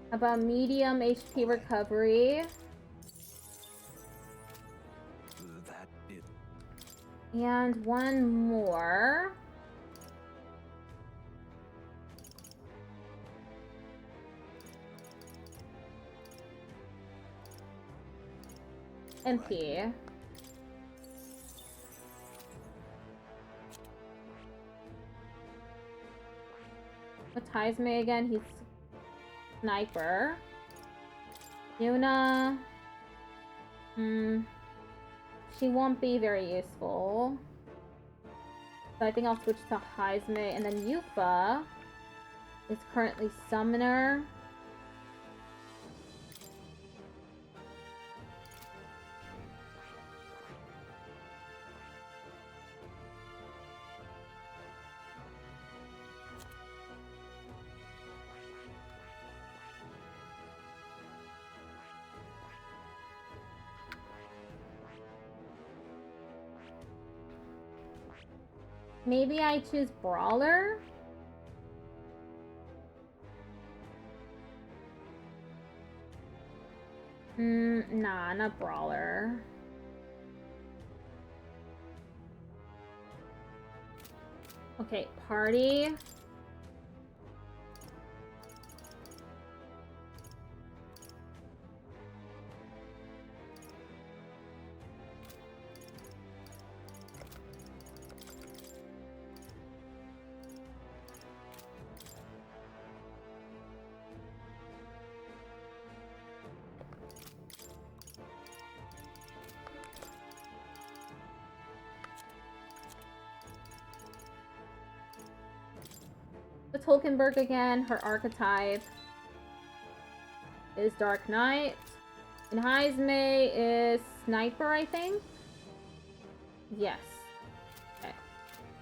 How about medium HP recovery? That did. And one more. MP. What ties me again? He's sniper. Yuna. She won't be very useful. So I think I'll switch to Heisme. And then Yufa is currently summoner. Maybe I choose Brawler? Nah, not Brawler. Okay, Party. With Hulkenberg again, her archetype is Dark Knight. And Heisme is Sniper, I think? Yes. Okay.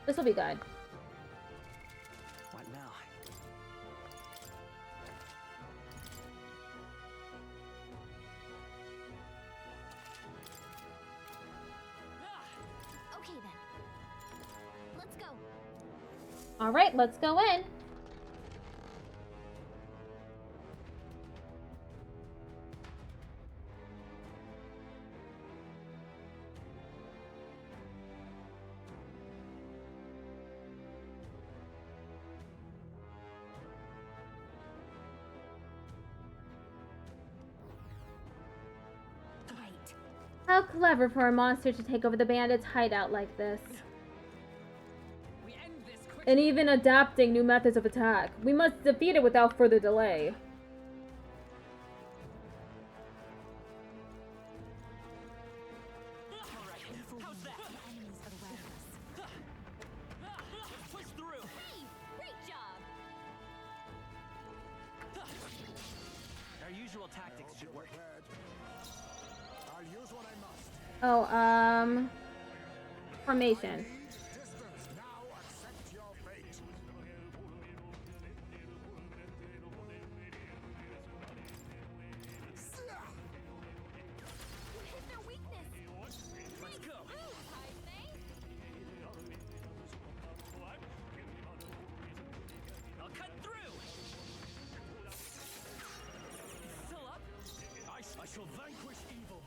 This will be good. What now? Okay then. Let's go. Alright, let's go in. How clever for a monster to take over the bandits' hideout like this. And even adapting new methods of attack. We must defeat it without further delay. Careful usual tactics should work. I'll use what I must. Oh, formation. Distance. Now accept your fate. What is their weakness? Let's go. I say. I'll cut through. Still up? I shall vanquish evil.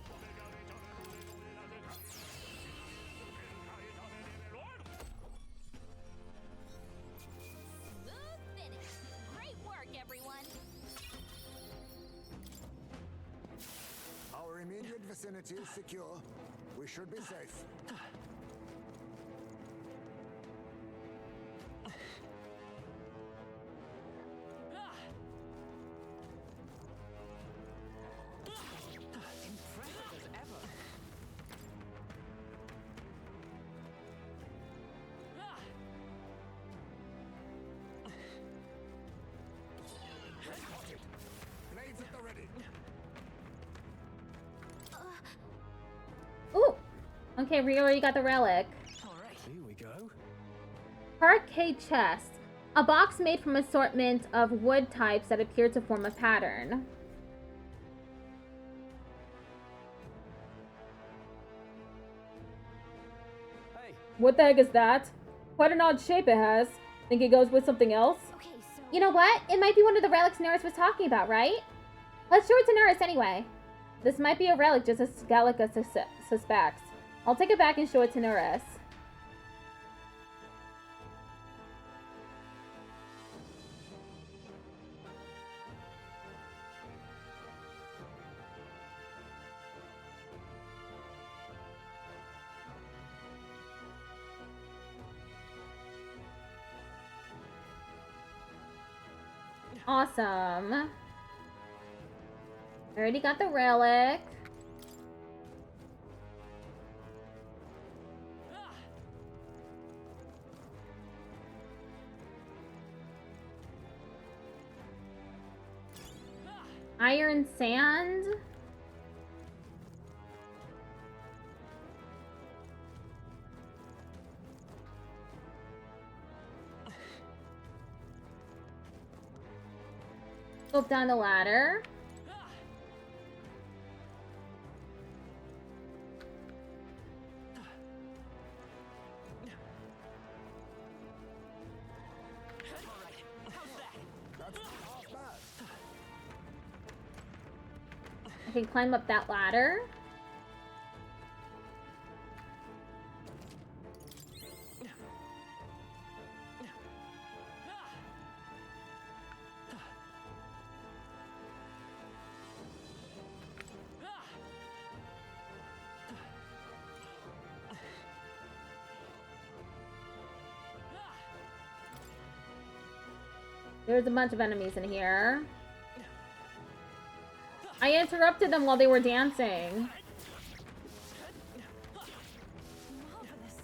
Smooth finish. Great work, everyone. Our immediate vicinity is secure. We should be safe. Impressive as ever. Spotted. Blades at the ready. Ooh! Okay, we already got the relic. All right. Here we go. Parquet chest. A box made from assortment of wood types that appear to form a pattern. Hey, What the heck is that? Quite an odd shape it has. Think it goes with something else? Okay, so. You know what? It might be one of the relics Nerys was talking about, right? Let's show it to Nerys anyway. This might be a relic just as Gallica suspects. I'll take it back and show it to Nerys. Awesome. I already got the relic. Iron sand. Go down the ladder. That's not half bad. I can climb up that ladder. There's a bunch of enemies in here. I interrupted them while they were dancing. Marvelous.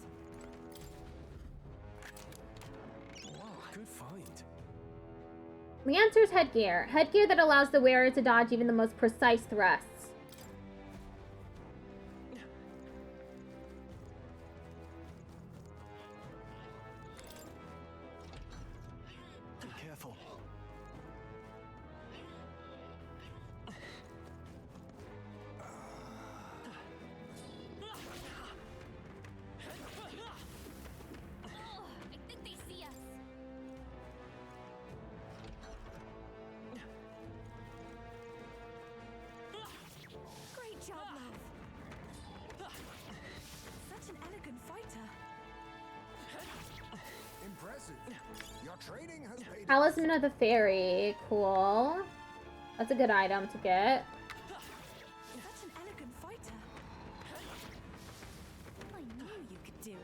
Wow, good find. Lancer's headgear. Headgear that allows the wearer to dodge even the most precise thrusts. Be careful. I think they see us. Great job, love. Such an elegant fighter. Impressive. Your training has paid off. Talisman of the Fairy. Cool. That's a good item to get. Such an elegant fighter. I knew you could do it.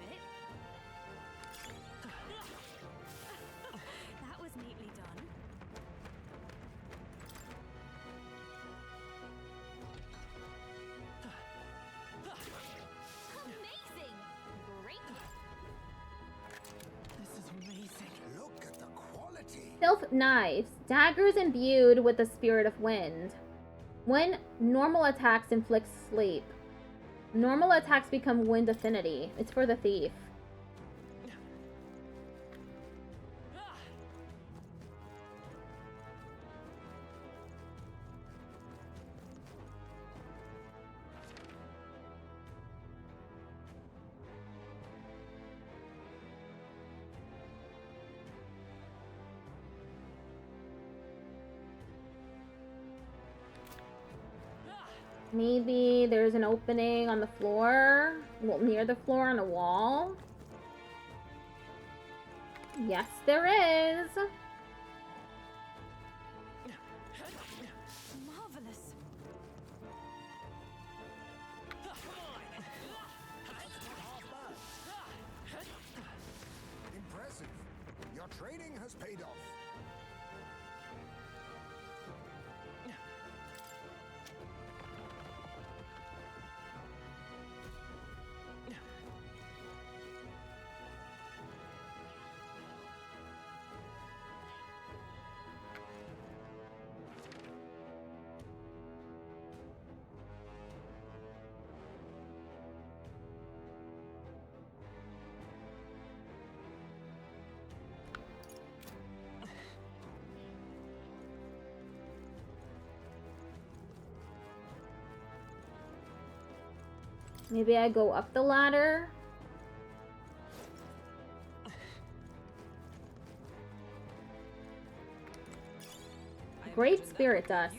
That was neatly done. Amazing! Great. this is amazing. Look at the quality. Sylph knives. Daggers imbued with the spirit of wind. When normal attacks inflict sleep. Normal attacks become wind affinity. It's for the thief. Maybe there's an opening on the floor. Well, near the floor on a wall. Yes, there is. Marvelous. Impressive. Your training has paid off. Maybe I go up the ladder. Great spirit dust.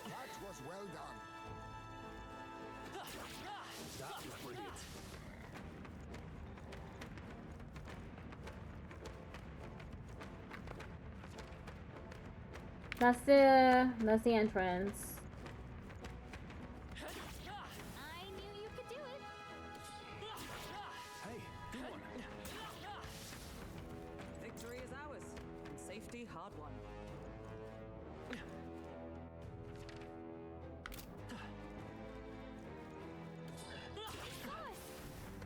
That was well done. That was brilliant. That's the entrance. I knew you could do it. Hey, good one. Victory is ours, and safety hard won.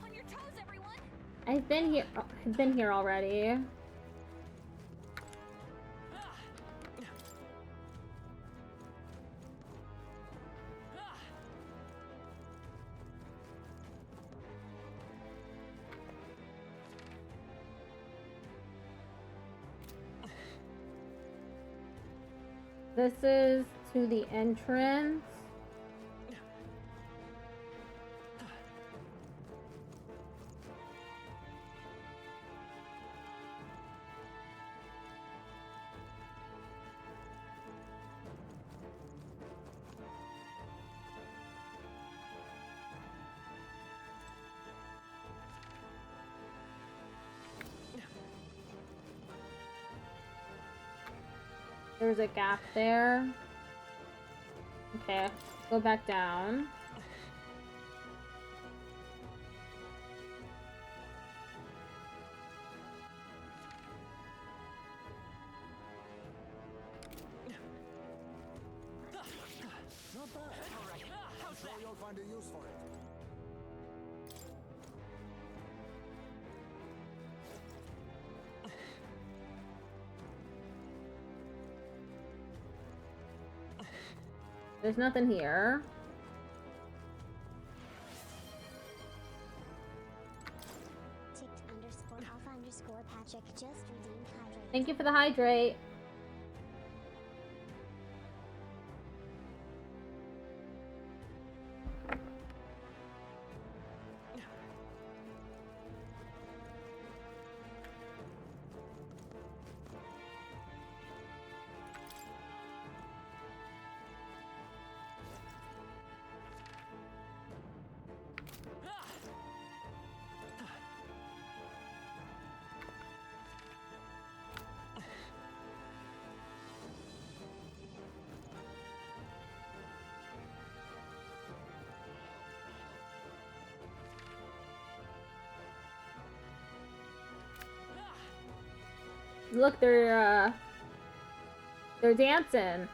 On your toes, everyone. I've been here already. This is to the entrance. There's a gap there. Okay, go back down. Not bad. I'm sure you'll find a use for it. There's nothing here. Ticked_alpha_Patrick just redeemed hydrate. Thank you for the hydrate. Look, they're dancing.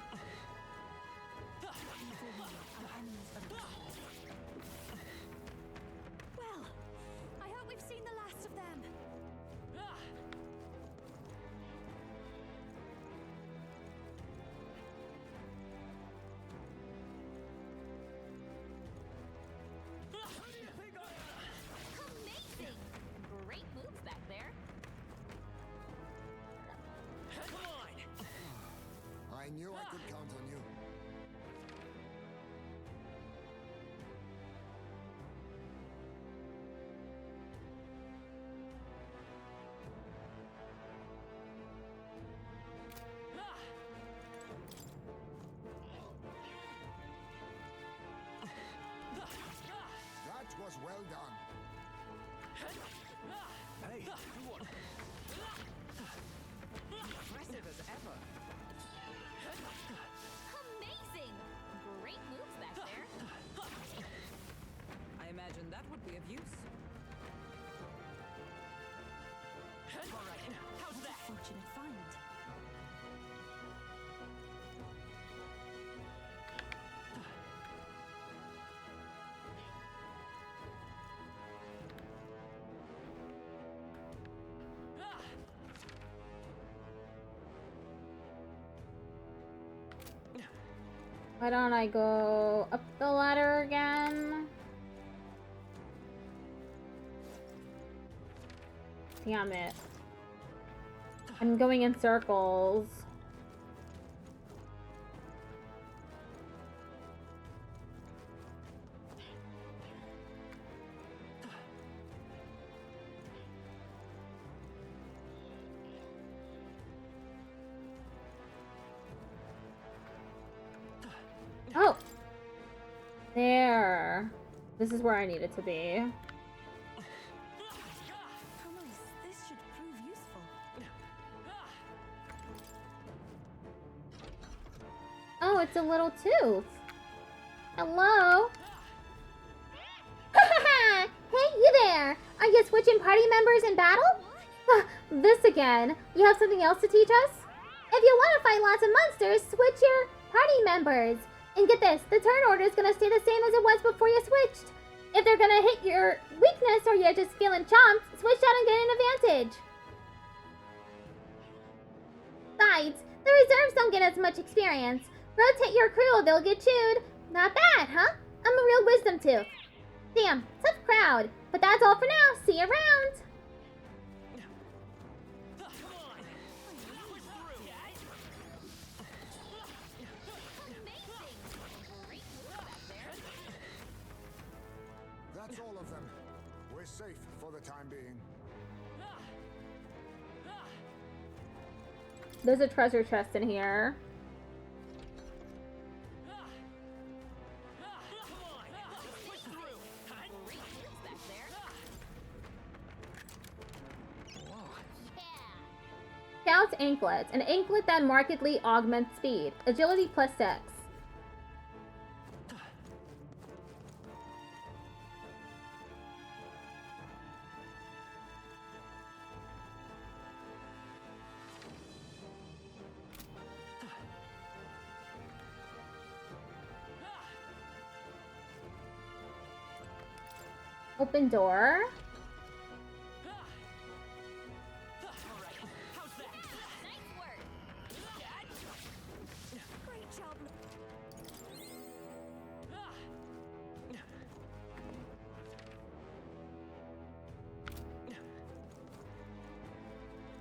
Well, I hope we've seen the last of them. Amazing! Great moves back there. Come on! I knew I could count on you. That was well done. Hey, Impressive as ever. Amazing! Great moves back there. I imagine that would be of use. All right, how's that? Fortunate find. Why don't I go up the ladder again? Damn it. I'm going in circles. Oh! There. This is where I need it to be. How nice. This should prove useful. Oh, it's a little tooth. Hello? Hey, you there! Are you switching party members in battle? This again. You have something else to teach us? If you want to fight lots of monsters, switch your party members. And get this, the turn order is gonna stay the same as it was before you switched. If they're gonna hit your weakness or you're just feeling chomped, switch out and get an advantage. Besides, the reserves don't get as much experience. Rotate your crew or they'll get chewed. Not bad, huh? I'm a real wisdom tooth. Damn, tough crowd. But that's all for now. See you around. That's all of them. We're safe for the time being. There's a treasure chest in here. Scout's anklet. An anklet that markedly augments speed. Agility +6. Open door. Great job.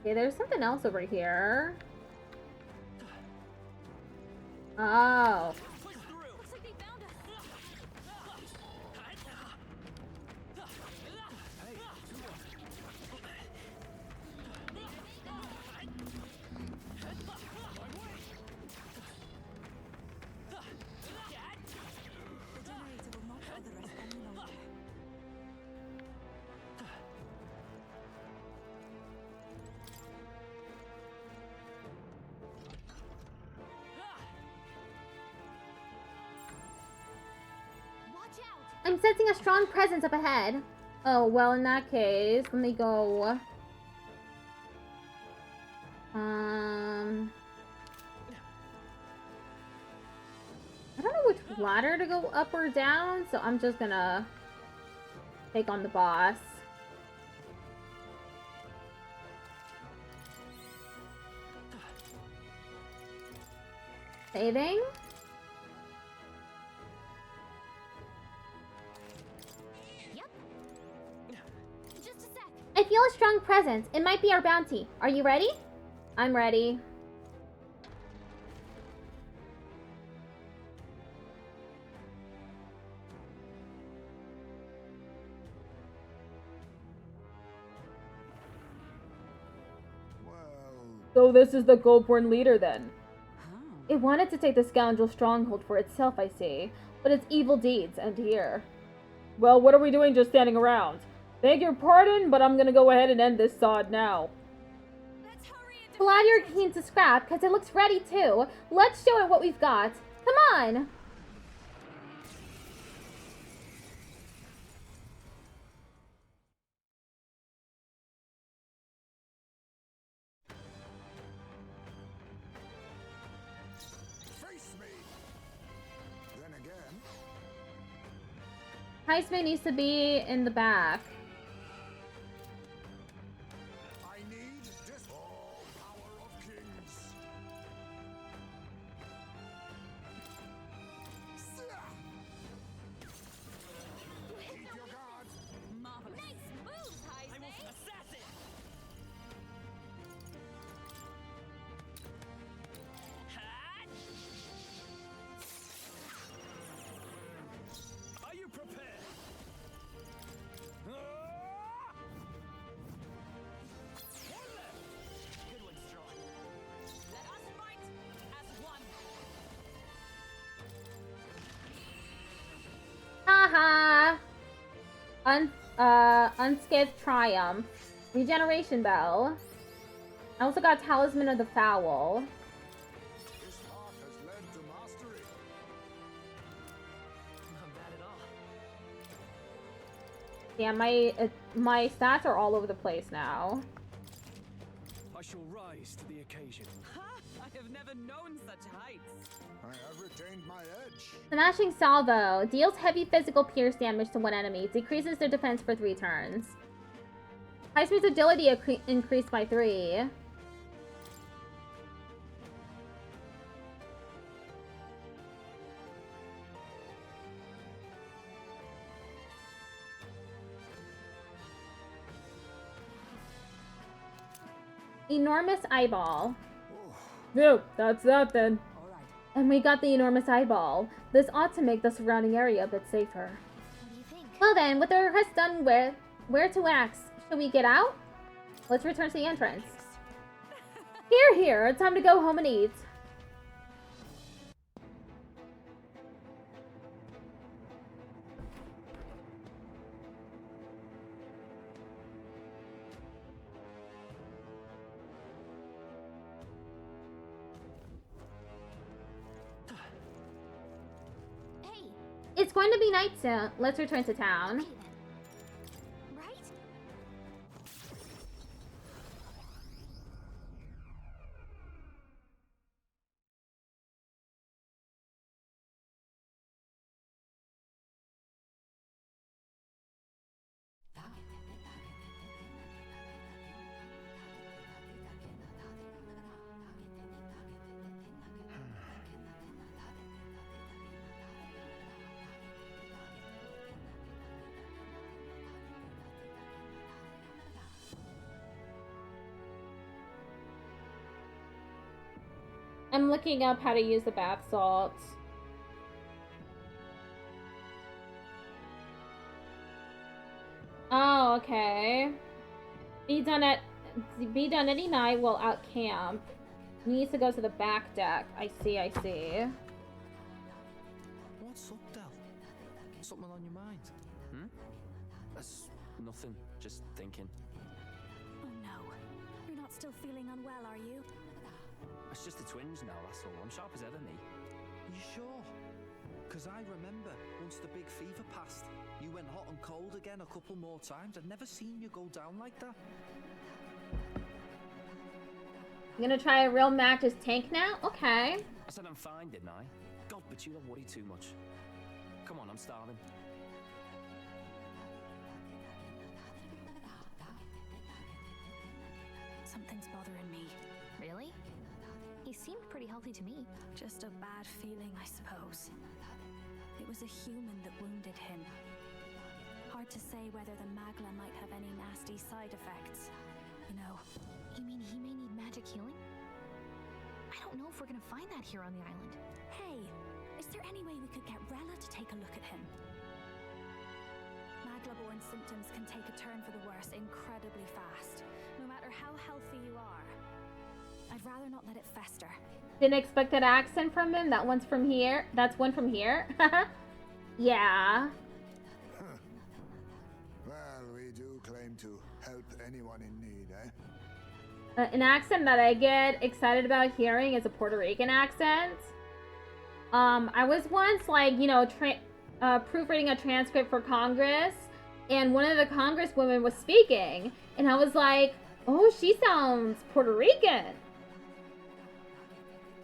Okay, there's something else over here. Oh. Looks like they found us. The generator will not bother us any longer. Watch out! I'm sensing a strong presence up ahead. Oh, well, in that case, let me go... I don't know which ladder to go up or down, so I'm just gonna take on the boss. Saving? I feel a strong presence. It might be our bounty. Are you ready? I'm ready. So this is the Goldborn leader then? It wanted to take the scoundrel stronghold for itself, I see. But its evil deeds end here. Well, what are we doing just standing around? Beg your pardon, but I'm gonna go ahead and end this sod now. Glad you're keen to scrap, because it looks ready too. Let's show it what we've got. Come on! Face me. Then again. Heisman needs to be in the back. I need this all power of kings. Keep your guard. Marvelous. Nice moves, Heisman. I will assassin. Are you prepared? One left. Good one, Straw. Let us fight as one. Haha. Unscathed triumph. Regeneration bell. I also got talisman of the fowl. This path has led to mastery. Not bad at all. Yeah, my stats are all over the place now. I shall rise to the occasion. Ha! I have never known such heights. I have retained my edge. Smashing salvo deals heavy physical pierce damage to one enemy, decreases their defense for 3 turns. Heisman's agility increased by 3. Enormous eyeball. Phew, that's that then. And we got the enormous eyeball. This ought to make the surrounding area a bit safer. What do you think? Well then, with our request done with, where to next? Should we get out? Let's return to the entrance. Here, time to go home and eat. Hey, It's going to be night soon. Let's return to town. okay then. Right? I'm looking up how to use the bath salts. Oh, okay. Be done any night while out camp. Needs to go to the back deck. I see. What's up, Del? Something on your mind? That's nothing. Just thinking. Oh no. You're not still feeling unwell, are you? It's just a twinge now, that's all. I'm sharp as ever, me. Are you sure? Because I remember once the big fever passed, you went hot and cold again a couple more times. I'd never seen you go down like that. I'm gonna try a real match as tank now? Okay. I said I'm fine, didn't I? God, but you don't worry too much. Come on, I'm starving. Something's bothering me. Really? He seemed pretty healthy to me. Just a bad feeling, I suppose. It was a human that wounded him. Hard to say whether the magla might have any nasty side effects. You know. You mean he may need magic healing? I don't know if we're gonna find that here on the island. Hey, is there any way we could get Rella to take a look at him? Magla-borne symptoms can take a turn for the worse incredibly fast, no matter how healthy you are. I'd rather not let it fester. Didn't expect that accent from him. That one's from here. That's one from here. Yeah. Well, we do claim to help anyone in need, eh? An accent that I get excited about hearing is a Puerto Rican accent. I was once, like, you know, proofreading a transcript for Congress, and one of the congresswomen was speaking, and I was like, oh, she sounds Puerto Rican.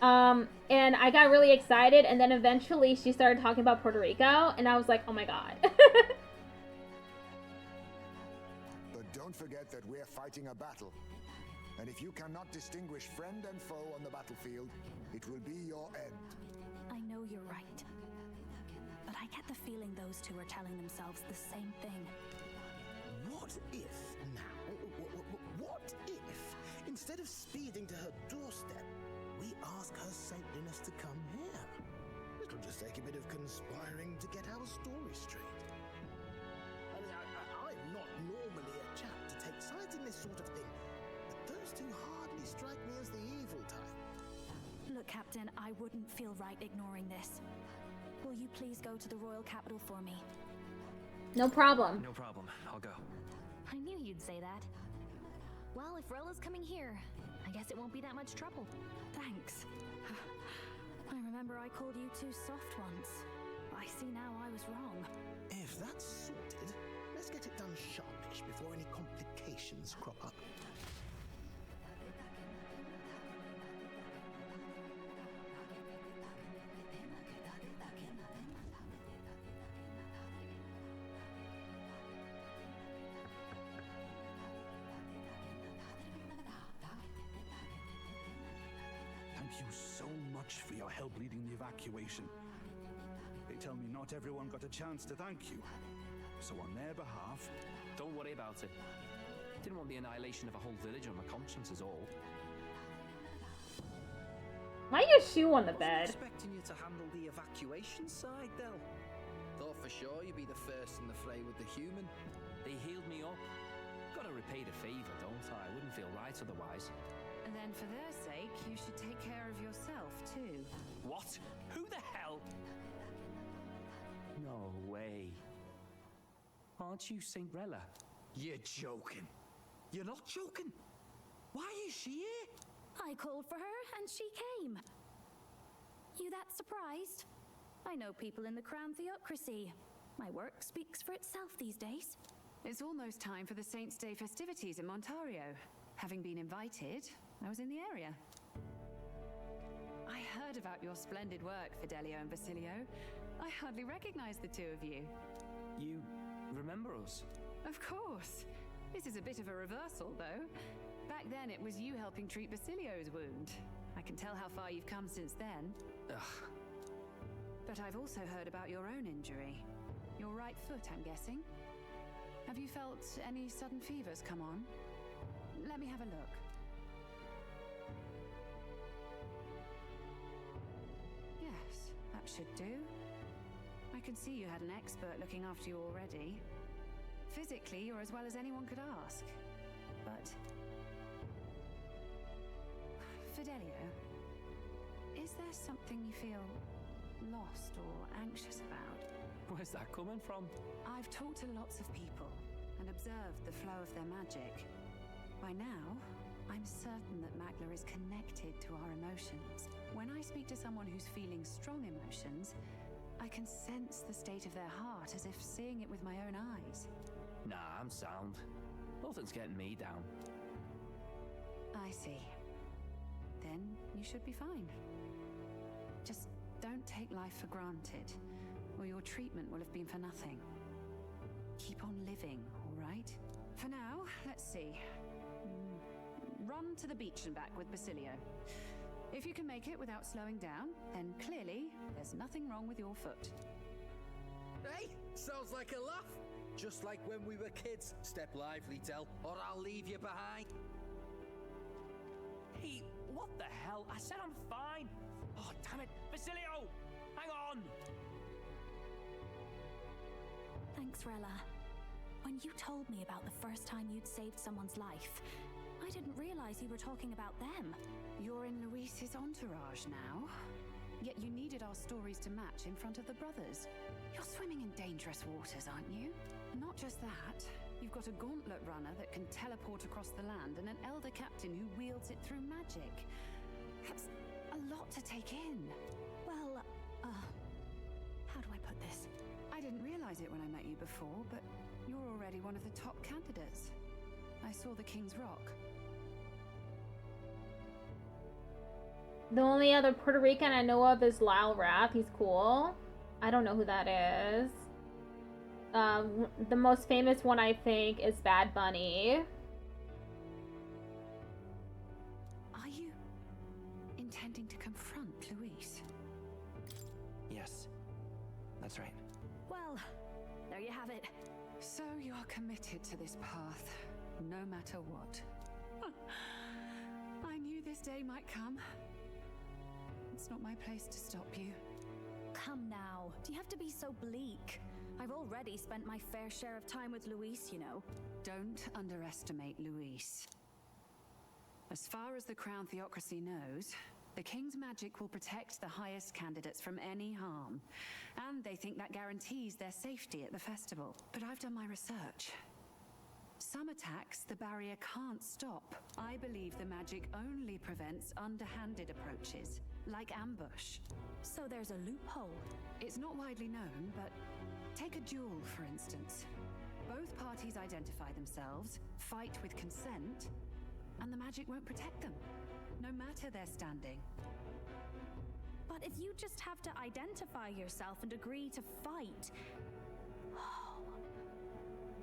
And I got really excited, and then eventually she started talking about Puerto Rico, and I was like, oh my god. But don't forget that we're fighting a battle. And if you cannot distinguish friend and foe on the battlefield, it will be your end. I know you're right. But I get the feeling those two are telling themselves the same thing. What if now? What if, instead of speeding to her doorstep, we ask her saintliness to come here? It'll just take a bit of conspiring to get our story straight. I mean, I'm not normally a chap to take sides in this sort of thing, but those two hardly strike me as the evil type. Look, Captain, I wouldn't feel right ignoring this. Will you please go to the royal capital for me? No problem. No problem. I'll go. I knew you'd say that. Well, if Rella's coming here, I guess it won't be that much trouble. Thanks. I remember I called you too soft once. I see now I was wrong. If that's sorted, let's get it done sharpish before any complications crop up. Thank you so much for your help leading the evacuation. They tell me not everyone got a chance to thank you. So on their behalf... Don't worry about it. Didn't want the annihilation of a whole village on my conscience is all. Why your shoe on the bed? Expecting you to handle the evacuation side, Del. Thought for sure you'd be the first in the fray with the human. They healed me up. Gotta repay the favor, don't I? Wouldn't feel right otherwise. And then for their sake, you should take care of yourself, too. What? Who the hell? No way. Aren't you Saint Rella? You're joking. You're not joking. Why is she here? I called for her, and she came. You that surprised? I know people in the Crown Theocracy. My work speaks for itself these days. It's almost time for the Saints' Day festivities in Montario. Having been invited, I was in the area. I heard about your splendid work, Fidelio and Basilio. I hardly recognize the two of you. You remember us? Of course. This is a bit of a reversal, though. Back then, it was you helping treat Basilio's wound. I can tell how far you've come since then. Ugh. But I've also heard about your own injury. Your right foot, I'm guessing. Have you felt any sudden fevers come on? Let me have a look. Yes, that should do. I can see you had an expert looking after you already. Physically, you're as well as anyone could ask. But... Fidelio, is there something you feel lost or anxious about? Where's that coming from? I've talked to lots of people and observed the flow of their magic. By now, I'm certain that Magla is connected to our emotions. When I speak to someone who's feeling strong emotions, I can sense the state of their heart as if seeing it with my own eyes. Nah, I'm sound. Nothing's getting me down. I see. then you should be fine. Just don't take life for granted, or your treatment will have been for nothing. Keep on living, all right? For now, let's see. Run to the beach and back with Basilio. If you can make it without slowing down, then clearly there's nothing wrong with your foot. Hey, sounds like a laugh. Just like when we were kids. Step lively, Del, or I'll leave you behind. Hey, what the hell? I said I'm fine. Oh, damn it. Basilio! Hang on! Thanks, Rella. When you told me about the first time you'd saved someone's life, I didn't realize you were talking about them. You're in Luis's entourage now. Yet you needed our stories to match in front of the brothers. You're swimming in dangerous waters, aren't you? Not just that, you've got a gauntlet runner that can teleport across the land and an elder captain who wields it through magic. That's a lot to take in. Well, how do I put this? I didn't realize it when I met you before, but you're already one of the top candidates. I saw the King's Rock. The only other Puerto Rican I know of is Lyle Rath. He's cool. I don't know who that is. The most famous one, I think, is Bad Bunny. Are you intending to confront Luis? Yes, that's right. Well, there you have it. So you're committed to this path, no matter what. I knew this day might come. It's not my place to stop you. Come now. Do you have to be so bleak? I've already spent my fair share of time with Luis, you know. Don't underestimate Luis. As far as the Crown Theocracy knows, the King's magic will protect the highest candidates from any harm. And they think that guarantees their safety at the festival. But I've done my research. Some attacks the barrier can't stop. I believe the magic only prevents underhanded approaches, like ambush. So there's a loophole. It's not widely known, but take a duel, for instance. Both parties identify themselves, fight with consent, and the magic won't protect them, no matter their standing. But if you just have to identify yourself and agree to fight...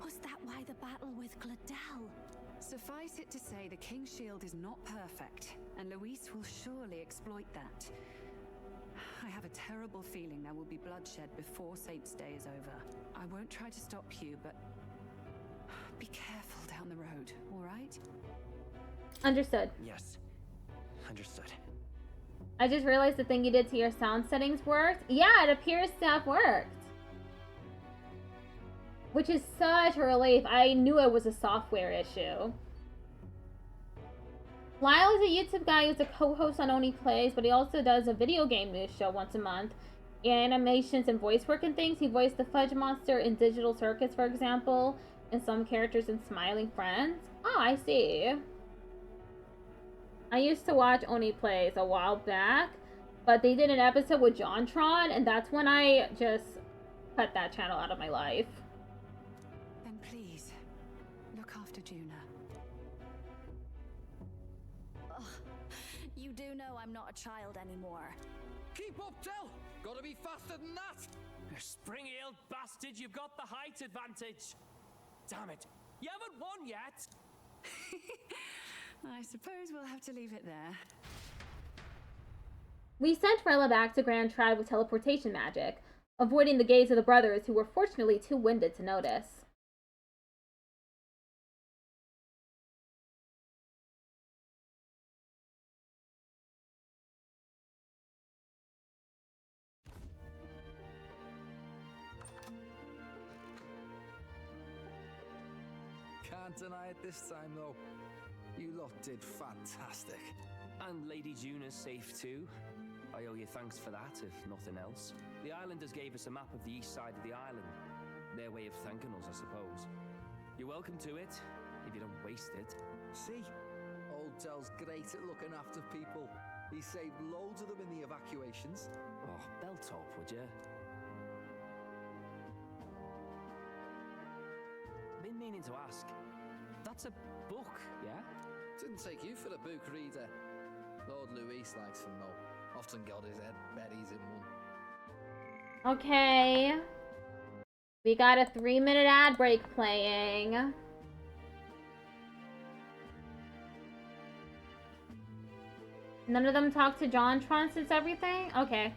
Was that why the battle with Gladel? Suffice it to say, the King's Shield is not perfect, and Luis will surely exploit that. I have a terrible feeling there will be bloodshed before Saint's Day is over. I won't try to stop you, but be careful down the road, all right? Understood. Yes, understood. I just realized the thing you did to your sound settings worked. Yeah, it appears to have worked. Which is such a relief. I knew it was a software issue. Lyle is a YouTube guy who's a co-host on Only Plays, but he also does a video game news show once a month. Animations and voice work and things. He voiced the Fudge Monster in Digital Circus, for example, and some characters in Smiling Friends. Oh, I see. I used to watch Only Plays a while back, but they did an episode with JonTron, and that's when I just cut that channel out of my life. Then please, look after Juna. Ugh, you do know I'm not a child anymore. Keep up, Del! Gotta be faster than that! You spring-heeled bastard, you've got the height advantage. Damn it, you haven't won yet. I suppose we'll have to leave it there. We sent Rella back to Grand Trad with teleportation magic, avoiding the gaze of the brothers who were fortunately too winded to notice. Can't deny it this time, though. You lot did fantastic. And Lady Juna's safe too. I owe you thanks for that, if nothing else. The islanders gave us a map of the east side of the island. Their way of thanking us, I suppose. You're welcome to it, if you don't waste it. See? Old Del's great at looking after people. He saved loads of them in the evacuations. Oh, belt top, would you? Been meaning to ask. That's a book, yeah? Didn't take you for a book reader. Lord Luis likes them though. Often got his head berries in one. Okay. We got a 3-minute ad break playing. None of them talked to JonTron since everything? Okay.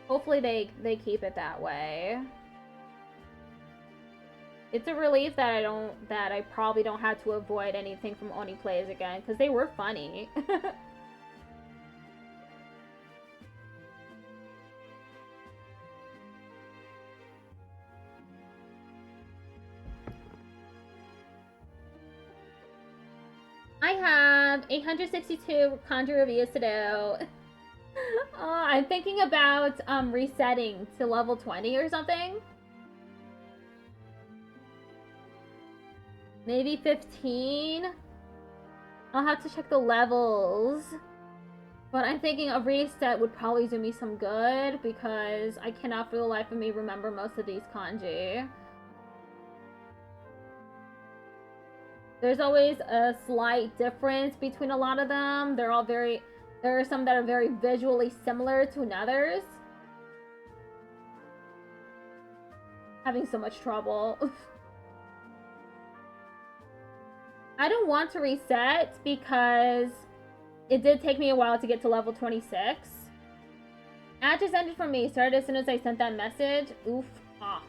Hopefully they keep it that way. It's a relief that I probably don't have to avoid anything from Oni Plays again, because they were funny. I have 862 kanji reviews to do. I'm thinking about resetting to level 20 or something. Maybe 15? I'll have to check the levels. But I'm thinking a reset would probably do me some good, because I cannot for the life of me remember most of these kanji. There's always a slight difference between a lot of them. There are some that are very visually similar to others. Having so much trouble. I don't want to reset because it did take me a while to get to level 26. Ad just ended for me. Started as soon as I sent that message. Oof. Ah.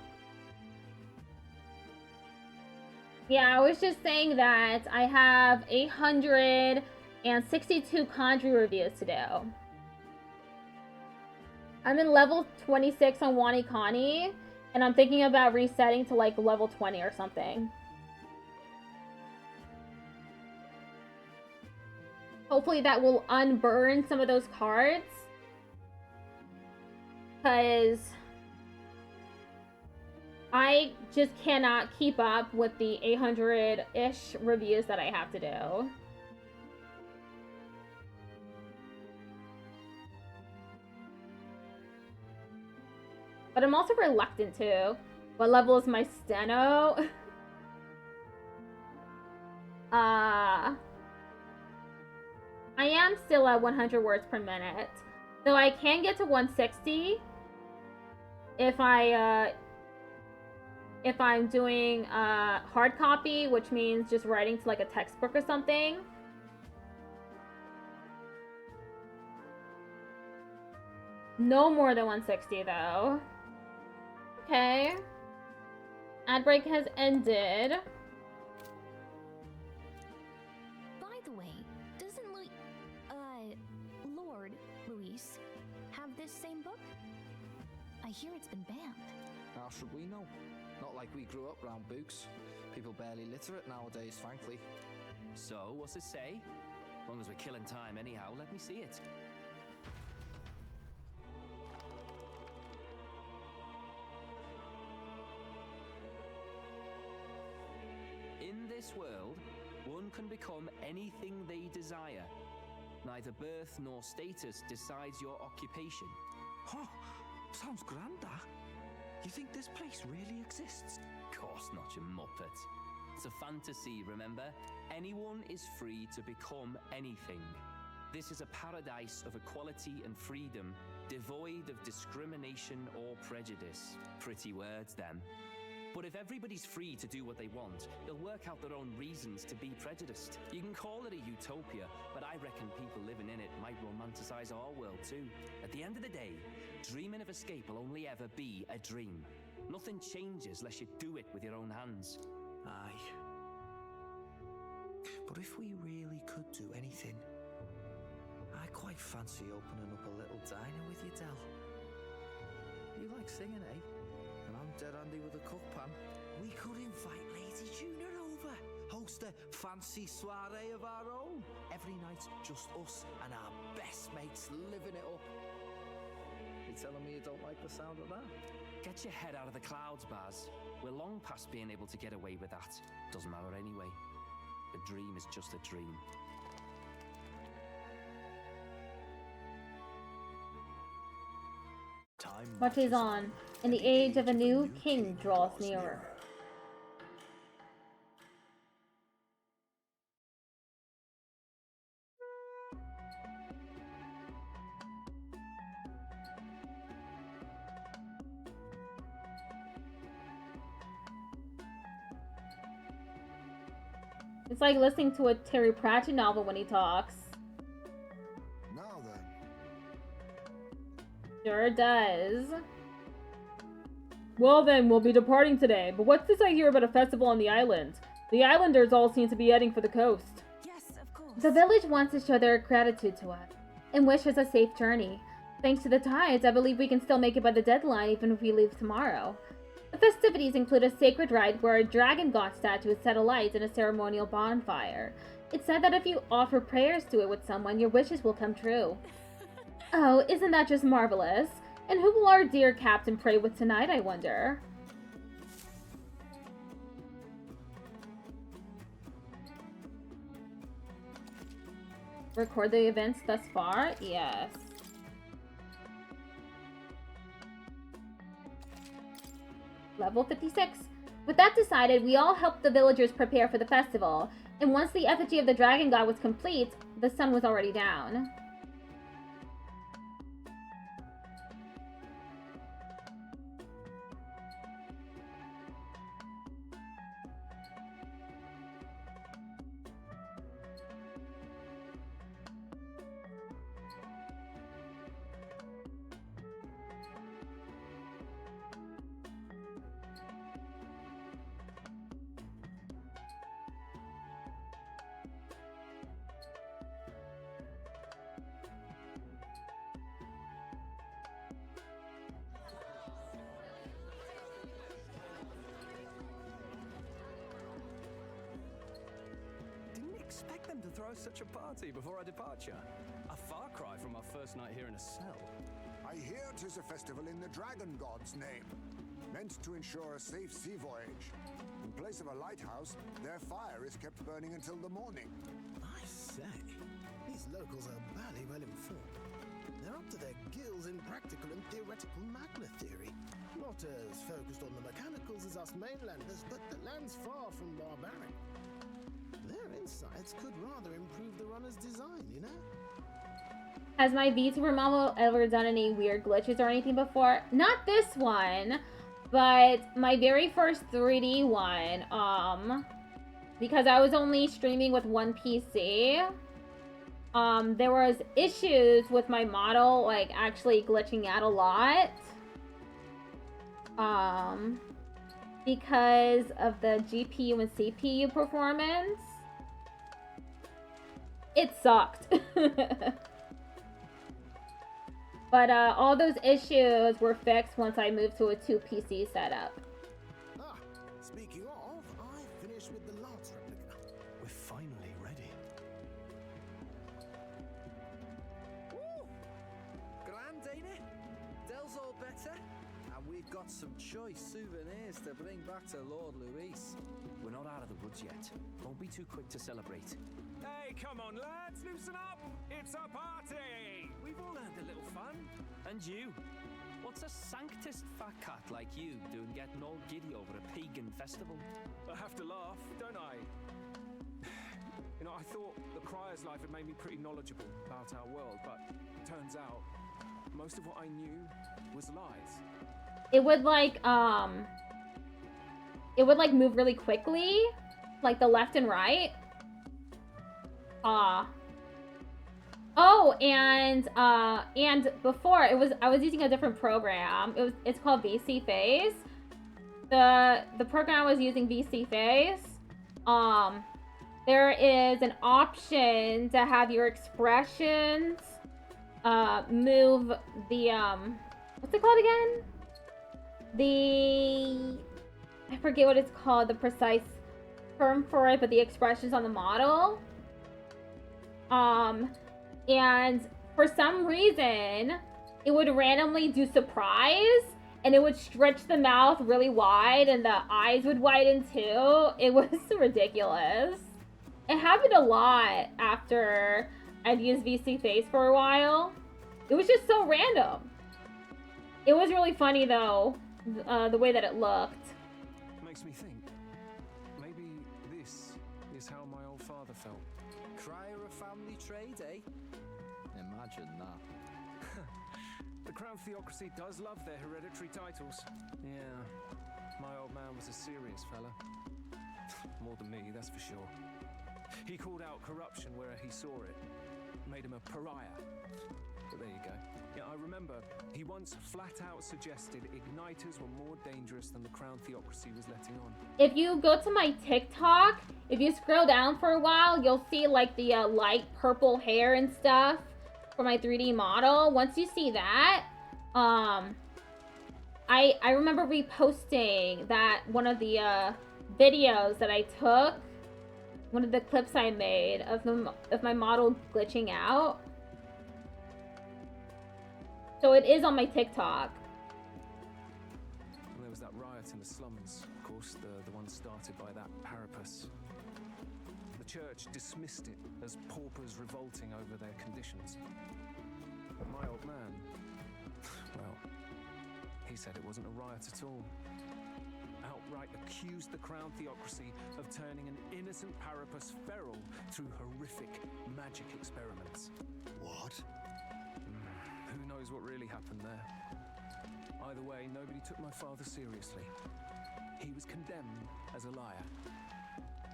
Yeah, I was just saying that I have 862 kanji reviews to do. I'm in level 26 on Wanikani, and I'm thinking about resetting to like level 20 or something. Hopefully that will unburn some of those cards, because I just cannot keep up with the 800-ish reviews that I have to do. But I'm also reluctant to. What level is my steno? I am still at 100 words per minute. So I can get to 160 if I'm doing hard copy, which means just writing to like a textbook or something. No more than 160 though. Okay. Ad break has ended. By the way, doesn't Lord Luis have this same book? I hear it's been banned. How should we know? Not like we grew up round books. People barely literate nowadays, frankly. So, what's it say? As long as we're killing time anyhow, let me see it. In this world, one can become anything they desire. Neither birth nor status decides your occupation. Huh, sounds grand, that. You think this place really exists? Of course not, you muppet. It's a fantasy, remember? Anyone is free to become anything. This is a paradise of equality and freedom, devoid of discrimination or prejudice. Pretty words, them. But if everybody's free to do what they want, they'll work out their own reasons to be prejudiced. You can call it a utopia, but I reckon people living in it might romanticize our world too. At the end of the day, dreaming of escape will only ever be a dream. Nothing changes unless you do it with your own hands. Aye. But if we really could do anything, I quite fancy opening up a little diner with you, Del. You like singing, eh? And I'm dead handy with a cook pan. We could invite Lady Junior over, host a fancy soiree of our own. Every night, just us and our best mates living it up. You telling me you don't like the sound of that? Get your head out of the clouds, Baz. We're long past being able to get away with that. Doesn't matter anyway. The dream is just a dream. What is on? And the age of a new king draws nearer. It's like listening to a Terry Pratchett novel when he talks. Now then. Sure does. Well then, we'll be departing today, but what's this I hear about a festival on the island? The islanders all seem to be heading for the coast. Yes, of course. The village wants to show their gratitude to us, and wish us a safe journey. Thanks to the tides, I believe we can still make it by the deadline even if we leave tomorrow. The festivities include a sacred rite where a dragon god statue is set alight in a ceremonial bonfire. It's said that if you offer prayers to it with someone, your wishes will come true. Oh, isn't that just marvelous? And who will our dear captain pray with tonight, I wonder? Record the events thus far? Yes. Level 56. With that decided, we all helped the villagers prepare for the festival, and once the effigy of the dragon god was complete, the sun was already down. Expect them to throw such a party before our departure. A far cry from our first night here in a cell. I hear 'tis a festival in the dragon god's name, meant to ensure a safe sea voyage. In place of a lighthouse, their fire is kept burning until the morning. I say, these locals are barely well informed. They're up to their gills in practical and theoretical magna theory. Not as focused on the mechanicals as us mainlanders, but the land's far from barbaric. Their insights could rather improve the runner's design, you know? Has my VTuber model ever done any weird glitches or anything before? Not this one, but my very first 3D one, because I was only streaming with one PC, there was issues with my model, like, actually glitching out a lot, because of the GPU and CPU performance. It sucked. But all those issues were fixed once I moved to a 2 PC setup. Ah, speaking of, I finished with the lance replica. We're finally ready. Woo! Grand, ain't it? Dell's all better, and we've got some choice souvenirs to bring back to Lord Luis. We're not out of the woods yet. Don't be too quick to celebrate. Hey, come on, lads, loosen up! It's a party! We've all earned a little fun. And you? What's a sanctist fat cat like you doing getting all giddy over a pagan festival? I have to laugh, don't I? You know, I thought the Crier's life had made me pretty knowledgeable about our world, but turns out most of what I knew was lies. It would like move really quickly, like the left and right. Oh, and before I was using a different program. It's called VC Phase. The program I was using, VC Phase. There is an option to have your expressions move the what's it called again? I forget what it's called, the precise term for it, but the expressions on the model. And for some reason, it would randomly do surprise, and it would stretch the mouth really wide, and the eyes would widen too. It was ridiculous. It happened a lot after I'd used VC Face for a while. It was just so random. It was really funny though, the way that it looked. Makes me think. Maybe this is how my old father felt. Crier a family trade, eh? Imagine that. The Crown Theocracy does love their hereditary titles. Yeah, my old man was a serious fella. More than me, that's for sure. He called out corruption where he saw it. Made him a pariah. But there you go. Yeah, I remember he once flat out suggested igniters were more dangerous than the crown theocracy was letting on. If you go to my TikTok, if you scroll down for a while, you'll see like the light purple hair and stuff for my 3D model. Once you see that, I remember reposting that one of the videos that I took, one of the clips I made of my model glitching out. So it is on my TikTok. And there was that riot in the slums, of course, the one started by that Parapus. The church dismissed it as paupers revolting over their conditions. But my old man, well, he said it wasn't a riot at all. Outright accused the crown theocracy of turning an innocent Parapus feral through horrific magic experiments. What? Who knows what really happened there? Either way, nobody took my father seriously. He was condemned as a liar.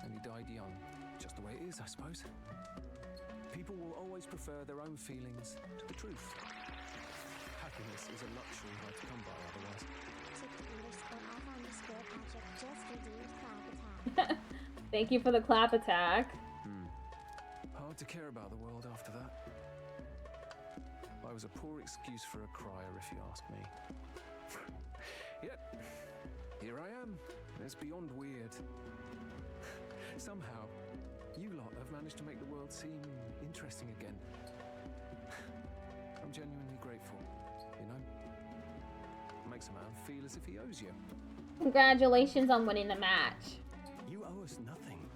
And he died young. Just the way it is, I suppose. People will always prefer their own feelings to the truth. Happiness is a luxury hard to come by otherwise. Thank you for the clap attack. Hard to care about the world after that. I was a poor excuse for a crier, if you ask me. Yet, here I am. It's beyond weird. Somehow, you lot have managed to make the world seem interesting again. I'm genuinely grateful, you know? Makes a man feel as if he owes you. Congratulations on winning the match. You owe us nothing.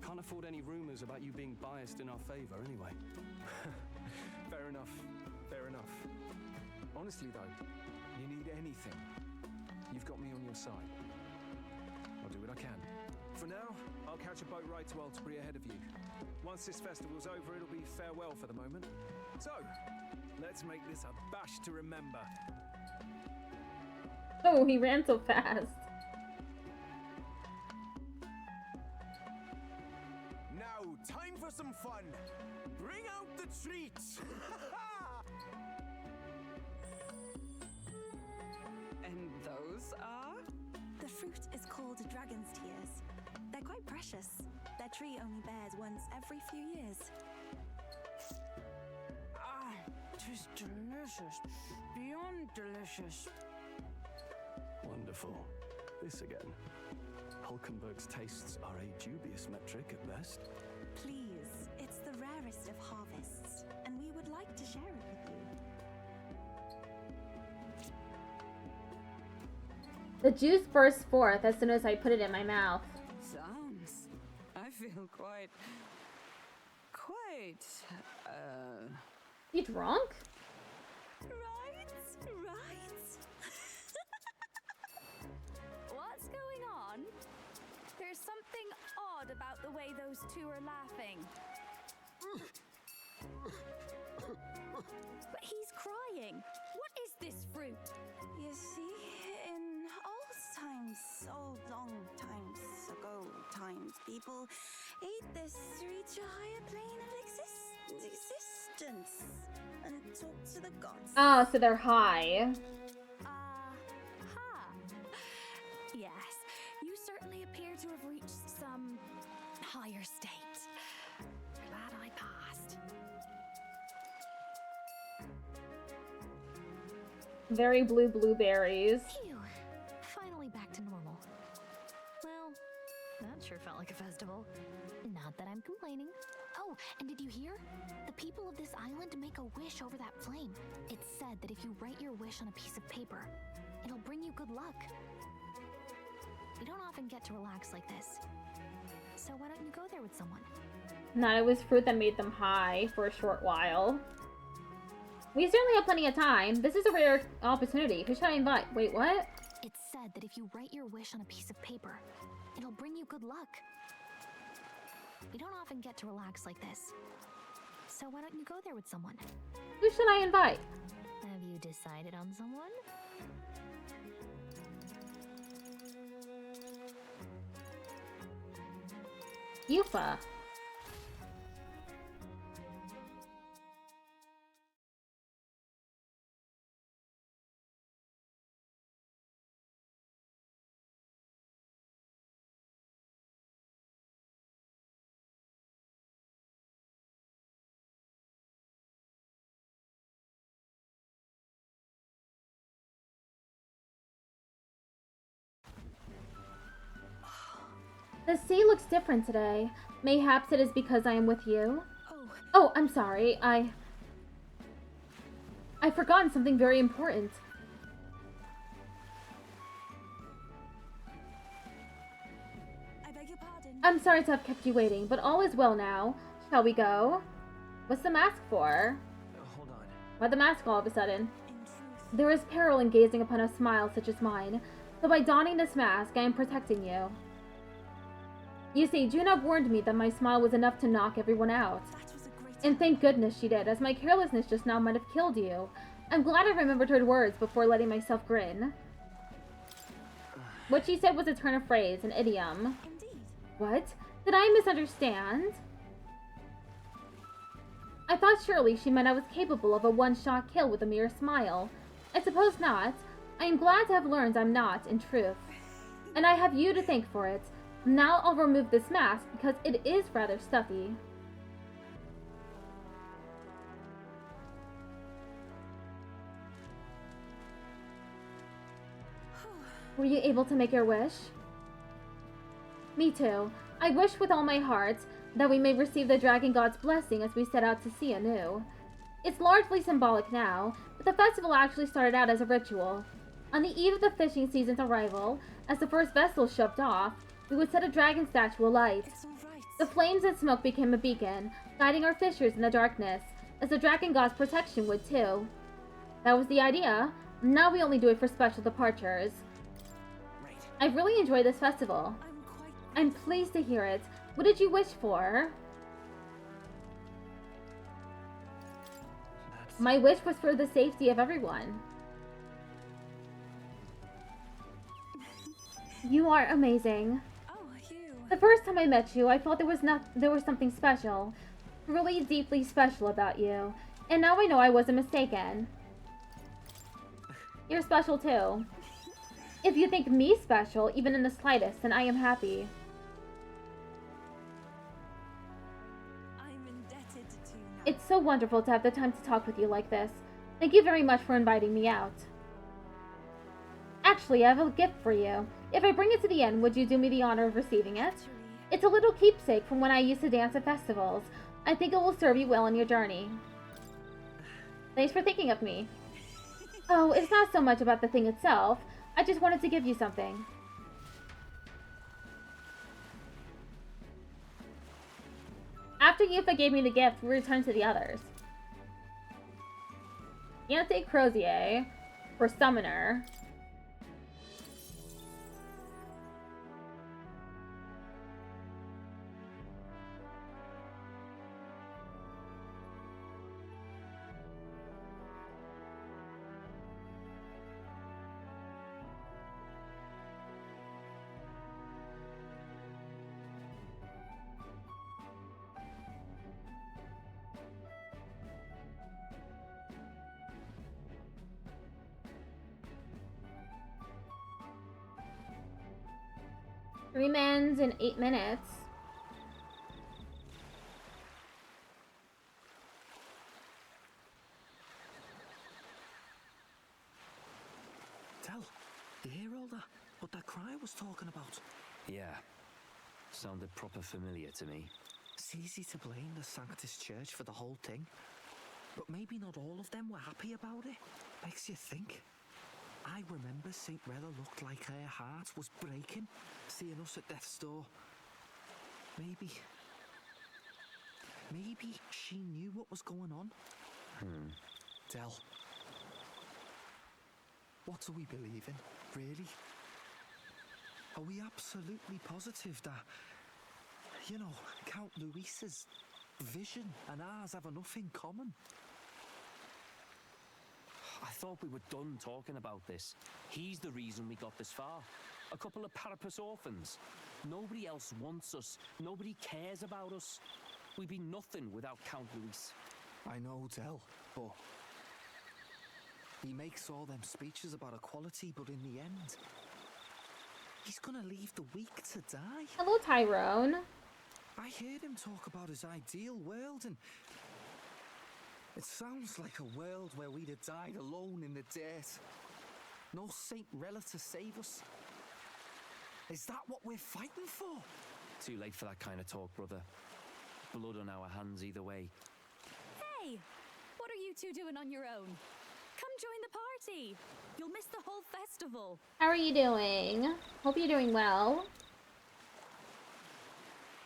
Can't afford any rumors about you being biased in our favor anyway. Fair enough. Fair enough. Honestly, though, you need anything, you've got me on your side. I'll do what I can. For now, I'll catch a boat ride to Altabria ahead of you. Once this festival's over, it'll be farewell for the moment. So, let's make this a bash to remember. Oh, he ran so fast. Now, time for some fun. Bring out the treats. And those are? The fruit is called dragon's tears. They're quite precious. Their tree only bears once every few years. Ah, 'tis delicious. Beyond delicious. Wonderful. This again. Hulkenberg's tastes are a dubious metric at best. Please, it's the rarest of harvests, and we would like to share it with you. The juice burst forth as soon as I put it in my mouth. Sounds. I feel quite. You drunk? Right. What's going on? There's something odd about the way those two are laughing. But he's crying. What is this fruit? You see, in old long times ago, people ate this to reach a higher plane of existence and talk to the gods. Oh, so they're high. Yes, you certainly appear to have reached some higher state. Glad I passed. Very blue blueberries. Phew. Finally back to normal. Well, that sure felt like a festival. Not that I'm complaining. Oh, and did you hear? The people of this island make a wish over that flame. It's said that if you write your wish on a piece of paper, it'll bring you good luck. We don't often get to relax like this. So why don't you go there with someone? No, it was fruit that made them high for a short while. We certainly have plenty of time. This is a rare opportunity. Who should I invite? Wait, what? It's said that if you write your wish on a piece of paper, it'll bring you good luck. We don't often get to relax like this. So why don't you go there with someone? Who should I invite? Have you decided on someone? Yufa. The sea looks different today. Mayhaps it is because I am with you. Oh, I'm sorry. I've forgotten something very important. I beg your pardon. I'm sorry to have kept you waiting, but all is well now. Shall we go? What's the mask for? Hold on. Why the mask all of a sudden? There is peril in gazing upon a smile such as mine, so by donning this mask, I am protecting you. You see, Juna warned me that my smile was enough to knock everyone out. And thank goodness she did, as my carelessness just now might have killed you. I'm glad I remembered her words before letting myself grin. What she said was a turn of phrase, an idiom. Indeed. What? Did I misunderstand? I thought surely she meant I was capable of a one-shot kill with a mere smile. I suppose not. I am glad to have learned I'm not, in truth. And I have you to thank for it. Now I'll remove this mask because it is rather stuffy. Were you able to make your wish? Me too. I wish with all my heart that we may receive the Dragon God's blessing as we set out to sea anew. It's largely symbolic now, but the festival actually started out as a ritual. On the eve of the fishing season's arrival, as the first vessel shoved off, we would set a dragon statue alight. The flames and smoke became a beacon, guiding our fishers in the darkness, as the Dragon God's protection would too. That was the idea. Now we only do it for special departures. I've really enjoyed this festival. I'm pleased to hear it. What did you wish for? My wish was for the safety of everyone. You are amazing. The first time I met you, I thought there was something special, really deeply special about you, and now I know I wasn't mistaken. You're special too. If you think me special, even in the slightest, then I am happy. I'm indebted to you now. It's so wonderful to have the time to talk with you like this. Thank you very much for inviting me out. Actually, I have a gift for you. If I bring it to the end, would you do me the honor of receiving it? It's a little keepsake from when I used to dance at festivals. I think it will serve you well on your journey. Thanks for thinking of me. Oh, it's not so much about the thing itself. I just wanted to give you something. After Yufa gave me the gift, we returned to the others. Yante Crozier for Summoner. Three mans in 8 minutes. Tell, you hear all that? What that cry was talking about? Yeah. Sounded proper familiar to me. It's easy to blame the Sanctus Church for the whole thing. But maybe not all of them were happy about it. Makes you think. I remember St. Rella looked like her heart was breaking, seeing us at death's door. Maybe she knew what was going on. Del, what do we believe in, really? Are we absolutely positive that, you know, Count Luis's vision and ours have enough in common? I thought we were done talking about this. He's the reason we got this far. A couple of Parapus orphans. Nobody else wants us. Nobody cares about us. We'd be nothing without Count Luis. I know, Del, but he makes all them speeches about equality, but in the end, he's gonna leave the weak to die. Hello, Tyrone. I heard him talk about his ideal world, and it sounds like a world where we'd have died alone in the dirt. No Saint Rella to save us. Is that what we're fighting for? Too late for that kind of talk, brother. Blood on our hands either way. Hey! What are you two doing on your own? Come join the party! You'll miss the whole festival! How are you doing? Hope you're doing well.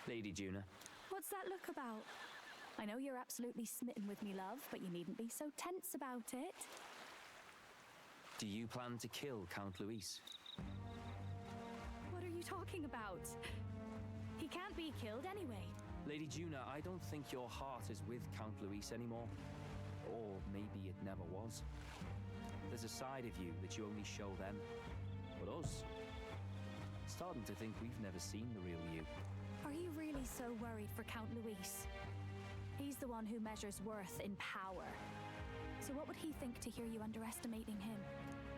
Lady Juna. What's that look about? I know you're absolutely smitten with me, love, but you needn't be so tense about it. Do you plan to kill Count Luis? What are you talking about? He can't be killed anyway. Lady Juna, I don't think your heart is with Count Luis anymore. Or maybe it never was. There's a side of you that you only show them. But us, starting to think we've never seen the real you. Are you really so worried for Count Luis? He's the one who measures worth in power. So what would he think to hear you underestimating him?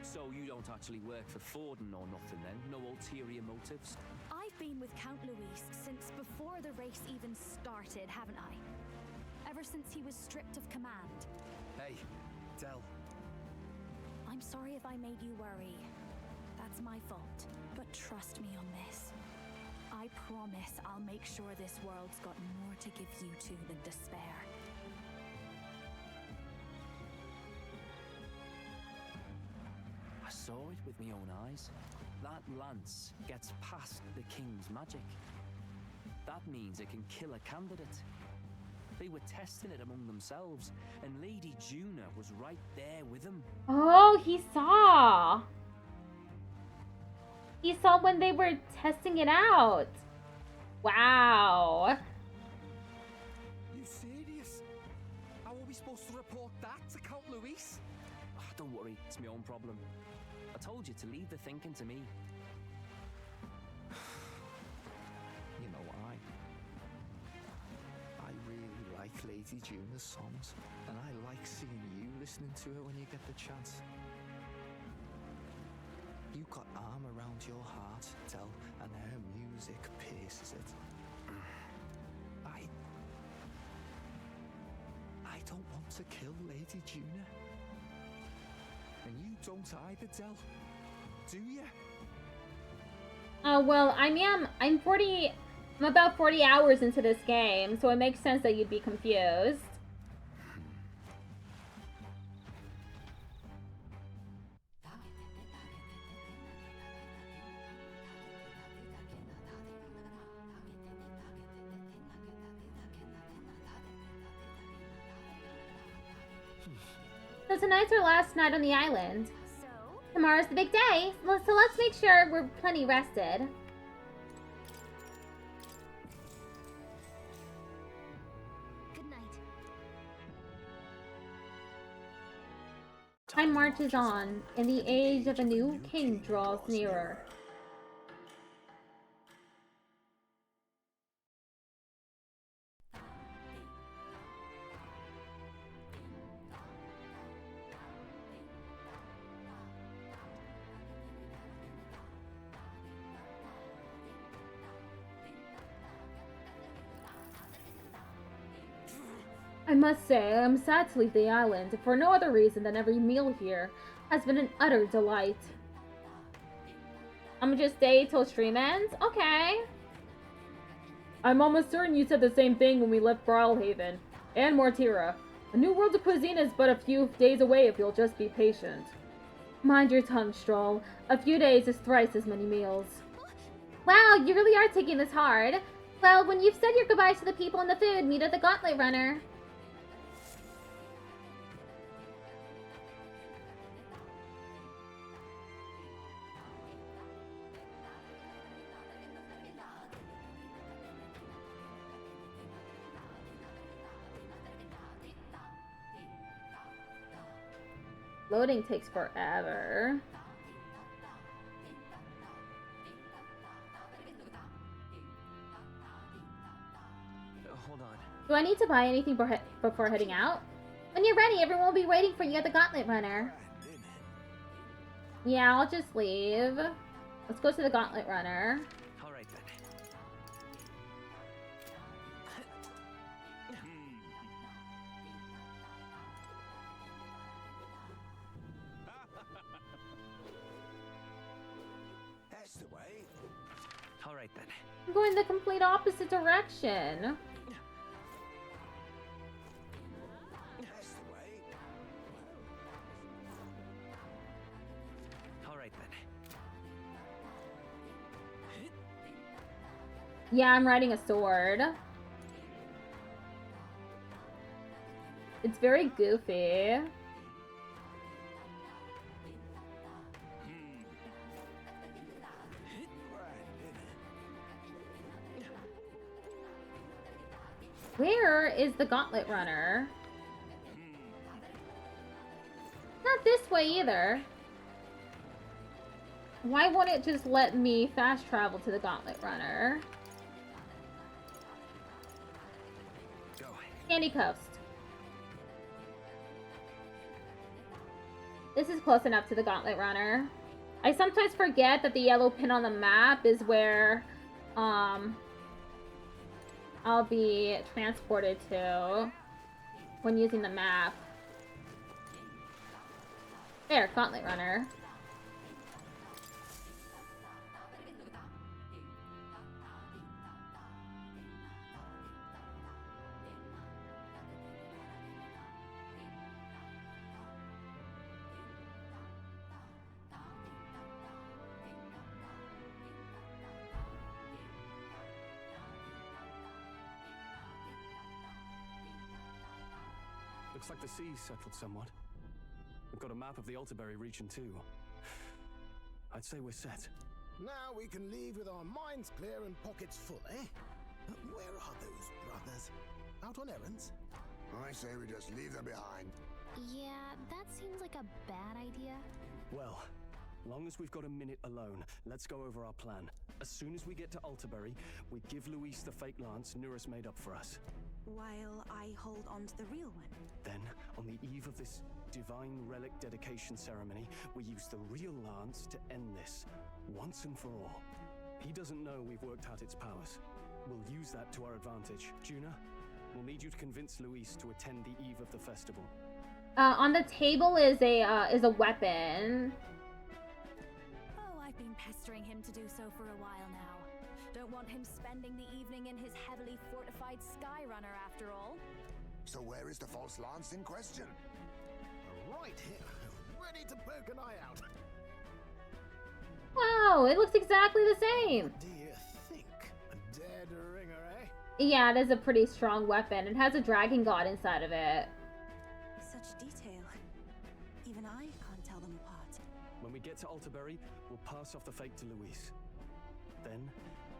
So you don't actually work for Forden or nothing then? No ulterior motives? I've been with Count Luis since before the race even started, haven't I? Ever since he was stripped of command. Hey, Del. I'm sorry if I made you worry. That's my fault. But trust me on this. I promise I'll make sure this world's got more to give you two than despair. I saw it with my own eyes. That lance gets past the king's magic. That means it can kill a candidate. They were testing it among themselves, and Lady Juna was right there with them. Oh, he saw. He saw when they were testing it out. Wow. You serious? How are we supposed to report that to Count Luis? Oh, don't worry, it's my own problem. I told you to leave the thinking to me. You know why? I really like Lady Juna's songs, and I like seeing you listening to it when you get the chance. You got arm around your heart, Del, and her music pierces it. I don't want to kill Lady Juna. And you don't either, Del. Do you? Well, I'm about 40 hours into this game, so it makes sense that you'd be confused. So tonight's our last night on the island. Tomorrow's the big day, so let's make sure we're plenty rested. Good night. Time marches on, and the age of a new king draws nearer. I must say, I am sad to leave the island, for no other reason than every meal here has been an utter delight. I'm gonna just stay till stream ends? Okay. I'm almost certain you said the same thing when we left Brawlhaven. And Mortira. A new world of cuisine is but a few days away if you'll just be patient. Mind your tongue, Stroll. A few days is thrice as many meals. Wow, you really are taking this hard. Well, when you've said your goodbyes to the people and the food, meet at the Gauntlet Runner. Loading takes forever. Hold on. Do I need to buy anything before heading out? When you're ready, everyone will be waiting for you at the Gauntlet Runner. Yeah, I'll just leave. Let's go to the Gauntlet Runner. Alright then. Alright then. I'm going the complete opposite direction. Alright then. Yeah, I'm riding a sword. It's very goofy. Where is the gauntlet runner? Not this way either. Why won't it just let me fast travel to the gauntlet runner? Go. Handcuffs. This is close enough to the gauntlet runner. I sometimes forget that the yellow pin on the map is where I'll be transported to when using the map. There, gauntlet runner. Looks like the sea's settled somewhat. We've got a map of the Altaberry region too. I'd say we're set. Now we can leave with our minds clear and pockets full, eh? Where are those brothers? Out on errands? I say we just leave them behind. Yeah, that seems like a bad idea. Well, long as we've got a minute alone, let's go over our plan. As soon as we get to Altaberry, we give Luis the fake lance Nuris made up for us. While I hold on to the real one. Then, on the eve of this divine relic dedication ceremony, we use the real lance to end this, once and for all. He doesn't know we've worked out its powers. We'll use that to our advantage. Juna, we'll need you to convince Luis to attend the eve of the festival. On the table is a weapon. Oh, I've been pestering him to do so for a while now. Don't want him spending the evening in his heavily fortified Skyrunner after all. So where is the false lance in question? Right here, ready to poke an eye out. Wow, it looks exactly the same. What do you think? A dead ringer, eh? Yeah, it is a pretty strong weapon. It has a dragon god inside of it. Such detail. Even I can't tell them apart. When we get to Altaberry, we'll pass off the fake to Luis. Then,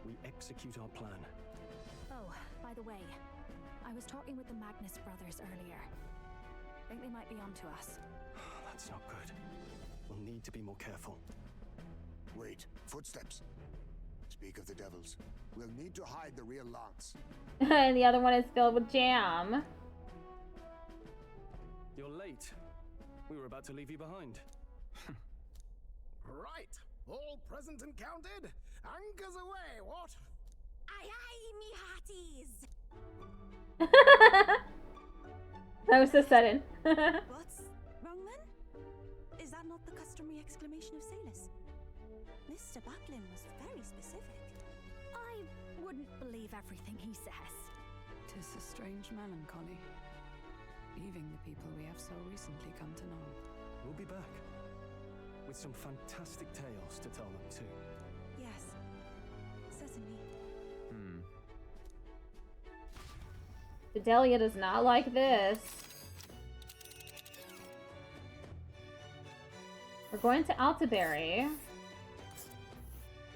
we execute our plan. Oh, by the way, I was talking with the Magnus brothers earlier. Think they might be onto us. That's not good. We'll need to be more careful. Wait, footsteps. Speak of the devils. We'll need to hide the real lance. And the other one is filled with jam. You're late. We were about to leave you behind. Right, all present and counted. Anchors away, what? Aye aye, me hearties! That was so sudden. What's wrong then? Is that not the customary exclamation of sailors? Mr. Butlin was very specific. I wouldn't believe everything he says. 'Tis a strange melancholy, leaving the people we have so recently come to know. We'll be back with some fantastic tales to tell them too. Yes, certainly. Fidelia does not like this. We're going to Altaberry.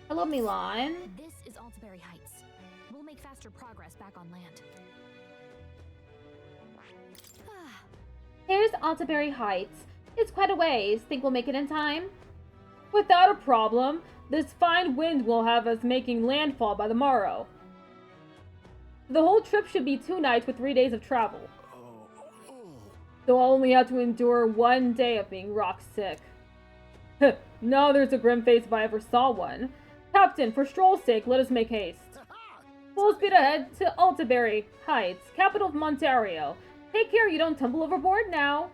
Hello, Milan. This is Altaberry Heights. We'll make faster progress back on land. Here's Altaberry Heights. It's quite a ways. Think we'll make it in time? Without a problem. This fine wind will have us making landfall by the morrow. The whole trip should be 2 nights with 3 days of travel. So I'll only have to endure 1 day of being rock sick. Now there's a grim face if I ever saw one. Captain, for stroll's sake, let us make haste. Full speed ahead to Altaberry Heights, capital of Ontario. Take care you don't tumble overboard now.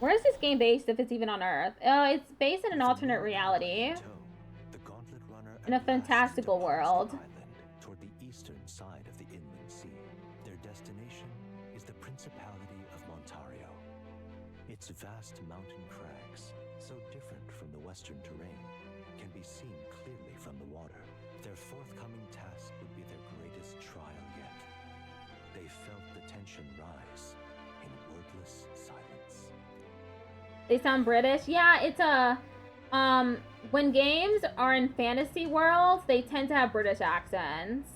Where is this game based, if it's even on Earth? It's based in an alternate reality. In a fantastical world. Toward the eastern side of the inland sea. Their destination is the Principality of Montario. Its vast mountain crags, so different from the western terrain, can be seen clearly from the water. Their forthcoming task would be their greatest trial yet. They felt the tension rise in wordless silence. They sound British? Yeah, it's a... when games are in fantasy worlds, they tend to have British accents.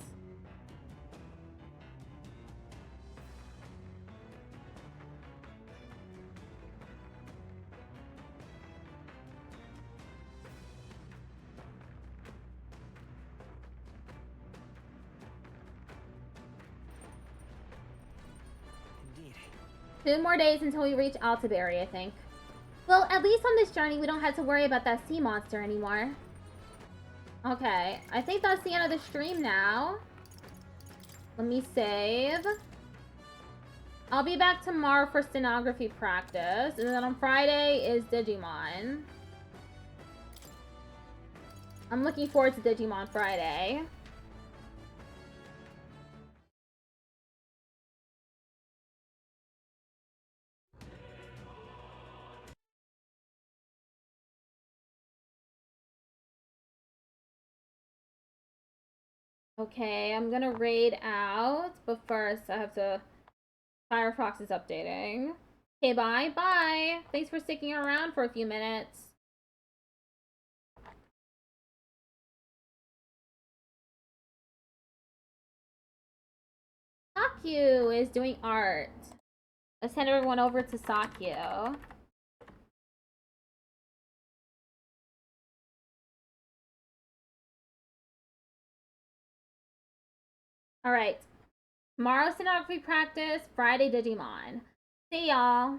Indeed. 2 more days until we reach Altaberry, I think. Well, at least on this journey, we don't have to worry about that sea monster anymore. Okay, I think that's the end of the stream now. Let me save. I'll be back tomorrow for stenography practice, and then on Friday is Digimon. I'm looking forward to Digimon Friday. Okay, I'm gonna raid out, but first I have to... Firefox is updating. Okay, bye. Bye! Thanks for sticking around for a few minutes. Sakyu is doing art. Let's send everyone over to Sakyu. Alright. Tomorrow stenography practice, Friday Digimon. See y'all.